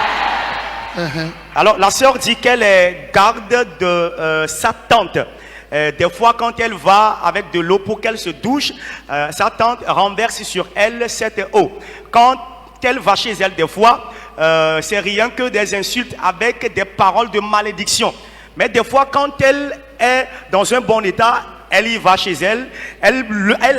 Alors la sœur dit qu'elle est garde de sa tante. Des fois, quand elle va avec de l'eau pour qu'elle se douche, sa tante renverse sur elle cette eau. Quand elle va chez elle, des fois, c'est rien que des insultes avec des paroles de malédiction. Mais des fois, quand elle est dans un bon état, elle y va chez elle, elle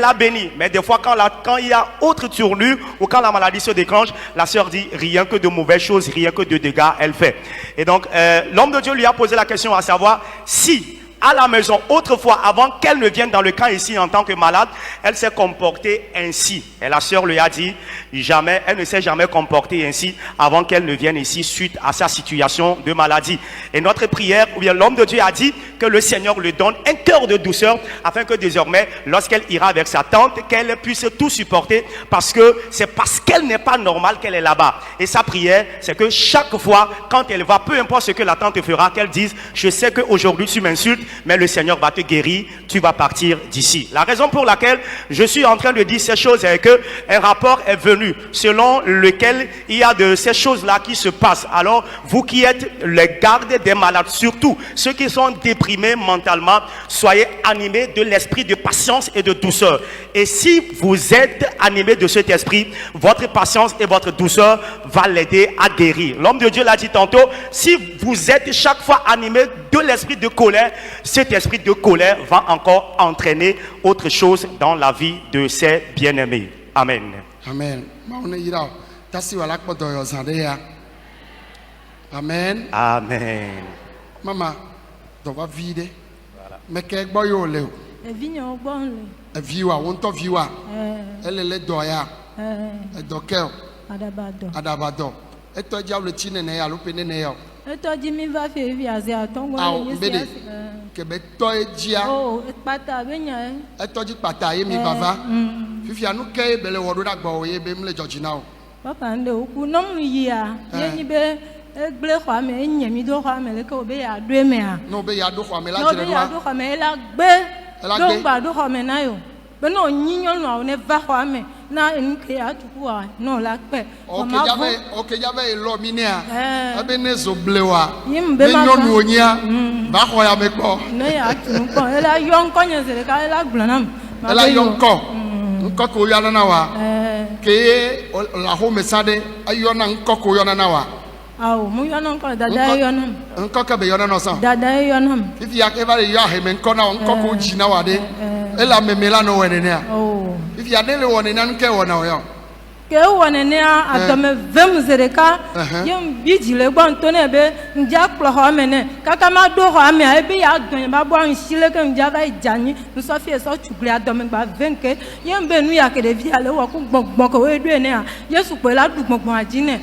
la bénit. Mais des fois, quand il y a autre tournure ou quand la maladie se déclenche, la sœur dit rien que de mauvaises choses, rien que de dégâts, elle fait. Et donc, l'homme de Dieu lui a posé la question à savoir si à la maison, autrefois, avant qu'elle ne vienne dans le camp ici en tant que malade, elle s'est comportée ainsi. Et la sœur lui a dit, jamais, elle ne s'est jamais comportée ainsi avant qu'elle ne vienne ici suite à sa situation de maladie. Et notre prière, ou bien l'homme de Dieu a dit que le Seigneur lui donne un cœur de douceur afin que désormais, lorsqu'elle ira avec sa tante, qu'elle puisse tout supporter parce que c'est parce qu'elle n'est pas normale qu'elle est là-bas. Et sa prière, c'est que chaque fois, quand elle va, peu importe ce que la tante fera, qu'elle dise, je sais qu'aujourd'hui tu m'insultes, mais le Seigneur va te guérir, tu vas partir d'ici. La raison pour laquelle je suis en train de dire ces choses est que un rapport est venu selon lequel il y a de ces choses-là qui se passent. Alors, vous qui êtes les gardes des malades, surtout ceux qui sont déprimés mentalement, soyez animés de l'esprit de patience et de douceur. Et si vous êtes animés de cet esprit, votre patience et votre douceur va l'aider à guérir. L'homme de Dieu l'a dit tantôt, si vous êtes chaque fois animés de l'esprit de colère, cet esprit de colère va encore entraîner autre chose dans la vie de ses bien-aimés. Amen. Amen. Amen. Amen. Maman, tu vas vider. Mais qu'est-ce que tu veux? Viwa, on te viwa. Elle est doya. Elle docker. Adabado. Et toi, diable, le tine n'est à l'opéné n'est pas. Et toi, Jimmy va faire via Zéaton. Ah, béni. Que toi, dia. Oh, et pata, benya. Et toi, dis pata, et mi bava. Fifi, à nous, qu'est belle wadoura boye, bem le Georginao. Papa, and the Ukunum ya. Yenny be, a bleham, and Yamido Ham, and the Kobe are dreamer. No, be yado for me, No, be yado Hamela, be, don't bado Hamenayo. But no, Nino, never Hame. Now in Kia to Kua, no like pet. Okay, Yave, Lominia. Ebenezo Blewa. Yim Bemonia. Bahoya Meko. Nay, I young conyers, the Kala Blanam. Ela yonko. Nkoko Yananawa. Ke la home sade, Ayona Nkoko Yananawa. Oh, Muyanam, Dadayanam. Nkoka be Yananosa. Dadayanam. If you have ever Yahim and Kona Nkoko Jinawade, Ella Melano wenenia. Oh. If you are daily one in Anke one now. One and at the Vemzereka, young Vigile Bontonebe, Jack Plohomene, Kakamado Hame, I be out doing Babon, Shilek Java Jani, and Sophia such to glad domain by Venke, young Benuak, the Vialo, Boko, Edwina, yes, well, I do Mokmagine.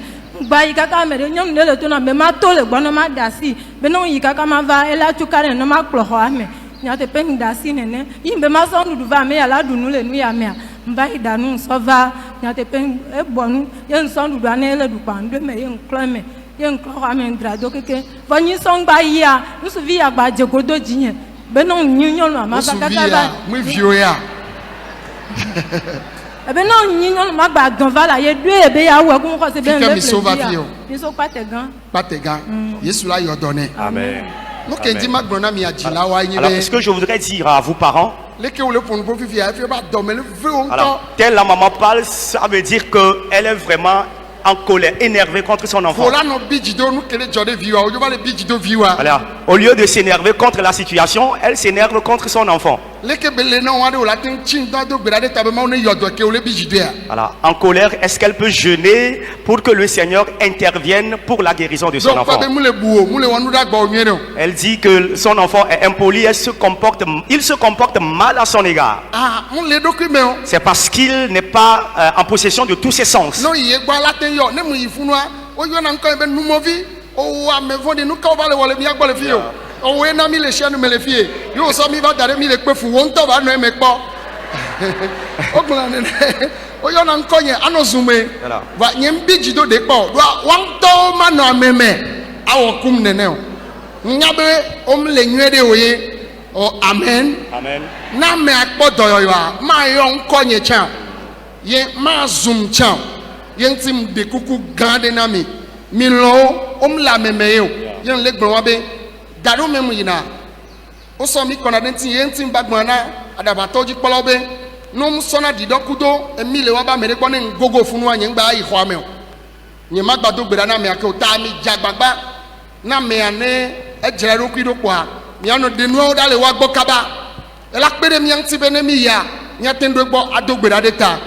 By Kakame, young Nelatona, Bemato, Bonoma Dasi, Benon Yikakamava, Ella to carry no Mark Plohome. Nyate pen dasi nene imbe mason du va me ala du nule nu ya me mba idanu sova nyate pen e bonu yen son du anele du pande me yen klame yen klo amen drado keke vanyi son ba ya nsu vi agba jegodo jinye benon nyinyo no ma ba kaka mu vio ya ebe non nyinyo ma gba gan vala ye du ebe ya wo kun ko se ben le mi so va fio mi so pategan Yesu la yo donné. Amen. Alors, ce que je voudrais dire à vous parents, alors, telle la maman parle, ça veut dire qu'elle est vraiment en colère, énervée contre son enfant. Alors, au lieu de s'énerver contre la situation, elle s'énerve contre son enfant. Alors, en colère, est-ce qu'elle peut jeûner pour que le Seigneur intervienne pour la guérison de son enfant? Elle dit que son enfant est impoli, il se comporte mal à son égard. C'est parce qu'il n'est pas en possession de tous ses sens. Amen. Amen. Na me akpodo yoa ma yon konye chan ye ma zoom chan yen tim de kuku gande na mi lo la meme yo yen le gbon wa be garo memu yina o so mi kona den tin yen tim bagbon na adabato ji polo be no sona didokudo emi le wa ba mere gbon ni gogo funu anyen gba ihwo ame o nye magbado gbera na me ake o ta mi jagbagba na me ane ejere roku idoko a mi ano de no dale wa gbo kaba ela pere mi anti bene mi ya nya tendo gbo adogbera de ta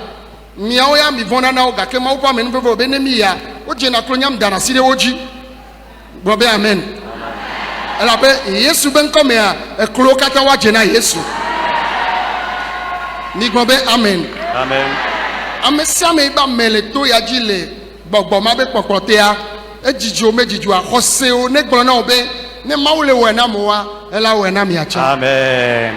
mi awo ya mi vona na o ga ke ma upa me nbebo bene mi ya o je na kro nyam dana sire oji gbo be amen Elle appelle Yesu ben comme un clo katawa jena Yesu. Ni gombe amen. Amen. Ame siame ba mele to ya jile gbogbo ma be popotea e jijo mejijo akose o ne gboro na obe ne maule wena moa ela wena mi acha. Amen.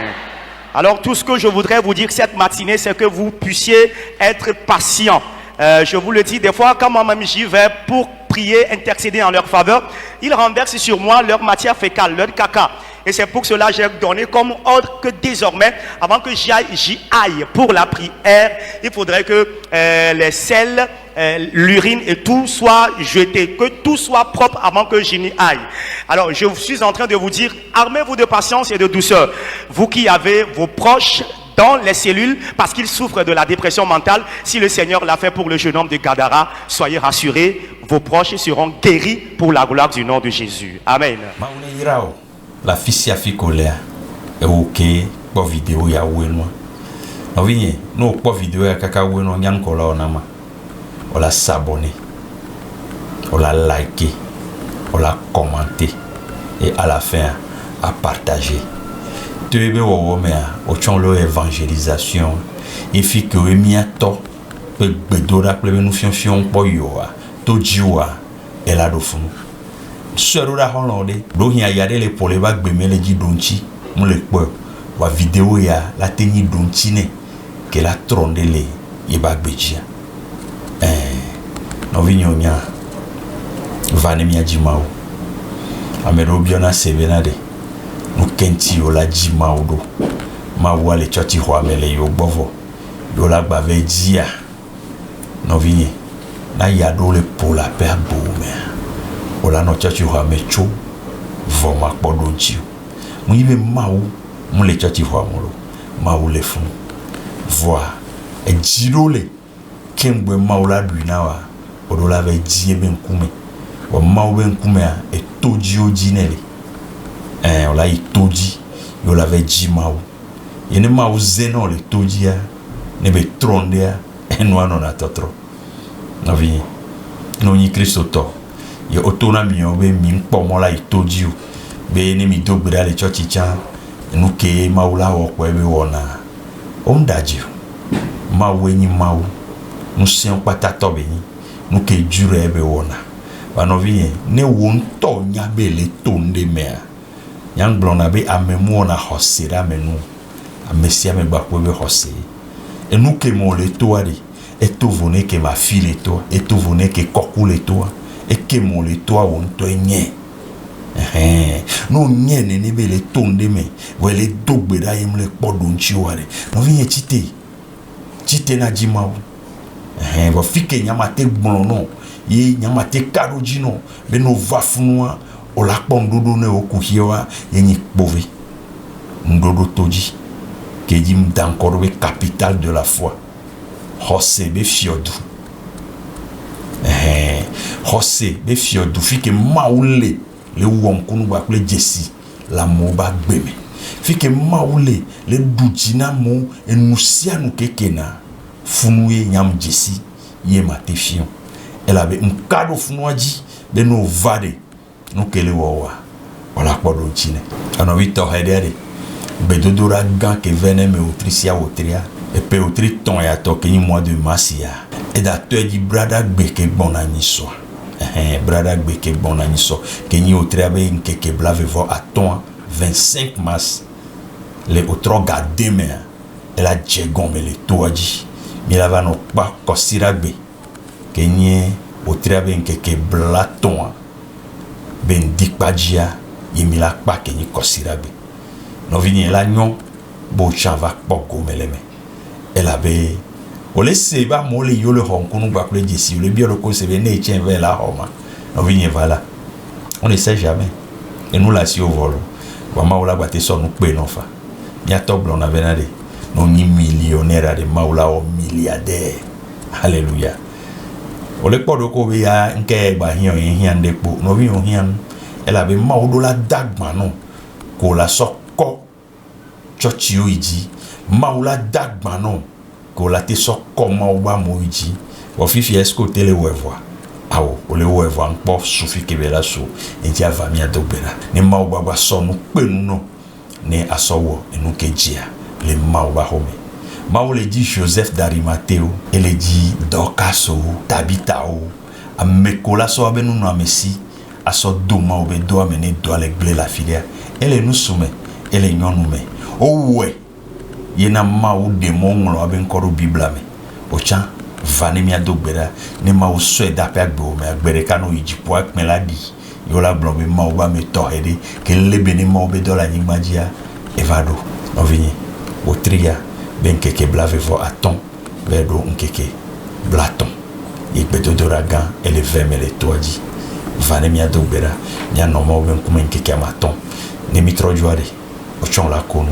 Alors tout ce que je voudrais vous dire cette matinée, c'est que vous puissiez être patient. Je vous le dis, des fois, quand moi-même j'y vais pour prier, intercéder en leur faveur, ils renversent sur moi leur matière fécale, leur caca. Et c'est pour cela que j'ai donné comme ordre que désormais, avant que j'y aille pour la prière, il faudrait que les sels, l'urine et tout soit jeté, que tout soit propre avant que j'y aille. Alors je suis en train de vous dire, armez-vous de patience et de douceur. Vous qui avez vos proches dans les cellules parce qu'ils souffrent de la dépression mentale, si le Seigneur l'a fait pour le jeune homme de Gadara, soyez rassurés, vos proches seront guéris pour la gloire du nom de Jésus. Amen. La fille a fait colère et ok pour vidéo ya oueno no vigne no pour vidéo ya kaka oueno nyan ko la onama on la s'abonner on la liker on la commenter et à la fin à partager tu veux wo me o chonlo évangélisation il fit que mi ato pe bedora pe nous fion po yo to jiwa et la do funu Sœur Hollande, donc il y a des pour les vagues bemele di donchi, mon le quoi, wa vidéo ya la teni donchine, que la tronde les yebag bejia. No vignonia, vanemia jimao, amero biona sevenade, no kenti yo la jimao do, ma wa le choti ho amele yo bovo, yo la bave dia, no vigne, na yado le pour la père boumé. Ola no chachi ho amecho voma podonchi mu yibe mawu mu le chachi ho amolo mawu le fun voa e jirole kemgbe mawu la duina wa odola ve die be nkume wa mawu be nkume a e toji ojinele ola i toji yo la ve ji mawu yene mawu zeno le toji a ne be tronde a enwa no na totro na vi no ni Kristo to ye otona mi obe mi npo mo la itoji o be ni mi dogbere ale church cha nu ke maula wo ko ebe wona o ndaji mawo enyi mawo nu se pata to be ni nu ke jure ebe wona ba no vie ne wo nto nya be le tonde me yang blona be amemu na hosira menu amesia me gba ko be hose e nu ke mo le to ari e to vone ke ma file to e to vone ke kokule to et que mon le toit on te nye no nye ne be le tonde me wele dogbe da yem le podonchi ware no vigne chite na jima va fike nyamate gbon no ye nyamate karoji no be no vafunwa o la pondodo ne okuhiewa yenyi pove ndodo toji ke jim dankoro be capitale de la foi José be fiodu José be fiodu fike maule le wonkunu ba kule jesi la moba gbeme fike maule le dujina mo enusianu kekena funuye nyam jesi ye matefion elabe nkado funuaji de no vade no kele wowa wala podo chine ano vito hedere bedodora gan ke veneme otrisia otria et pe otri ton ya to ke mois de masia et da to di brada gbeke bonani so brada gbeke bonani so ke ni otria be nkeke blave vo à ton 25 mars le otro gademe et la djegon me le toaji mi la va no pa kosiragbe ke ni otria be nkeke blaton ben dikpajia yemi la pa ke ni kosiragbe no vini la nyon bo chava poko meleme elle avait on laisse ba mo le yo le honkunu ba ple jesi le bio le ko se ne tient vers la homa no vini voilà on ne sait jamais et nous la si au volo wa maula ba te so nu pe no fa nya to blon na venade no ni millionnaire de maula o milliardaire alléluia o le podo ko be ya nke ba hian de po no vi hian elle avait maudo la dagma no ko la sokko chochio iji maula dagma no ko la te sokko mauba moiji o fifi esko tele wevoa awo ole wo eva nkpo sufi kebela so enti ava mi adogbera ni ma wo gbagba so no penu no ni asowo enu kejia le ma wo ba home ma wo le di Joseph d'Arimathée ele di Dorcas Tabitha amekola so abenu no amesi aso do ma wo be do amene do ale gble la filia ele nu sume ele nyonu me owe yena ma wo demon nglo aben koro bibla me ocha vanemia dogbera ne ma wo so da pe agbo me agbere kanu ijipo akmeladi yola blombe ma wo ba me tohede ke lebe ne ma wo be do la nyimajia evado ovini otria ben keke blave vo aton vedo nkeke blaton ikbeto doragan ele vemele toji vanemia dogbera nya no ma wo ben kuma nkeke amaton ne mitro joare ochon la konu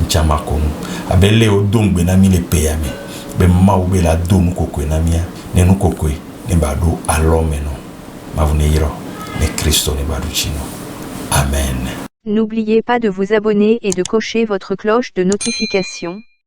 nchama konu abele o dongbe na mi le peyame be ma wo be la domu kokwe na mia ne nu kokwe ne bado alome no mavune yiro ne Kristo ne bado chino. Amen. N'oubliez pas de vous abonner et de cocher votre cloche de notification.